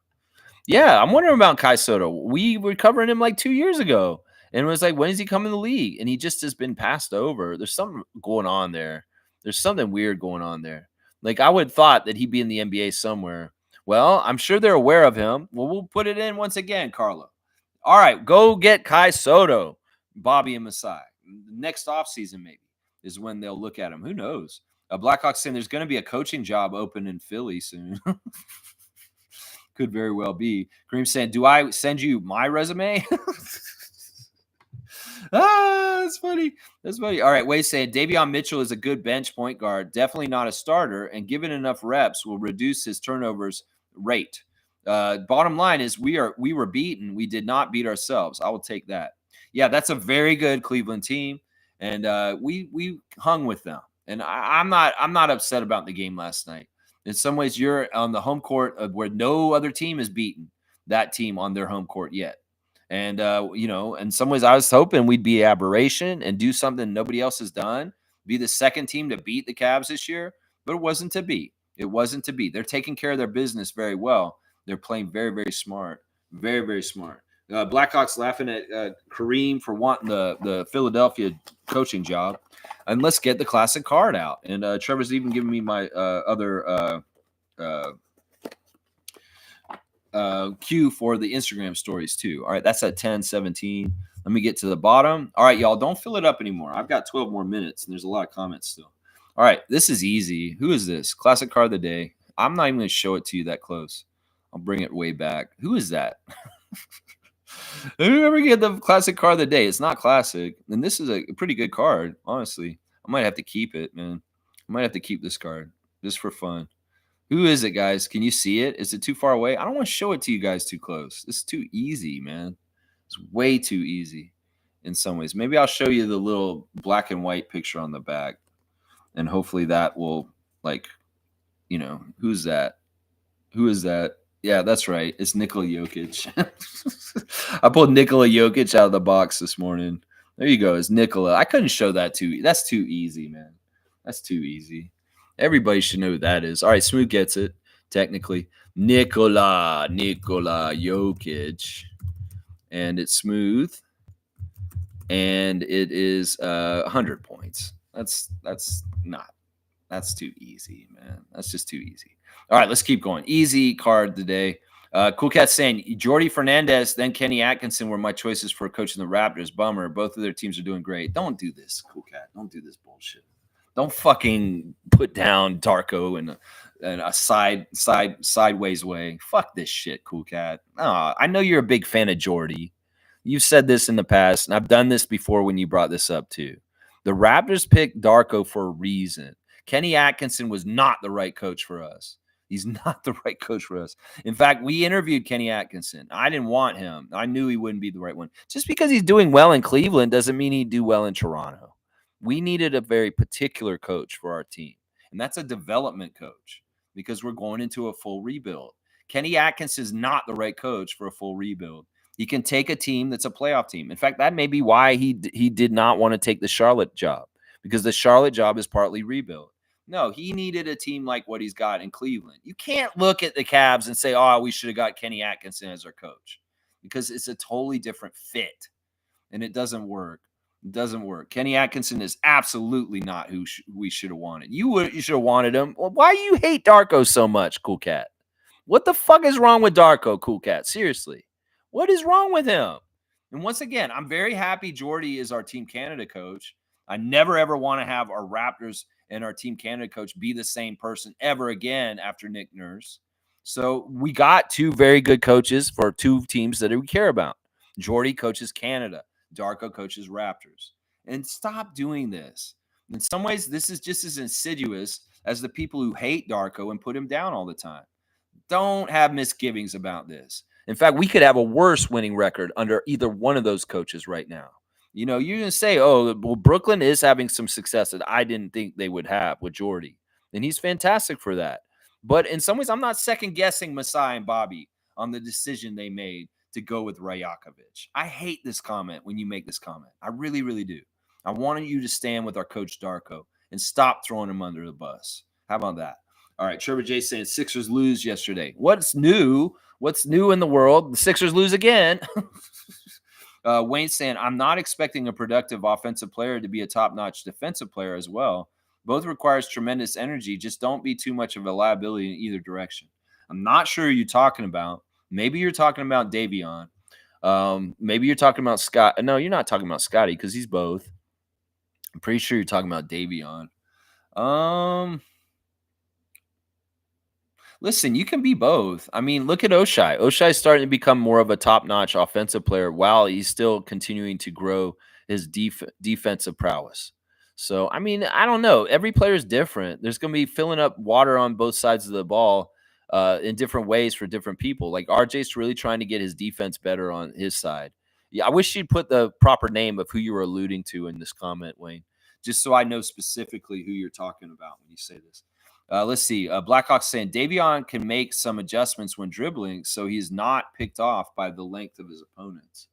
Yeah, I'm wondering about Kai Soto. We were covering him like 2 years ago. And it was like, when is he coming to the league? And he just has been passed over. There's something going on there. There's something weird going on there. Like, I would have thought that he'd be in the NBA somewhere. Well, I'm sure they're aware of him. Well, we'll put it in once again, Carlo. All right, go get Kai Soto, Bobby and Masai. Next offseason, maybe, is when they'll look at him. Who knows? Blackhawks saying there's going to be a coaching job open in Philly soon. Could very well be. Kareem saying, do I send you my resume? That's funny. That's funny. All right, Wade saying Davion Mitchell is a good bench point guard, definitely not a starter, and given enough reps will reduce his turnovers rate. Bottom line is we were beaten. We did not beat ourselves. I will take that. Yeah, that's a very good Cleveland team, and we hung with them. And I'm not upset about the game last night. In some ways, you're on the home court where no other team has beaten that team on their home court yet. And, in some ways, I was hoping we'd be aberration and do something nobody else has done, be the second team to beat the Cavs this year, but it wasn't to be. It wasn't to be. They're taking care of their business very well. They're playing very, very smart. Very, very smart. Blackhawks laughing at Kareem for wanting the Philadelphia coaching job. And let's get the classic card out. And Trevor's even giving me my other cue for the Instagram stories too. All right, that's at 10:17. Let me get to the bottom. All right, y'all, don't fill it up anymore. I've got 12 more minutes, and there's a lot of comments still. All right, this is easy. Who is this? Classic card of the day. I'm not even going to show it to you that close. I'll bring it way back. Who is that? Who ever get the classic card of the day? It's not classic, and this is a pretty good card, honestly. I might have to keep it, man. I might have to keep this card just for fun. Who is it, guys? Can you see it? Is it too far away? I don't want to show it to you guys too close. It's too easy, man. It's way too easy in some ways. Maybe I'll show you the little black and white picture on the back, and hopefully that will, who's that? Who is that? Yeah, that's right. It's Nikola Jokic. I pulled Nikola Jokic out of the box this morning. There you go. It's Nikola. I couldn't show that too. That's too easy, man. That's too easy. Everybody should know who that is. All right, Smooth gets it. Technically, Nikola Jokic, and it's Smooth, and it is 100 points. That's not. That's too easy, man. That's just too easy. All right, let's keep going. Easy card today. Cool Cat saying Jordy Fernandez, then Kenny Atkinson were my choices for coaching the Raptors. Bummer. Both of their teams are doing great. Don't do this, Cool Cat. Don't do this bullshit. Don't fucking put down Darko in a sideways way. Fuck this shit, Cool Cat. I know you're a big fan of Jordy. You've said this in the past, and I've done this before when you brought this up too. The Raptors picked Darko for a reason. Kenny Atkinson was not the right coach for us. He's not the right coach for us. In fact, we interviewed Kenny Atkinson. I didn't want him. I knew he wouldn't be the right one. Just because he's doing well in Cleveland doesn't mean he'd do well in Toronto. We needed a very particular coach for our team, and that's a development coach because we're going into a full rebuild. Kenny Atkinson is not the right coach for a full rebuild. He can take a team that's a playoff team. In fact, that may be why he did not want to take the Charlotte job, because the Charlotte job is partly rebuild. No, he needed a team like what he's got in Cleveland. You can't look at the Cavs and say, oh, we should have got Kenny Atkinson as our coach, because it's a totally different fit, and it doesn't work. It doesn't work. Kenny Atkinson is absolutely not who we should have wanted. You should have wanted him. Well, why do you hate Darko so much, Cool Cat? What the fuck is wrong with Darko, Cool Cat? Seriously. What is wrong with him? And once again, I'm very happy Jordy is our Team Canada coach. I never, ever want to have our Raptors and our Team Canada coach be the same person ever again after Nick Nurse. So we got two very good coaches for two teams that we care about. Jordy coaches Canada. Darko coaches Raptors. And stop doing this. In some ways, this is just as insidious as the people who hate Darko and put him down all the time. Don't have misgivings about this. In fact, we could have a worse winning record under either one of those coaches right now. You know, you're going to say, oh, well, Brooklyn is having some success that I didn't think they would have with Jordy. And he's fantastic for that. But in some ways, I'm not second guessing Masai and Bobby on the decision they made to go with Rajakovic. I hate this comment when you make this comment. I really, really do. I wanted you to stand with our coach Darko and stop throwing him under the bus. How about that? All right, Trevor J saying Sixers lose yesterday. What's new? What's new in the world? The Sixers lose again. Wayne saying, I'm not expecting a productive offensive player to be a top-notch defensive player as well. Both requires tremendous energy. Just don't be too much of a liability in either direction. I'm not sure who you're talking about. Maybe you're talking about Davion. Maybe you're talking about Scott. No, you're not talking about Scotty because he's both. I'm pretty sure you're talking about Davion. Listen, you can be both. I mean, look at Oshai. Oshai's starting to become more of a top-notch offensive player while he's still continuing to grow his defensive prowess. So, I mean, I don't know. Every player is different. There's going to be filling up water on both sides of the ball in different ways for different people. Like RJ's really trying to get his defense better on his side. Yeah, I wish you'd put the proper name of who you were alluding to in this comment, Wayne, just so I know specifically who you're talking about when you say this. Let's see. Blackhawks saying Davion can make some adjustments when dribbling, so he's not picked off by the length of his opponents.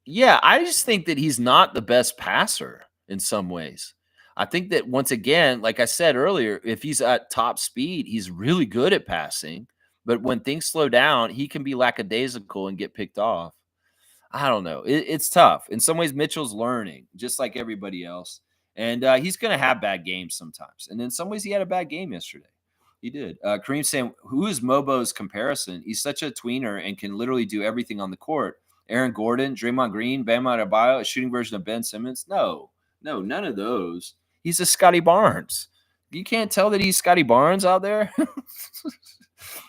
Yeah, I just think that he's not the best passer in some ways. I think that once again, like I said earlier, if he's at top speed, he's really good at passing. But when things slow down, he can be lackadaisical and get picked off. I don't know. It's tough. In some ways, Mitchell's learning, just like everybody else. And he's going to have bad games sometimes. And in some ways, he had a bad game yesterday. He did. Kareem saying, who is Mobo's comparison? He's such a tweener and can literally do everything on the court. Aaron Gordon, Draymond Green, Bam Adebayo, a shooting version of Ben Simmons? No, none of those. He's a Scotty Barnes. You can't tell that he's Scotty Barnes out there.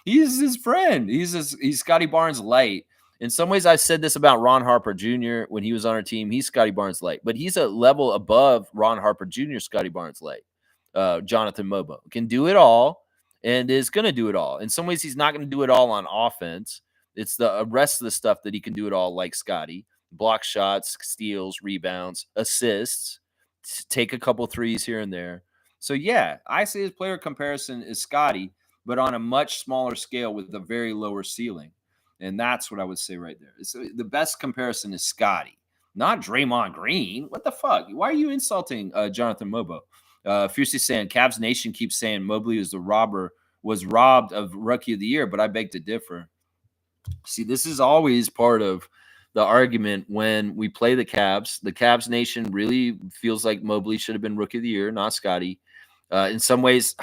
He's his friend. He's Scotty Barnes light. In some ways, I said this about Ron Harper Jr. when he was on our team. He's Scotty Barnes light, but he's a level above Ron Harper Jr. Scotty Barnes light. Jonathan Mobo can do it all and is going to do it all. In some ways, he's not going to do it all on offense. It's the rest of the stuff that he can do it all, like Scotty. Block shots, steals, rebounds, assists, take a couple threes here and there. So, yeah, I say his player comparison is Scotty, but on a much smaller scale with a very lower ceiling. And that's what I would say right there. The best comparison is Scotty, not Draymond Green. What the fuck? Why are you insulting Jonathan Mobo? Fiercely saying Cavs Nation keeps saying Mobley was robbed of Rookie of the Year, but I beg to differ. See, this is always part of the argument when we play the Cavs. The Cavs Nation really feels like Mobley should have been Rookie of the Year, not Scotty. In some ways,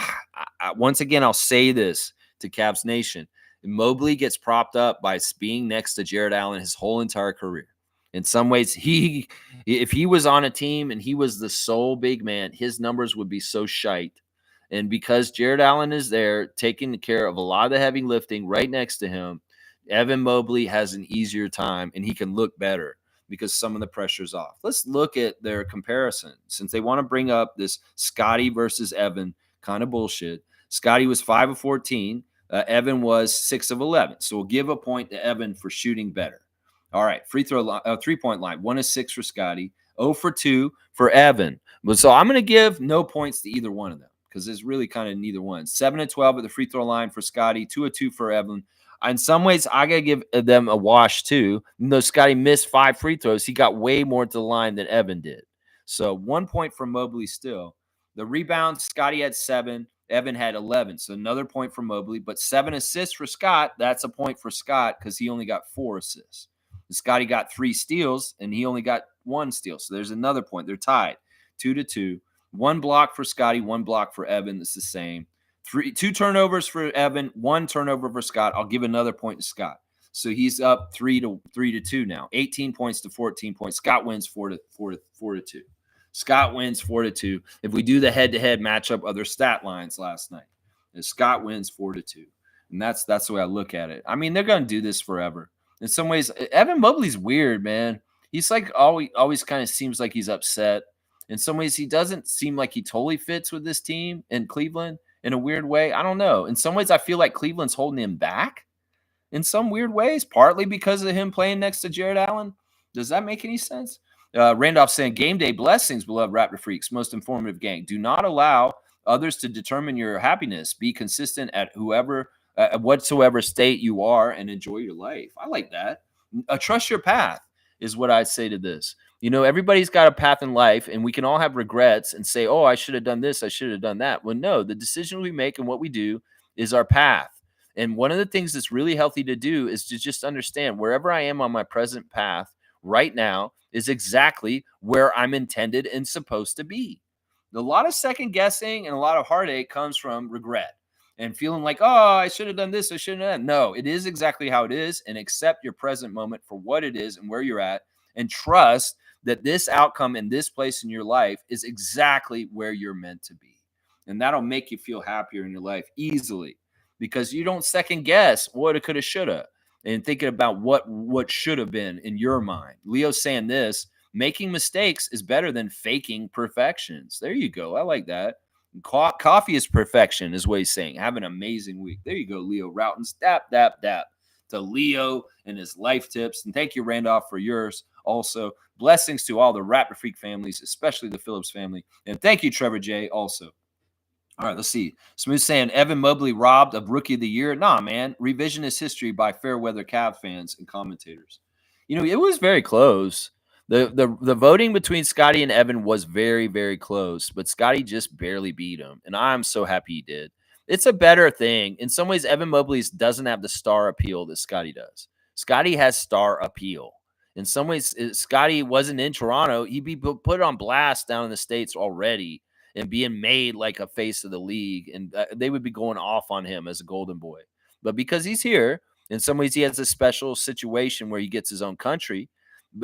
once again, I'll say this to Cavs Nation. Mobley gets propped up by being next to Jared Allen his whole entire career. In some ways, if he was on a team and he was the sole big man, his numbers would be so shite. And because Jared Allen is there taking care of a lot of the heavy lifting right next to him, Evan Mobley has an easier time and he can look better because some of the pressure's off. Let's look at their comparison. Since they want to bring up this Scotty versus Evan kind of bullshit, Scotty was 5 of 14. Evan was 6 of 11. So we'll give a point to Evan for shooting better. All right, free throw line, 3-point line, 1 of 6 for Scotty, 0 for 2 for Evan. So I'm going to give no points to either one of them because it's really kind of neither one. 7 of 12 at the free throw line for Scotty, 2 of 2 for Evan. In some ways, I got to give them a wash too. Even though Scotty missed 5 free throws, he got way more to the line than Evan did. So 1 point for Mobley still. The rebounds, Scotty had 7. Evan had 11. So another point for Mobley. But 7 assists for Scott, that's a point for Scott because he only got 4 assists. And Scotty got 3 steals, and he only got 1 steal. So there's another point. They're tied 2-2. 1 block for Scotty, 1 block for Evan. It's the same. 2 turnovers for Evan, 1 turnover for Scott. I'll give another point to Scott. So he's up 3-2 now. 18 points to 14 points. Scott wins 4-2. Scott wins 4-2. If we do the head-to-head matchup, other stat lines last night, Scott wins 4-2. And that's the way I look at it. I mean, they're going to do this forever. In some ways, Evan Mobley's weird, man. He's like always kind of seems like he's upset. In some ways, he doesn't seem like he totally fits with this team in Cleveland in a weird way. I don't know. In some ways, I feel like Cleveland's holding him back in some weird ways, partly because of him playing next to Jared Allen. Does that make any sense? Randolph saying, game day blessings, beloved Raptor Freaks, most informative gang. Do not allow others to determine your happiness. Be consistent at whatsoever state you are and enjoy your life. I like that. Trust your path is what I'd say to this. You know, everybody's got a path in life, and we can all have regrets and say, oh, I should have done this, I should have done that. Well, no, the decisions we make and what we do is our path. And one of the things that's really healthy to do is to just understand wherever I am on my present path right now is exactly where I'm intended and supposed to be. A lot of second guessing and a lot of heartache comes from regret and feeling like, oh, I should have done this, I shouldn't have done. No, it is exactly how it is, and accept your present moment for what it is and where you're at, and trust that this outcome in this place in your life is exactly where you're meant to be. And that'll make you feel happier in your life easily because you don't second guess what it could have, should have, and thinking about what should have been in your mind. Leo's saying this, making mistakes is better than faking perfections. There you go. I like that. Coffee is perfection is what he's saying. Have an amazing week. There you go, Leo Routens. Dap to Leo and his life tips. And thank you, Randolph, for yours also. Blessings to all the Raptor Freak families, especially the Phillips family. And thank you, Trevor J, also. All right, let's see. Smooth saying, Evan Mobley robbed of Rookie of the Year. Nah, man. Revisionist history by fair weather Cav fans and commentators. You know, it was very close. The voting between Scotty and Evan was very, very close, but Scotty just barely beat him, and I'm so happy he did. It's a better thing. In some ways, Evan Mobley doesn't have the star appeal that Scotty does. Scotty has star appeal. In some ways, Scotty wasn't in Toronto. He'd be put on blast down in the States already and being made like a face of the league, and they would be going off on him as a golden boy. But because he's here, in some ways, he has a special situation where he gets his own country.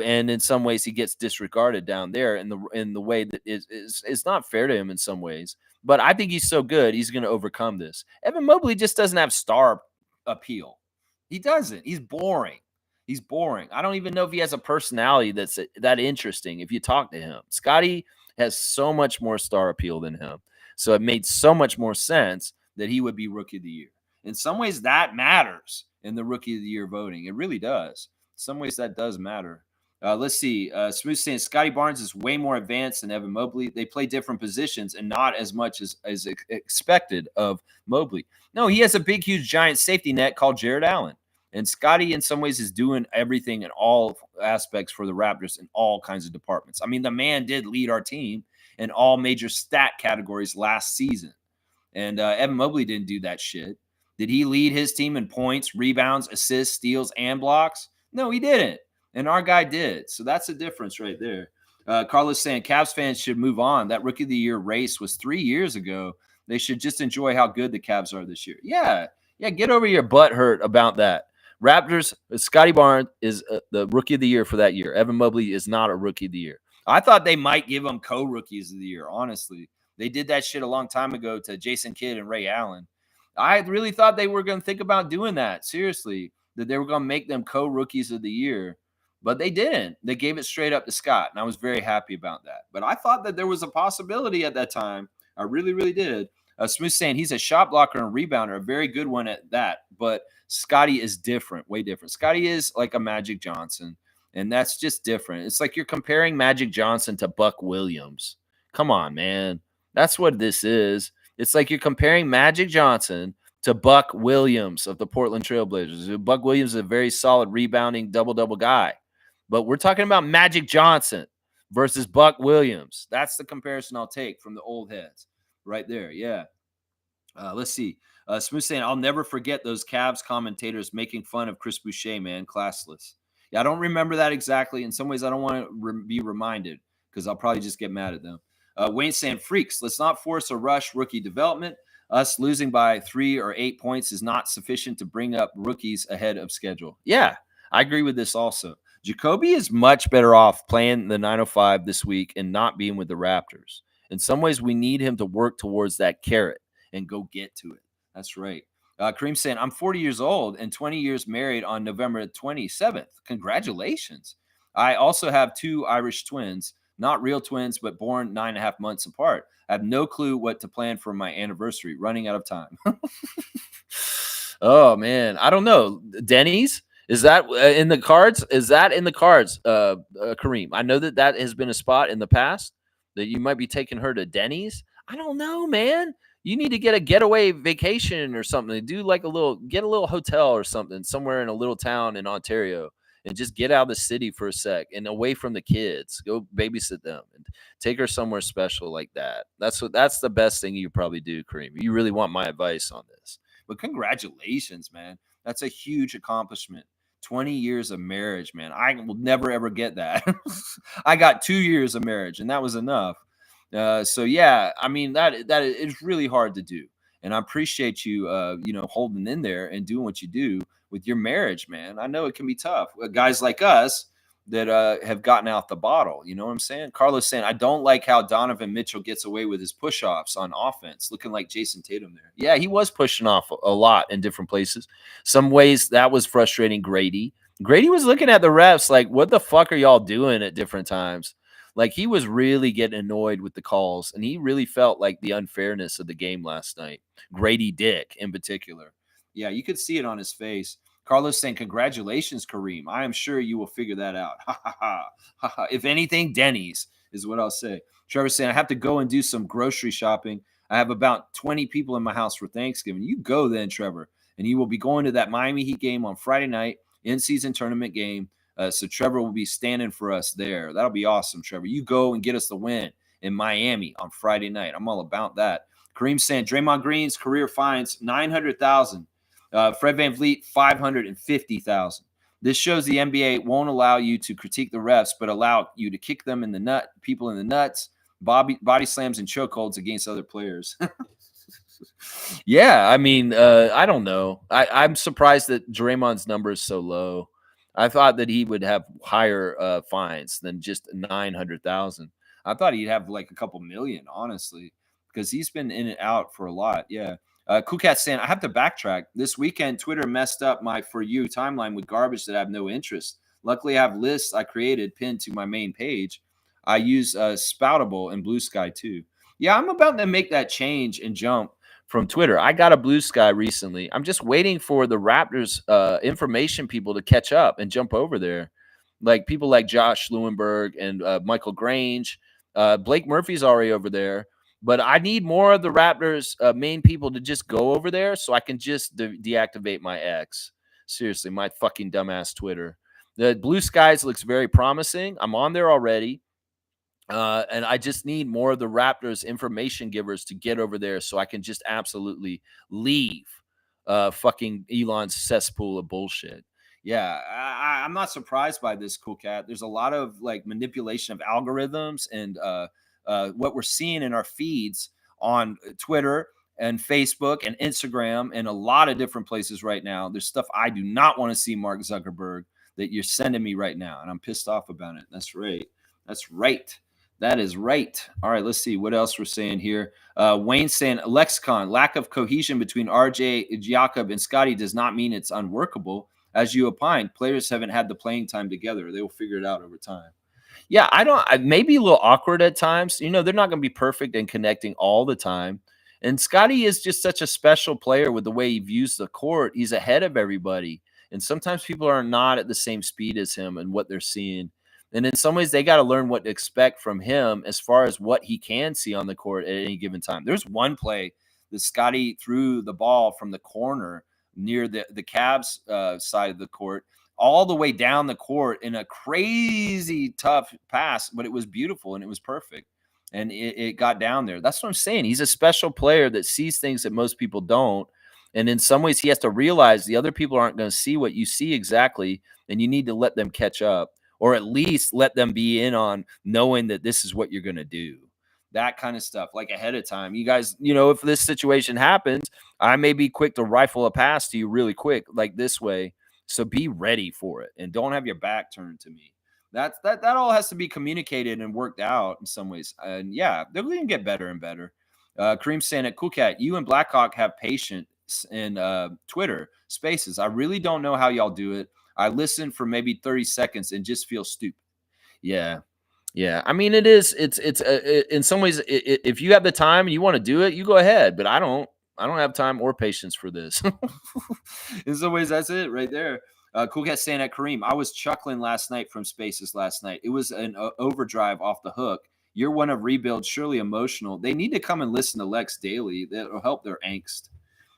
And in some ways, he gets disregarded down there in the way that is not fair to him in some ways. But I think he's so good, he's going to overcome this. Evan Mobley just doesn't have star appeal. He doesn't. He's boring. He's boring. I don't even know if he has a personality that's that interesting if you talk to him. Scotty has so much more star appeal than him. So it made so much more sense that he would be Rookie of the Year. In some ways, that matters in the Rookie of the Year voting. It really does. In some ways, that does matter. Let's see. Smooth saying Scotty Barnes is way more advanced than Evan Mobley. They play different positions and not as much as expected of Mobley. No, he has a big, huge, giant safety net called Jared Allen. And Scotty, in some ways, is doing everything in all aspects for the Raptors in all kinds of departments. I mean, the man did lead our team in all major stat categories last season. And Evan Mobley didn't do that shit. Did he lead his team in points, rebounds, assists, steals, and blocks? No, he didn't. And our guy did. So that's the difference right there. Carlos saying Cavs fans should move on. That rookie of the year race was 3 years ago. They should just enjoy how good the Cavs are this year. Yeah. Yeah. Get over your butt hurt about that. Raptors, Scotty Barnes is the rookie of the year for that year. Evan Mobley is not a rookie of the year. I thought they might give him co-rookies of the year, honestly. They did that shit a long time ago to Jason Kidd and Ray Allen. I really thought they were going to think about doing that. Seriously, that they were going to make them co-rookies of the year. But they didn't. They gave it straight up to Scott, and I was very happy about that. But I thought that there was a possibility at that time. I really, really did. Smooth saying he's a shot blocker and rebounder, a very good one at that. But Scotty is different, way different. Scotty is like a Magic Johnson, and that's just different. It's like you're comparing Magic Johnson to Buck Williams. Come on, man. That's what this is. It's like you're comparing Magic Johnson to Buck Williams of the Portland Trailblazers. Buck Williams is a very solid rebounding double-double guy. But we're talking about Magic Johnson versus Buck Williams. That's the comparison I'll take from the old heads right there. Yeah. Let's see. Smooth saying, I'll never forget those Cavs commentators making fun of Chris Boucher, man. Classless. Yeah, I don't remember that exactly. In some ways, I don't want to be reminded because I'll probably just get mad at them. Wayne saying, freaks, let's not force a rush rookie development. Us losing by 3 or 8 points is not sufficient to bring up rookies ahead of schedule. Yeah, I agree with this also. Jacoby is much better off playing the 905 this week and not being with the Raptors. In some ways, we need him to work towards that carrot and go get to it. That's right. Kareem saying, I'm 40 years old and 20 years married on November 27th. Congratulations. I also have 2 Irish twins, not real twins, but born 9.5 months apart. I have no clue what to plan for my anniversary. Running out of time. Oh, man. I don't know. Denny's? Is that in the cards? Is that in the cards, Kareem? I know that has been a spot in the past that you might be taking her to Denny's. I don't know, man. You need to get a getaway vacation or something. Do like get a little hotel or something somewhere in a little town in Ontario and just get out of the city for a sec and away from the kids. Go babysit them and take her somewhere special like that. That's the best thing you probably do, Kareem. You really want my advice on this. But congratulations, man. That's a huge accomplishment. 20 years of marriage, man. I will never, ever get that. I got 2 years of marriage, and that was enough. So, yeah, I mean, that is really hard to do. And I appreciate you, holding in there and doing what you do with your marriage, man. I know it can be tough. Guys like us that have gotten out the bottle. You know what I'm saying? Carlos saying, I don't like how Donovan Mitchell gets away with his push-offs on offense, looking like Jason Tatum there. Yeah, he was pushing off a lot in different places. Some ways that was frustrating Grady. Grady was looking at the refs like, what the fuck are y'all doing at different times? Like, he was really getting annoyed with the calls, and he really felt like the unfairness of the game last night. Grady Dick in particular. Yeah, you could see it on his face. Carlos saying, congratulations, Kareem. I am sure you will figure that out. Ha, ha, ha, ha, ha. If anything, Denny's is what I'll say. Trevor saying, I have to go and do some grocery shopping. I have about 20 people in my house for Thanksgiving. You go then, Trevor. And you will be going to that Miami Heat game on Friday night, in-season tournament game. So Trevor will be standing for us there. That'll be awesome, Trevor. You go and get us the win in Miami on Friday night. I'm all about that. Kareem saying, Draymond Green's career fines, $900,000. Fred VanVleet, $550,000. This shows the NBA won't allow you to critique the refs, but allow you to kick them in the nut, people in the nuts, body slams and chokeholds against other players. Yeah, I mean, I don't know. I'm surprised that Draymond's number is so low. I thought that he would have higher fines than just 900,000. I thought he'd have like a couple million, honestly, because he's been in and out for a lot. Yeah. Cool Cat saying, I have to backtrack. This weekend, Twitter messed up my For You timeline with garbage that I have no interest. Luckily, I have lists I created pinned to my main page. I use Spoutable and Blue Sky too. Yeah, I'm about to make that change and jump from Twitter. I got a Blue Sky recently. I'm just waiting for the Raptors information people to catch up and jump over there. like people like Josh Lewenberg and Michael Grange. Blake Murphy's already over there. But I need more of the Raptors main people to just go over there so I can just deactivate my X. Seriously, my fucking dumbass Twitter. The Blue Skies looks very promising. I'm on there already. And I just need more of the Raptors information givers to get over there so I can just absolutely leave fucking Elon's cesspool of bullshit. Yeah, I'm not surprised by this, Cool Cat. There's a lot of like manipulation of algorithms and what we're seeing in our feeds on Twitter and Facebook and Instagram and a lot of different places right now. There's stuff I do not want to see, Mark Zuckerberg, that you're sending me right now. And I'm pissed off about it. That's right. That's right. That is right. All right, let's see what else we're saying here. Wayne saying lexicon, lack of cohesion between RJ, Jakob, and Scotty does not mean it's unworkable. As you opined, players haven't had the playing time together. They will figure it out over time. Yeah, I maybe a little awkward at times. You know, they're not going to be perfect and connecting all the time. And Scotty is just such a special player with the way he views the court. He's ahead of everybody. And sometimes people are not at the same speed as him and what they're seeing. And in some ways, they got to learn what to expect from him as far as what he can see on the court at any given time. There's one play that Scotty threw the ball from the corner near the Cavs side of the court all the way down the court in a crazy tough pass, but it was beautiful and it was perfect. And it got down there. That's what I'm saying. He's a special player that sees things that most people don't. And in some ways, he has to realize the other people aren't going to see what you see exactly, and you need to let them catch up, or at least let them be in on knowing that this is what you're going to do. That kind of stuff, like ahead of time. You guys, you know, if this situation happens, I may be quick to rifle a pass to you really quick, like this way. So be ready for it and don't have your back turned to me. That all has to be communicated and worked out in some ways. And yeah, they're going to get better and better. Kareem saying it, Cool Cat, you and Blackhawk have patience in Twitter Spaces. I really don't know how y'all do it. I listen for maybe 30 seconds and just feel stupid. Yeah. Yeah. I mean, it's in some ways, if you have the time and you want to do it, you go ahead, but I don't have time or patience for this. In some ways, that's it right there. Cool Cat saying at Kareem, I was chuckling last night from Spaces last night. It was an overdrive off the hook. You're one of Rebuild, surely emotional. They need to come and listen to Lex daily. That'll help their angst.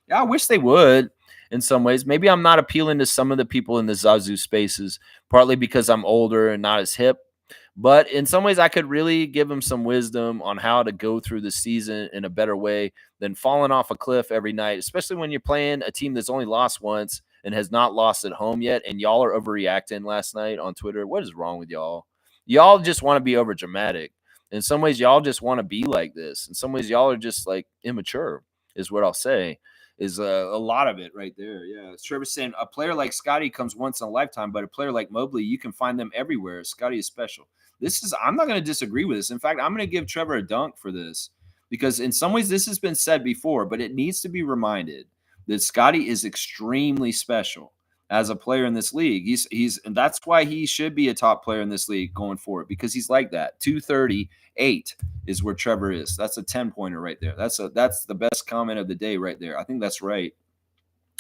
Yeah, I wish they would in some ways. Maybe I'm not appealing to some of the people in the Zazu Spaces, partly because I'm older and not as hip. But in some ways, I could really give them some wisdom on how to go through the season in a better way than falling off a cliff every night, especially when you're playing a team that's only lost once and has not lost at home yet. And y'all are overreacting last night on Twitter. What is wrong with y'all? Y'all just want to be over dramatic. In some ways, y'all just want to be like this. In some ways, y'all are just like immature, is what I'll say. Is a lot of it right there. Yeah. Trevor saying a player like Scotty comes once in a lifetime, but a player like Mobley, you can find them everywhere. Scotty is special. I'm not going to disagree with this. In fact, I'm going to give Trevor a dunk for this because in some ways this has been said before, but it needs to be reminded that Scotty is extremely special as a player in this league. And that's why he should be a top player in this league going forward, because he's like that. 238 is where Trevor is. That's a 10-pointer right there. That's the best comment of the day right there. I think that's right.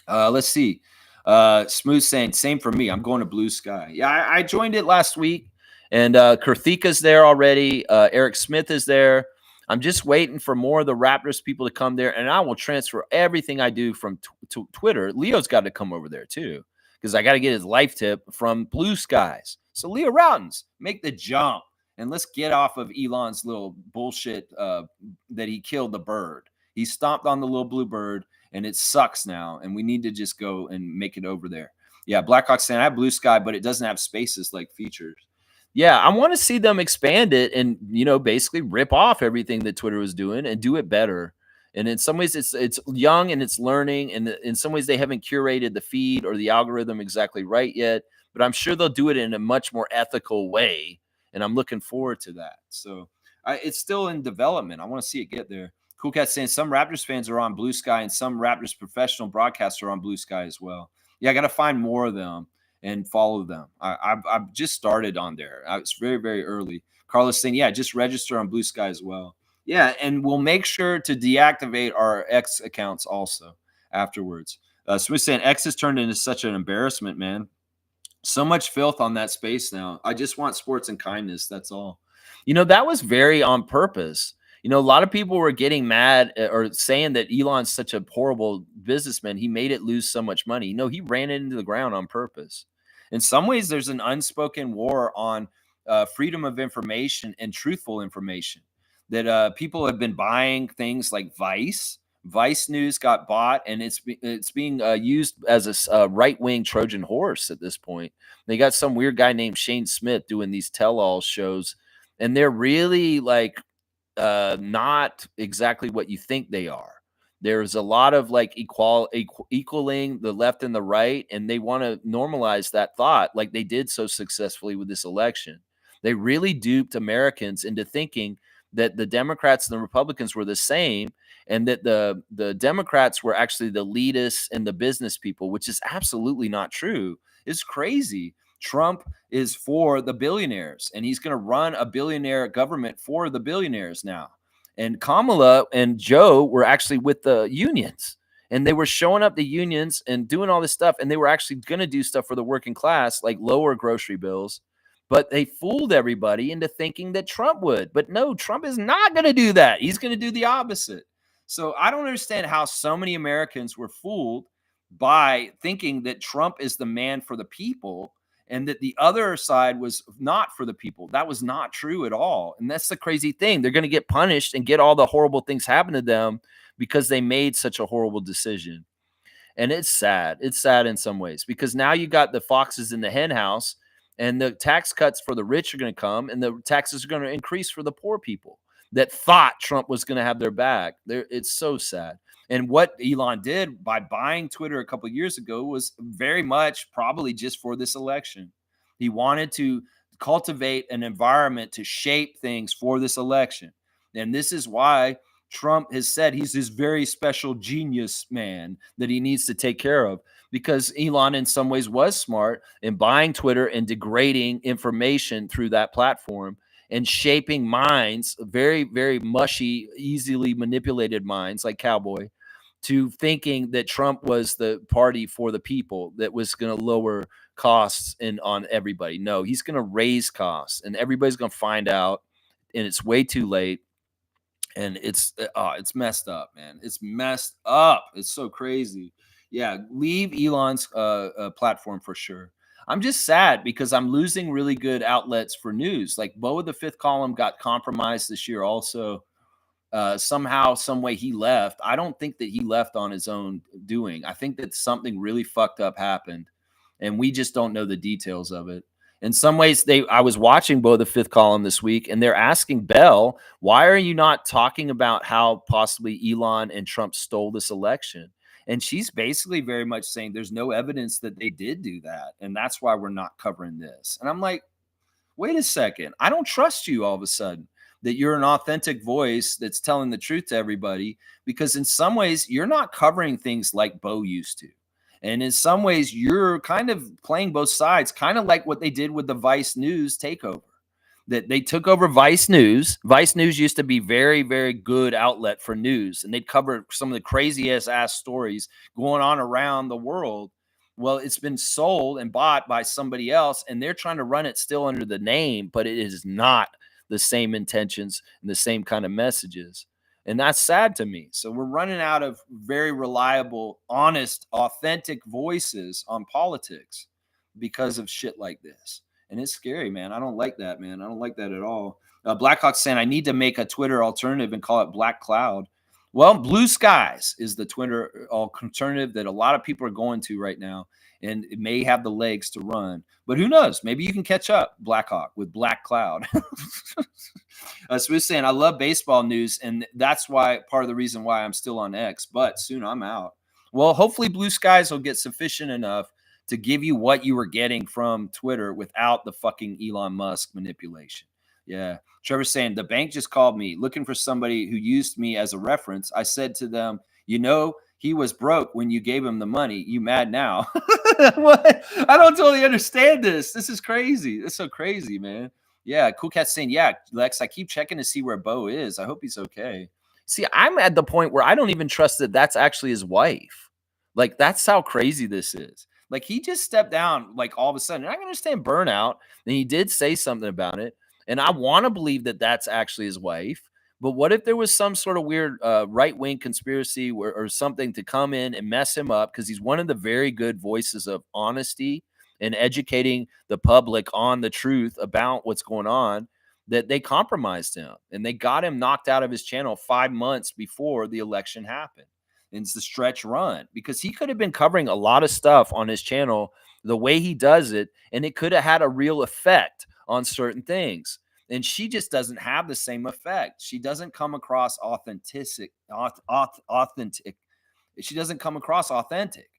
Let's see. Smooth saying, same for me. I'm going to Blue Sky. Yeah, I joined it last week. And Kurthika's there already. Eric Smith is there. I'm just waiting for more of the Raptors people to come there, and I will transfer everything I do from Twitter. Leo's got to come over there too, because I got to get his life tip from Blue Skies. So Leo Routens, make the jump, and let's get off of Elon's little bullshit that he killed the bird. He stomped on the little blue bird, and it sucks now, and we need to just go and make it over there. Yeah, Blackhawks saying I have Blue Sky, but it doesn't have spaces like features. Yeah, I want to see them expand it and, you know, basically rip off everything that Twitter was doing and do it better. And in some ways, it's young and it's learning. And in some ways, they haven't curated the feed or the algorithm exactly right yet. But I'm sure they'll do it in a much more ethical way. And I'm looking forward to that. So it's still in development. I want to see it get there. Cool Cat saying some Raptors fans are on Blue Sky and some Raptors professional broadcasts are on Blue Sky as well. Yeah, I got to find more of them and follow them. I've just started on there. It's very, very early. Carlos saying, yeah, just register on Blue Sky as well. Yeah, and we'll make sure to deactivate our X accounts also afterwards. Smith saying X has turned into such an embarrassment, man. So much filth on that space now. I just want sports and kindness. That's all. That was very on purpose. A lot of people were getting mad or saying that Elon's such a horrible businessman. He made it lose so much money. No, he ran it into the ground on purpose. In some ways, there's an unspoken war on freedom of information and truthful information. That people have been buying things like Vice News got bought, and it's being used as a right wing Trojan horse at this point. They got some weird guy named Shane Smith doing these tell all shows, and they're really like not exactly what you think they are. There's a lot of like equaling the left and the right, and they want to normalize that thought like they did so successfully with this election. They really duped Americans into thinking that the Democrats and the Republicans were the same, and that the Democrats were actually the elitists and the business people, which is absolutely not true. It's crazy. Trump is for the billionaires, and he's going to run a billionaire government for the billionaires now. And Kamala and Joe were actually with the unions, and they were showing up the unions and doing all this stuff, and they were actually going to do stuff for the working class, like lower grocery bills. But they fooled everybody into thinking that Trump would. But no, Trump is not going to do that. He's going to do the opposite. So I don't understand how so many Americans were fooled by thinking that Trump is the man for the people and that the other side was not for the people. That was not true at all. And that's the crazy thing. They're going to get punished and get all the horrible things happen to them because they made such a horrible decision. And it's sad. It's sad in some ways because now you got the foxes in the hen house, and the tax cuts for the rich are going to come, and the taxes are going to increase for the poor people that thought Trump was going to have their back. It's so sad. And what Elon did by buying Twitter a couple of years ago was very much probably just for this election. He wanted to cultivate an environment to shape things for this election. And this is why Trump has said he's this very special genius man that he needs to take care of, because Elon in some ways was smart in buying Twitter and degrading information through that platform and shaping minds, very, very mushy, easily manipulated minds like Cowboy, to thinking that Trump was the party for the people that was going to lower costs on everybody. No, he's going to raise costs, and everybody's going to find out, and it's way too late. And it's messed up, man. It's messed up. It's so crazy. Yeah, leave Elon's platform for sure. I'm just sad because I'm losing really good outlets for news. Like Bo of the Fifth Column got compromised this year also. Somehow, some way he left. I don't think that he left on his own doing. I think that something really fucked up happened, and we just don't know the details of it. In some ways, I was watching Bo the Fifth Column this week, and they're asking Bell, why are you not talking about how possibly Elon and Trump stole this election? And she's basically very much saying there's no evidence that they did do that, and that's why we're not covering this. And I'm like, wait a second. I don't trust you all of a sudden that you're an authentic voice that's telling the truth to everybody, because in some ways you're not covering things like Bo used to. And in some ways you're kind of playing both sides, kind of like what they did with the Vice News takeover. That they took over Vice News. Vice News used to be very, very good outlet for news, and they'd cover some of the craziest ass stories going on around the world. Well, it's been sold and bought by somebody else, and they're trying to run it still under the name, but it is not the same intentions and the same kind of messages. And that's sad to me. So we're running out of very reliable, honest, authentic voices on politics because of shit like this. And it's scary, man. I don't like that, man. I don't like that at all. Blackhawk saying, I need to make a Twitter alternative and call it Black Cloud. Well, Blue Skies is the Twitter alternative that a lot of people are going to right now, and it may have the legs to run. But who knows? Maybe you can catch up, Blackhawk, with Black Cloud. Smith saying, I love baseball news, and that's why part of the reason why I'm still on X, but soon I'm out. Well, hopefully Blue Skies will get sufficient enough to give you what you were getting from Twitter without the fucking Elon Musk manipulation. Yeah. Trevor's saying, the bank just called me looking for somebody who used me as a reference. I said to them, he was broke when you gave him the money. You mad now? What? I don't totally understand this. This is crazy. It's so crazy, man. Yeah. Cool Cat's saying, yeah, Lex, I keep checking to see where Bo is. I hope he's okay. See, I'm at the point where I don't even trust that that's actually his wife. Like, that's how crazy this is. Like he just stepped down like all of a sudden. And I can understand burnout, and he did say something about it. And I want to believe that that's actually his wife. But what if there was some sort of weird right wing conspiracy or something to come in and mess him up? Because he's one of the very good voices of honesty and educating the public on the truth about what's going on. That they compromised him and they got him knocked out of his channel 5 months before the election happened. And it's the stretch run because he could have been covering a lot of stuff on his channel the way he does it, and it could have had a real effect on certain things. And she just doesn't have the same effect. She doesn't come across authentic. She doesn't come across authentic.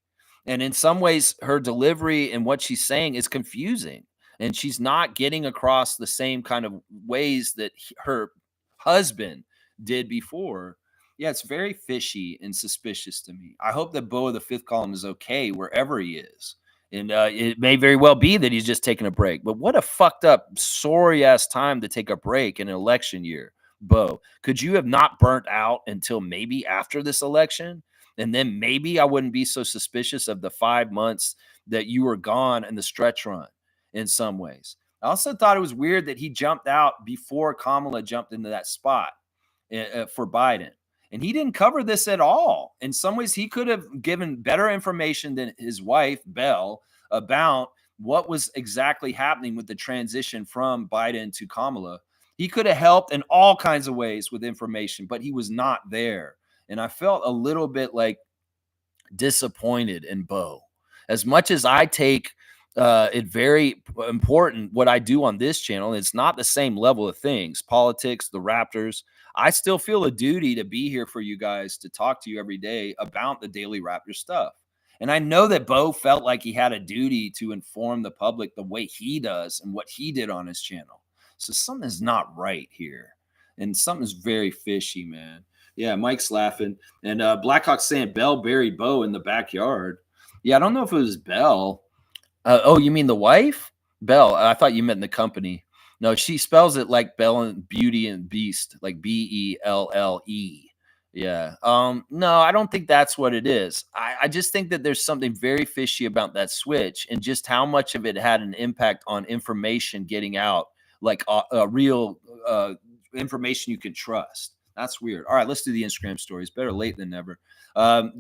And in some ways, her delivery and what she's saying is confusing. And she's not getting across the same kind of ways that her husband did before. Yeah, it's very fishy and suspicious to me. I hope that Bo of the Fifth Column is okay wherever he is. And it may very well be that he's just taking a break. But what a fucked up, sorry ass time to take a break in an election year, Bo. Could you have not burnt out until maybe after this election? And then maybe I wouldn't be so suspicious of the 5 months that you were gone in the stretch run in some ways. I also thought it was weird that he jumped out before Kamala jumped into that spot for Biden. And he didn't cover this at all. In some ways, he could have given better information than his wife, Belle, about what was exactly happening with the transition from Biden to Kamala. He could have helped in all kinds of ways with information, but he was not there. And I felt a little bit like disappointed in Bo. As much as I take it very important what I do on this channel, it's not the same level of things, politics, the Raptors. I still feel a duty to be here for you guys to talk to you every day about the daily Raptor stuff. And I know that Bo felt like he had a duty to inform the public the way he does and what he did on his channel. So something's not right here. And something's very fishy, man. Yeah, Mike's laughing. And Blackhawk's saying Bell buried Bo in the backyard. Yeah, I don't know if it was Bell. Oh, you mean the wife? Belle. I thought you meant the company. No, she spells it like Belle and Beauty and Beast, like Belle. Yeah. No, I don't think that's what it is. I just think that there's something very fishy about that switch and just how much of it had an impact on information getting out, like real information you can trust. That's weird. All right, let's do the Instagram stories. Better late than never.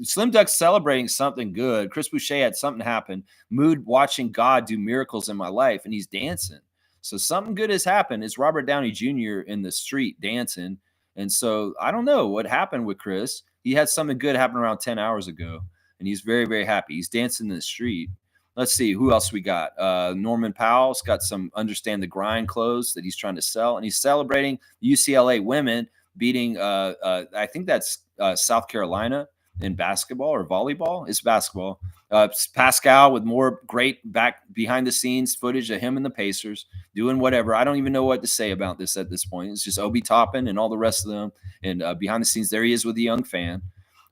Slim Duck's celebrating something good. Chris Boucher had something happen. Mood watching God do miracles in my life, and he's dancing. So something good has happened. It's Robert Downey Jr. in the street dancing. And so I don't know what happened with Chris. He had something good happen around 10 hours ago, and he's very, very happy. He's dancing in the street. Let's see who else we got. Norman Powell's got some Understand the Grind clothes that he's trying to sell, and he's celebrating UCLA women beating I think that's South Carolina in basketball or volleyball. It's basketball. Pascal with more great back behind the scenes footage of him and the Pacers doing whatever. I don't even know what to say about this at this point. It's just Obi Toppin and all the rest of them. And behind the scenes, there he is with a young fan.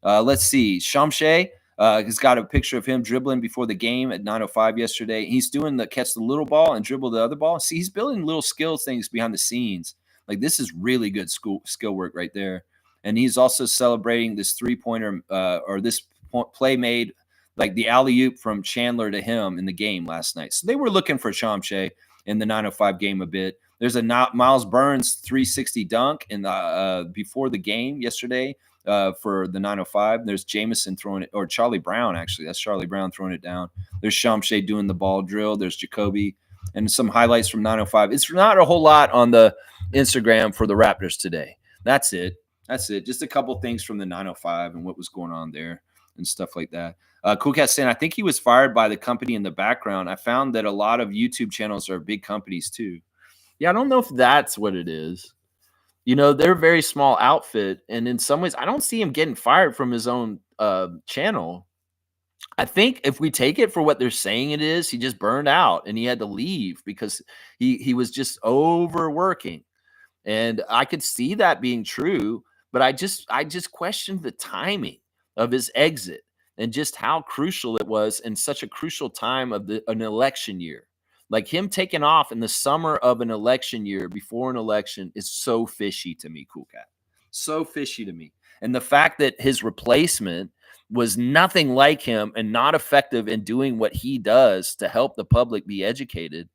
Let's see. Shamshay has got a picture of him dribbling before the game at 9:05 yesterday. He's doing the catch the little ball and dribble the other ball. See, he's building little skill things behind the scenes. Like this is really good skill work right there. And he's also celebrating this 3-pointer or this play made like the alley-oop from Chandler to him in the game last night. So they were looking for Shamshay in the 9:05 game a bit. There's a Miles Burns 360 dunk in the before the game yesterday for the 9:05. There's Jamison throwing it, or Charlie Brown actually. That's Charlie Brown throwing it down. There's Shamshay doing the ball drill. There's Jacoby and some highlights from 9:05. It's not a whole lot on the Instagram for the Raptors today. That's it. Just a couple things from the 9:05 and what was going on there and stuff like that. Cool Cat saying, I think he was fired by the company in the background. I found that a lot of YouTube channels are big companies too. Yeah, I don't know if that's what it is. You know, they're a very small outfit. And in some ways, I don't see him getting fired from his own channel. I think if we take it for what they're saying it is, he just burned out and he had to leave because he was just overworking. And I could see that being true, but I just questioned the timing of his exit and just how crucial it was in such a crucial time of an election year. Like him taking off in the summer of an election year before an election is so fishy to me, Cool Cat. So fishy to me. And the fact that his replacement was nothing like him and not effective in doing what he does to help the public be educated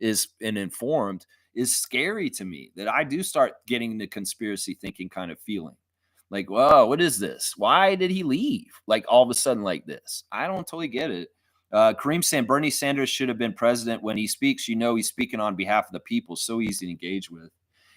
is and informed is scary to me, that I do start getting the conspiracy thinking kind of feeling. Like, whoa, what is this? Why did he leave? Like all of a sudden, like this. I don't totally get it. Kareem saying Bernie Sanders should have been president. When he speaks, he's speaking on behalf of the people. So easy to engage with.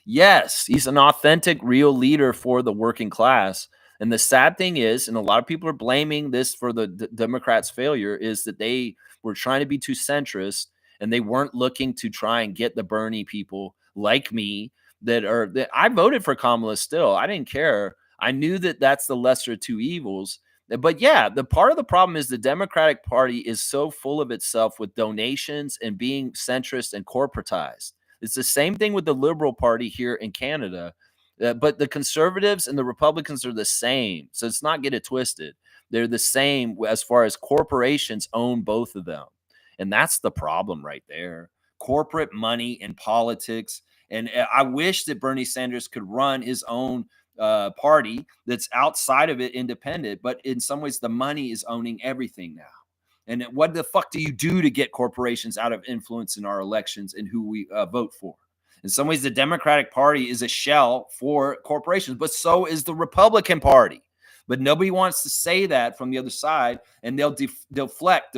Yes, he's an authentic, real leader for the working class. And the sad thing is, and a lot of people are blaming this for the Democrats' failure, is that they were trying to be too centrist and they weren't looking to try and get the Bernie people like me that I voted for Kamala still. I didn't care. I knew that that's the lesser of two evils. But yeah, the part of the problem is the Democratic Party is so full of itself with donations and being centrist and corporatized. It's the same thing with the Liberal Party here in Canada. But the Conservatives and the Republicans are the same. So it's not get it twisted. They're the same as far as corporations own both of them. And that's the problem right there. Corporate money in politics. And I wish that Bernie Sanders could run his own party that's outside of it, independent. But in some ways, the money is owning everything now. And what the fuck do you do to get corporations out of influence in our elections and who we vote for? In some ways, the Democratic Party is a shell for corporations, but so is the Republican Party. But nobody wants to say that from the other side, and they'll deflect.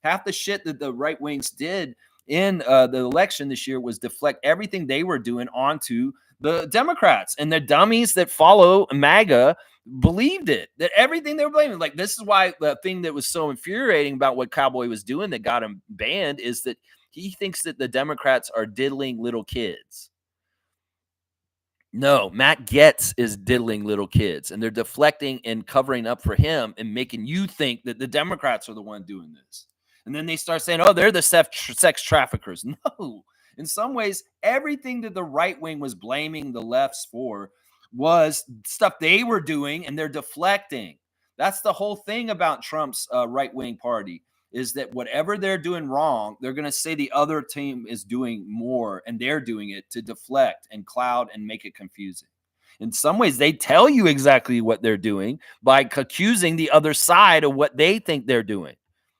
Half the shit that the right wings did in the election this year was deflect everything they were doing onto the Democrats, and the dummies that follow MAGA believed it, that everything they were blaming. Like, this is why the thing that was so infuriating about what Cowboy was doing that got him banned is that he thinks that the Democrats are diddling little kids. No, Matt Gaetz is diddling little kids, and they're deflecting and covering up for him and making you think that the Democrats are the one doing this. And then they start saying, oh, they're the sex traffickers. No. In some ways, everything that the right wing was blaming the lefts for was stuff they were doing, and they're deflecting. That's the whole thing about Trump's right-wing party, is that whatever they're doing wrong, they're going to say the other team is doing more, and they're doing it to deflect and cloud and make it confusing. In some ways, they tell you exactly what they're doing by accusing the other side of what they think they're doing.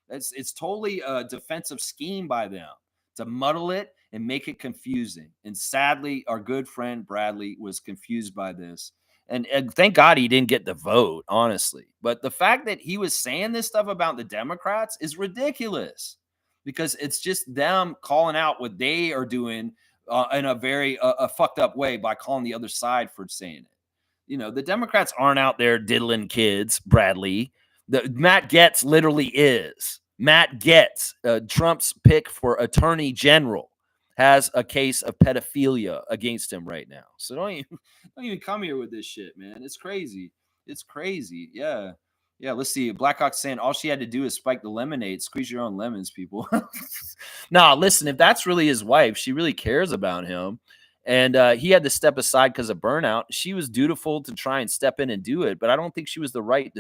It's totally a defensive scheme by them to muddle it and make it confusing. And sadly, our good friend Bradley was confused by this. And thank God he didn't get the vote, honestly. But the fact that he was saying this stuff about the Democrats is ridiculous, because it's just them calling out what they are doing in a very fucked up way by calling the other side for saying it. The Democrats aren't out there diddling kids, Bradley. Matt Gaetz literally is. Matt Gaetz, Trump's pick for attorney general, has a case of pedophilia against him right now. So don't even come here with this shit, man. It's crazy. It's crazy. Yeah. Let's see. Blackhawk saying all she had to do is spike the lemonade. Squeeze your own lemons, people. Nah, listen, if that's really his wife, she really cares about him. And he had to step aside because of burnout. She was dutiful to try and step in and do it, but I don't think she was the right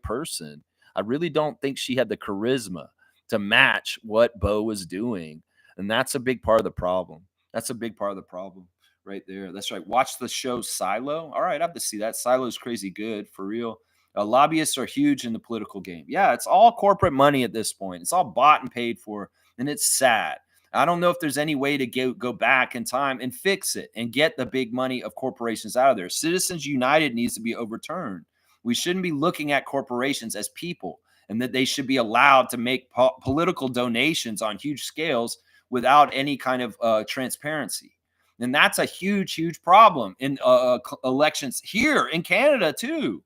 person. I really don't think she had the charisma to match what Bo was doing. And that's a big part of the problem. That's a big part of the problem right there. That's right. Watch the show Silo. All right, I have to see that. Silo's crazy good, for real. Lobbyists are huge in the political game. Yeah, it's all corporate money at this point. It's all bought and paid for, and it's sad. I don't know if there's any way to go back in time and fix it and get the big money of corporations out of there. Citizens United needs to be overturned. We shouldn't be looking at corporations as people, and that they should be allowed to make political donations on huge scales without any kind of transparency. And that's a huge, huge problem in elections here in Canada, too.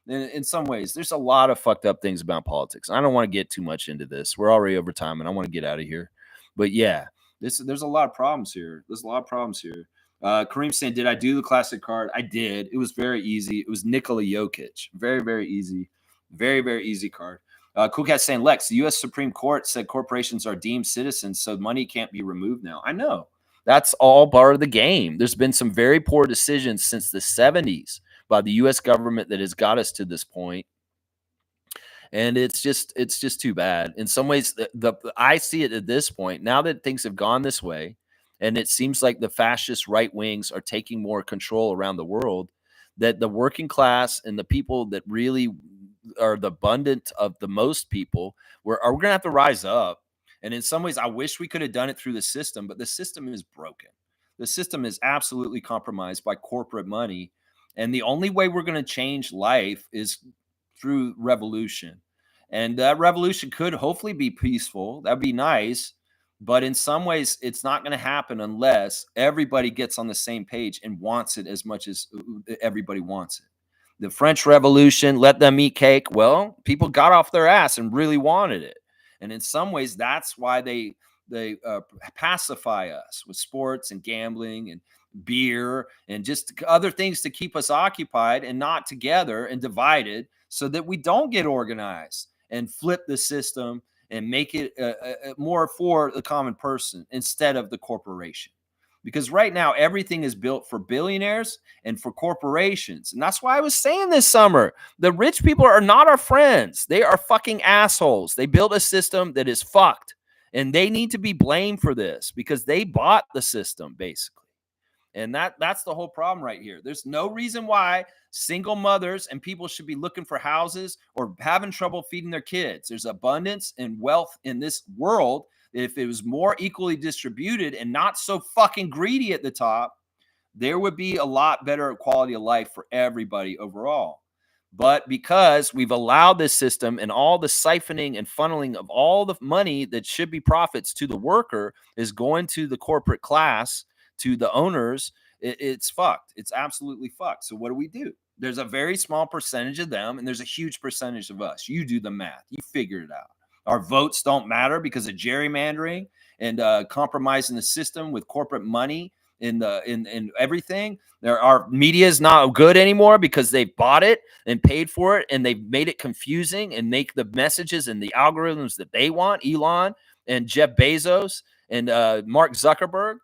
In some ways, there's a lot of fucked up things about politics. I don't want to get too much into this. We're already over time, and I want to get out of here. But yeah, there's a lot of problems here. Kareem saying, did I do the classic card? I did. It was very easy. It was Nikola Jokic. Very, very easy. Very, very easy card. Cool Cat saying, Lex, the U.S. Supreme Court said corporations are deemed citizens, so money can't be removed now. I know. That's all part of the game. There's been some very poor decisions since the 70s by the U.S. government that has got us to this point. And it's just too bad. In some ways, I see it at this point, now that things have gone this way, and it seems like the fascist right wings are taking more control around the world, that the working class and the people that really are the abundant of the most people, we're gonna have to rise up. And in some ways, I wish we could have done it through the system, but the system is broken. The system is absolutely compromised by corporate money. And the only way we're going to change life is through revolution. And that revolution could hopefully be peaceful. That'd be nice. But in some ways, it's not going to happen unless everybody gets on the same page and wants it as much as everybody wants it. The French Revolution, let them eat cake. Well, people got off their ass and really wanted it. And in some ways, that's why they pacify us with sports and gambling and beer and just other things to keep us occupied and not together and divided, so that we don't get organized and flip the system and make it more for the common person instead of the corporation. Because right now, everything is built for billionaires and for corporations. And that's why I was saying this summer, the rich people are not our friends. They are fucking assholes. They built a system that is fucked. And they need to be blamed for this because they bought the system, basically. And that's the whole problem right here. There's no reason why single mothers and people should be looking for houses or having trouble feeding their kids. There's abundance and wealth in this world. If it was more equally distributed and not so fucking greedy at the top, there would be a lot better quality of life for everybody overall. But because we've allowed this system and all the siphoning and funneling of all the money that should be profits to the worker is going to the corporate class, to the owners, it's fucked. It's absolutely fucked. So what do? There's a very small percentage of them, and there's a huge percentage of us. You do the math. You figure it out. Our votes don't matter because of gerrymandering and compromising the system with corporate money in everything. Our media is not good anymore because they've bought it and paid for it, and they've made it confusing and make the messages and the algorithms that they want. Elon and Jeff Bezos and Mark Zuckerberg.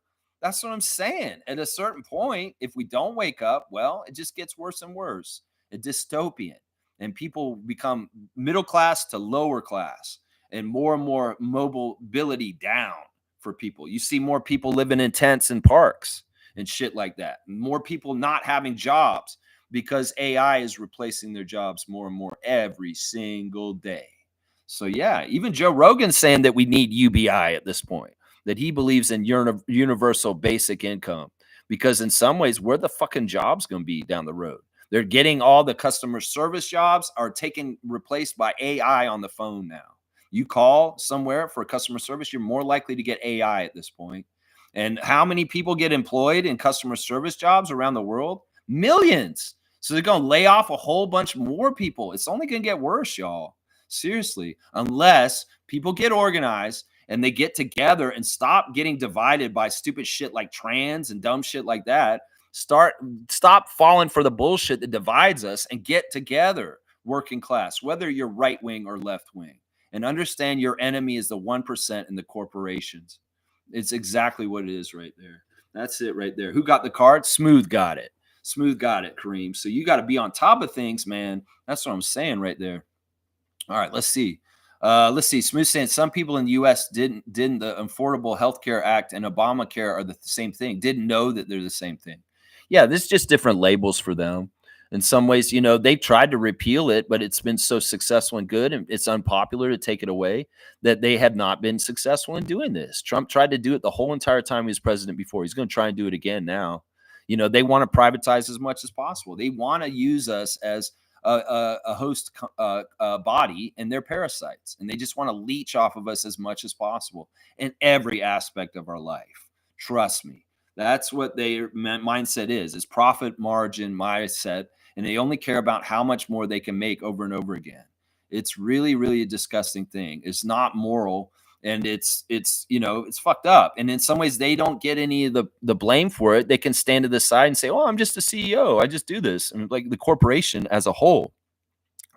That's what I'm saying. At a certain point, if we don't wake up, well, it just gets worse and worse. A dystopian. And people become middle class to lower class and more mobility down for people. You see more people living in tents and parks and shit like that. More people not having jobs because AI is replacing their jobs more and more every single day. So yeah, even Joe Rogan's saying that we need UBI at this point, that he believes in universal basic income, because in some ways, where the fucking jobs going to be down the road? They're getting all the customer service jobs are replaced by AI on the phone now. You call somewhere for customer service, you're more likely to get AI at this point. And how many people get employed in customer service jobs around the world? Millions. So they're going to lay off a whole bunch more people. It's only going to get worse, y'all. Seriously, unless people get organized and they get together and stop getting divided by stupid shit like trans and dumb shit like that. Stop falling for the bullshit that divides us and get together, working class, whether you're right wing or left wing, and understand your enemy is the 1% in the corporations. It's exactly what it is right there. That's it right there. Who got the card? Smooth got it. Smooth got it, Kareem. So you got to be on top of things, man. That's what I'm saying right there. All right, let's see. Smooth saying some people in the U.S. didn't the Affordable Health Care Act and Obamacare are the same thing. Didn't know that they're the same thing. Yeah, this is just different labels for them. In some ways, they've tried to repeal it, but it's been so successful and good, and it's unpopular to take it away, that they have not been successful in doing this. Trump tried to do it the whole entire time he was president before. He's going to try and do it again now. They want to privatize as much as possible. They want to use us as a host body, and they're parasites, and they just want to leech off of us as much as possible in every aspect of our life. Trust me, that's what their mindset is profit margin mindset, and they only care about how much more they can make over and over again. It's really, really a disgusting thing. It's not moral, and it's fucked up. And in some ways, they don't get any of the blame for it. They can stand to the side and say, "Oh, I'm just a CEO. I just do this." And like the corporation as a whole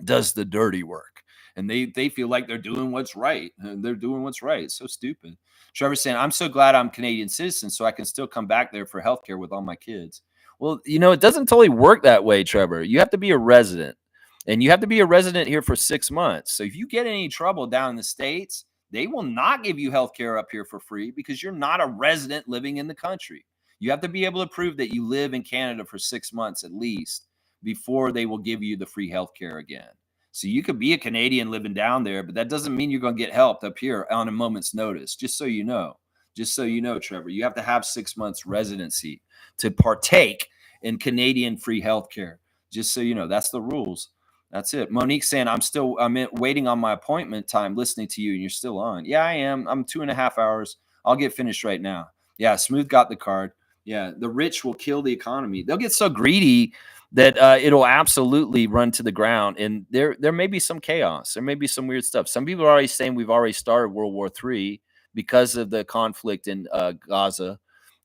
does the dirty work, and they feel like they're doing what's right. And they're doing what's right. It's so stupid. Trevor's saying, "I'm so glad I'm Canadian citizen, so I can still come back there for healthcare with all my kids." Well, it doesn't totally work that way, Trevor. You have to be a resident, and you have to be a resident here for 6 months. So if you get in any trouble down in the States, they will not give you health care up here for free because you're not a resident living in the country. You have to be able to prove that you live in Canada for 6 months at least before they will give you the free health care again. So you could be a Canadian living down there, but that doesn't mean you're going to get helped up here on a moment's notice. Just so you know. Just so you know, Trevor, you have to have 6 months residency to partake in Canadian free healthcare. Just so you know, that's the rules. That's it. Monique saying, I'm waiting on my appointment time listening to you, and you're still on. Yeah, I am. I'm 2.5 hours. I'll get finished right now. Yeah, Smooth got the card. Yeah, the rich will kill the economy. They'll get so greedy that it'll absolutely run to the ground. And there may be some chaos. There may be some weird stuff. Some people are already saying we've already started World War III because of the conflict in Gaza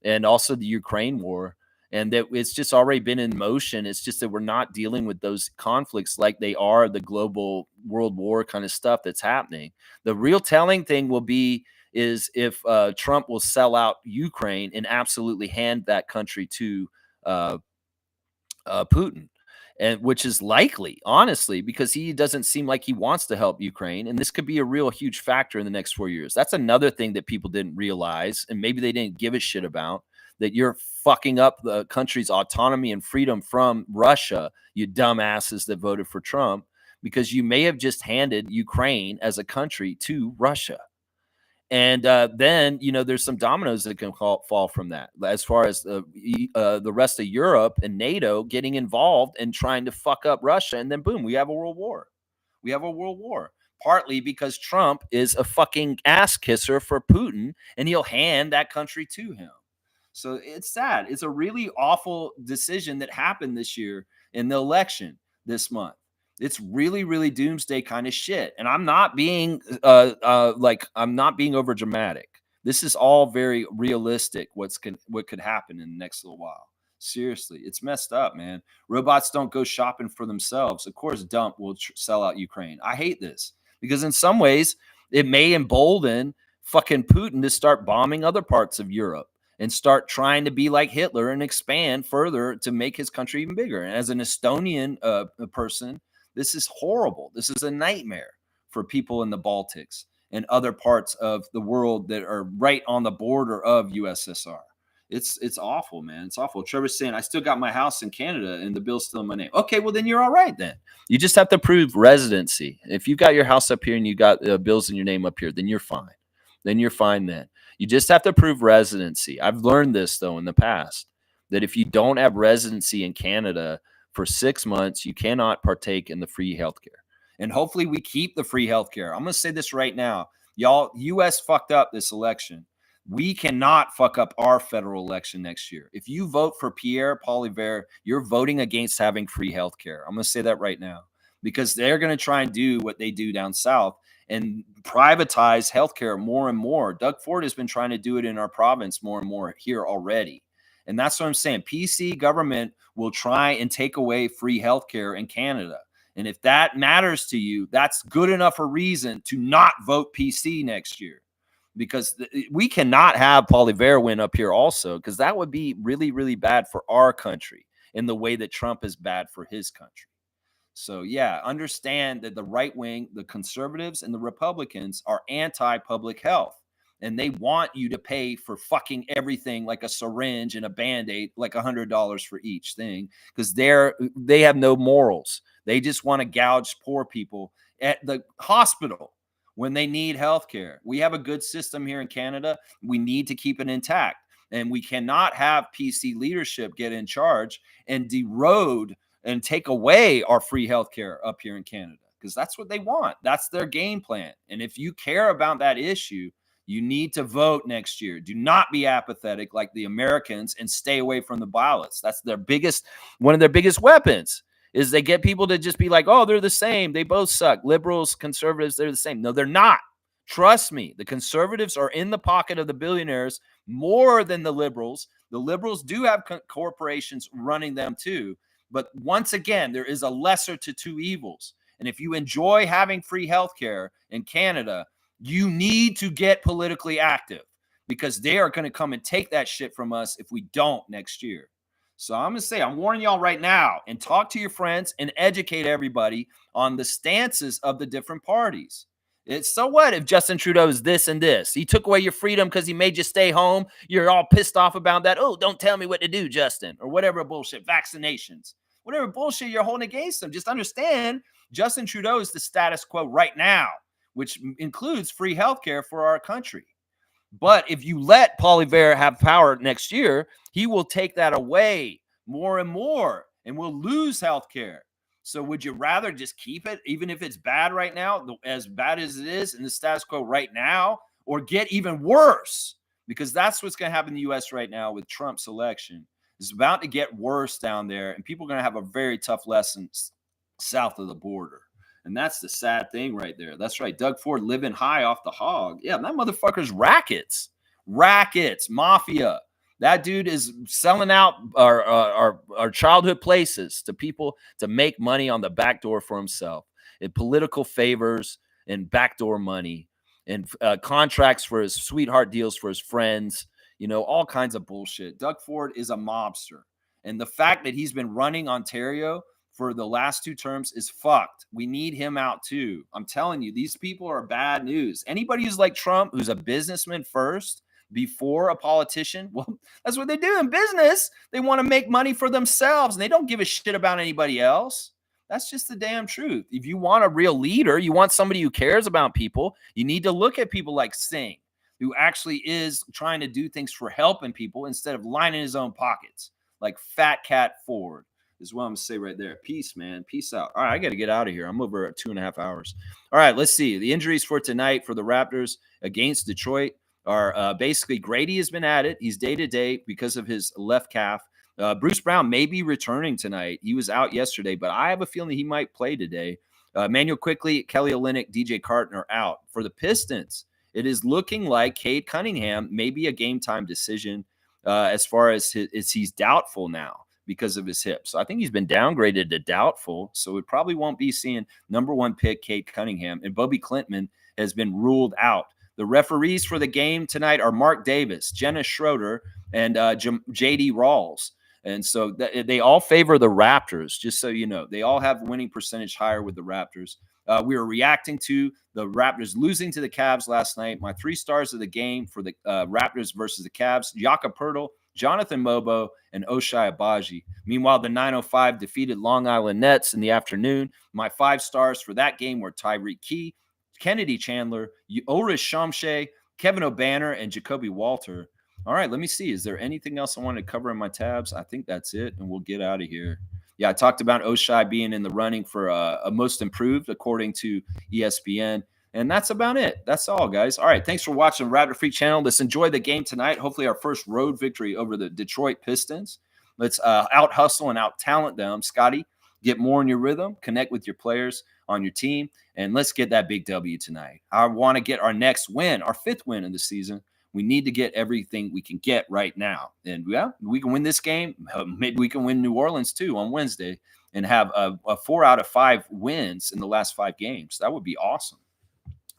and also the Ukraine war. And that it's just already been in motion. It's just that we're not dealing with those conflicts like they are the global world war kind of stuff that's happening. The real telling thing will be is if Trump will sell out Ukraine and absolutely hand that country to uh, Putin, and which is likely, honestly, because he doesn't seem like he wants to help Ukraine, and this could be a real huge factor in the next 4 years. That's another thing that people didn't realize, and maybe they didn't give a shit about. That you're fucking up the country's autonomy and freedom from Russia, you dumbasses that voted for Trump, because you may have just handed Ukraine as a country to Russia. And then there's some dominoes that can fall from that, as far as the rest of Europe and NATO getting involved and trying to fuck up Russia, and then boom, we have a world war. We have a world war, partly because Trump is a fucking ass kisser for Putin, and he'll hand that country to him. So it's sad. It's a really awful decision that happened this year in the election this month. It's really, really doomsday kind of shit. And I'm not being I'm not being over dramatic. This is all very realistic. What could happen in the next little while? Seriously, it's messed up, man. Robots don't go shopping for themselves. Of course, Dump will sell out Ukraine. I hate this because in some ways it may embolden fucking Putin to start bombing other parts of Europe and start trying to be like Hitler and expand further to make his country even bigger. And as an Estonian person, this is horrible. This is a nightmare for people in the Baltics and other parts of the world that are right on the border of USSR. It's awful, man. It's awful. Trevor's saying, I still got my house in Canada and the bill's still in my name. Okay, well, then you're all right then. You just have to prove residency. If you've got your house up here and you got bills in your name up here, then you're fine. Then you're fine then. You just have to prove residency. I've learned this, though, in the past, that if you don't have residency in Canada for 6 months, you cannot partake in the free healthcare. And hopefully we keep the free healthcare. I'm going to say this right now. Y'all, U.S. fucked up this election. We cannot fuck up our federal election next year. If you vote for Pierre Poilievre, you're voting against having free healthcare. I'm going to say that right now because they're going to try and do what they do down south and privatize healthcare more and more. Doug Ford has been trying to do it in our province more and more here already. And that's what I'm saying. PC government will try and take away free healthcare in Canada. And if that matters to you, that's good enough a reason to not vote PC next year. Because we cannot have Poilievre win up here also, because that would be really, really bad for our country in the way that Trump is bad for his country. So, yeah, understand that the right wing, the conservatives and the Republicans are anti-public health. And they want you to pay for fucking everything like a syringe and a Band-Aid, like $100 for each thing, because they have no morals. They just want to gouge poor people at the hospital when they need health care. We have a good system here in Canada. We need to keep it intact. And we cannot have PC leadership get in charge and derode and take away our free health care up here in Canada, because that's what they want. That's their game plan. And if you care about that issue, you need to vote next year. Do not be apathetic like the Americans and stay away from the ballots. That's one of their biggest weapons is they get people to just be like, oh, they're the same. They both suck. Liberals, conservatives, they're the same. No, they're not. Trust me. The conservatives are in the pocket of the billionaires more than the liberals. The liberals do have corporations running them too. But once again, there is a lesser to two evils. And if you enjoy having free healthcare in Canada, you need to get politically active, because they are going to come and take that shit from us if we don't next year. So I'm going to say, I'm warning y'all right now, and talk to your friends and educate everybody on the stances of the different parties. It's so what if Justin Trudeau is this and this? He took away your freedom because he made you stay home. You're all pissed off about that. Oh, don't tell me what to do, Justin, or whatever bullshit. Vaccinations. whatever bullshit you're holding against them. Just understand Justin Trudeau is the status quo right now, which includes free healthcare for our country. But if you let Poilievre have power next year, he will take that away more and more, and we'll lose healthcare. So would you rather just keep it, even if it's bad right now, as bad as it is in the status quo right now, or get even worse? Because that's what's going to happen in the U.S. right now with Trump's election. It's about to get worse down there, and people are going to have a very tough lesson south of the border. And that's the sad thing right there. That's right. Doug Ford living high off the hog. Yeah, that motherfucker's rackets, mafia. That dude is selling out our childhood places to people to make money on the back door for himself, in political favors and backdoor money, and contracts for his sweetheart deals for his friends, all kinds of bullshit. Doug Ford is a mobster. And the fact that he's been running Ontario for the last 2 terms is fucked. We need him out too. I'm telling you, these people are bad news. Anybody who's like Trump, who's a businessman first before a politician, well, that's what they do in business. They want to make money for themselves, and they don't give a shit about anybody else. That's just the damn truth. If you want a real leader, you want somebody who cares about people, you need to look at people like Singh, who actually is trying to do things for helping people instead of lining his own pockets, like Fat Cat Ford. Is what I'm going to say right there. Peace, man. Peace out. All right, I got to get out of here. I'm over at 2.5 hours. All right, let's see. The injuries for tonight for the Raptors against Detroit are basically Grady has been at it. He's day-to-day because of his left calf. Bruce Brown may be returning tonight. He was out yesterday, but I have a feeling he might play today. Manuel Quickly, Kelly Olynyk, DJ Carton are out. For the Pistons, it is looking like Cade Cunningham may be a game-time decision as far as he's doubtful now because of his hip. So I think he's been downgraded to doubtful. So it probably won't be seeing number 1 pick Cade Cunningham. And Bobby Clintman has been ruled out. The referees for the game tonight are Mark Davis, Jenna Schroeder, and J.D. Rawls. And so they all favor the Raptors, just so you know. They all have winning percentage higher with the Raptors. We were reacting to the Raptors losing to the Cavs last night. My 3 stars of the game for the Raptors versus the Cavs, Jakob Poeltl, Jonathan Mobo, and Ochai Agbaji. Meanwhile, the 905 defeated Long Island Nets in the afternoon. My 5 stars for that game were Tyreek Key, Kennedy Chandler, Orish Shamshay, Kevin O'Banner, and Jacoby Walter. All right, let me see. Is there anything else I want to cover in my tabs? I think that's it, and we'll get out of here. Yeah, I talked about Ochai being in the running for a most improved, according to ESPN. And that's about it. That's all, guys. All right. Thanks for watching Raptor Freak Channel. Let's enjoy the game tonight. Hopefully our first road victory over the Detroit Pistons. Let's out hustle and out talent them. Scotty, get more in your rhythm. Connect with your players on your team. And let's get that big W tonight. I want to get our next win, our 5th win of the season. We need to get everything we can get right now. And yeah, we can win this game. Maybe we can win New Orleans too on Wednesday and have a 4 out of 5 wins in the last 5 games. That would be awesome.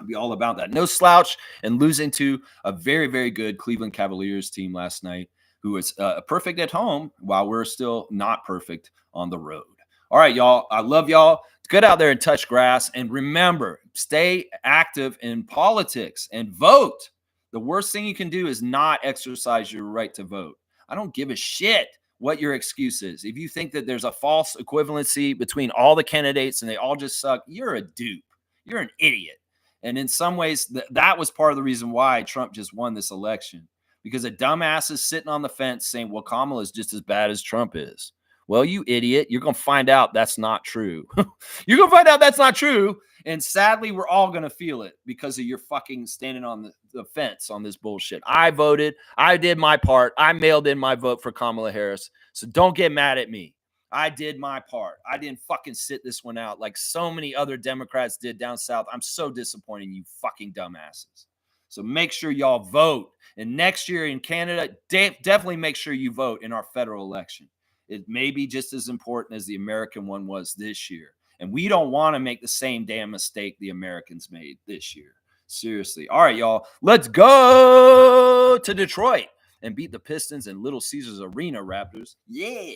I'd be all about that. No slouch and losing to a very, very good Cleveland Cavaliers team last night, who was perfect at home while we're still not perfect on the road. All right, y'all. I love y'all. Get out there and touch grass. And remember, stay active in politics and vote. The worst thing you can do is not exercise your right to vote. I don't give a shit what your excuse is. If you think that there's a false equivalency between all the candidates and they all just suck, you're a dupe. You're an idiot. And in some ways, that was part of the reason why Trump just won this election, because a dumbass is sitting on the fence saying, well, Kamala is just as bad as Trump is. Well, you idiot, you're going to find out that's not true. You're going to find out that's not true. And sadly, we're all going to feel it because of your fucking standing on the fence on this bullshit. I voted. I did my part. I mailed in my vote for Kamala Harris. So don't get mad at me. I did my part. I didn't fucking sit this one out like so many other Democrats did down south. I'm so disappointed in you fucking dumbasses. So make sure y'all vote. And next year in Canada, definitely make sure you vote in our federal election. It may be just as important as the American one was this year. And we don't want to make the same damn mistake the Americans made this year. Seriously. All right, y'all. Let's go to Detroit and beat the Pistons and Little Caesars Arena Raptors. Yeah.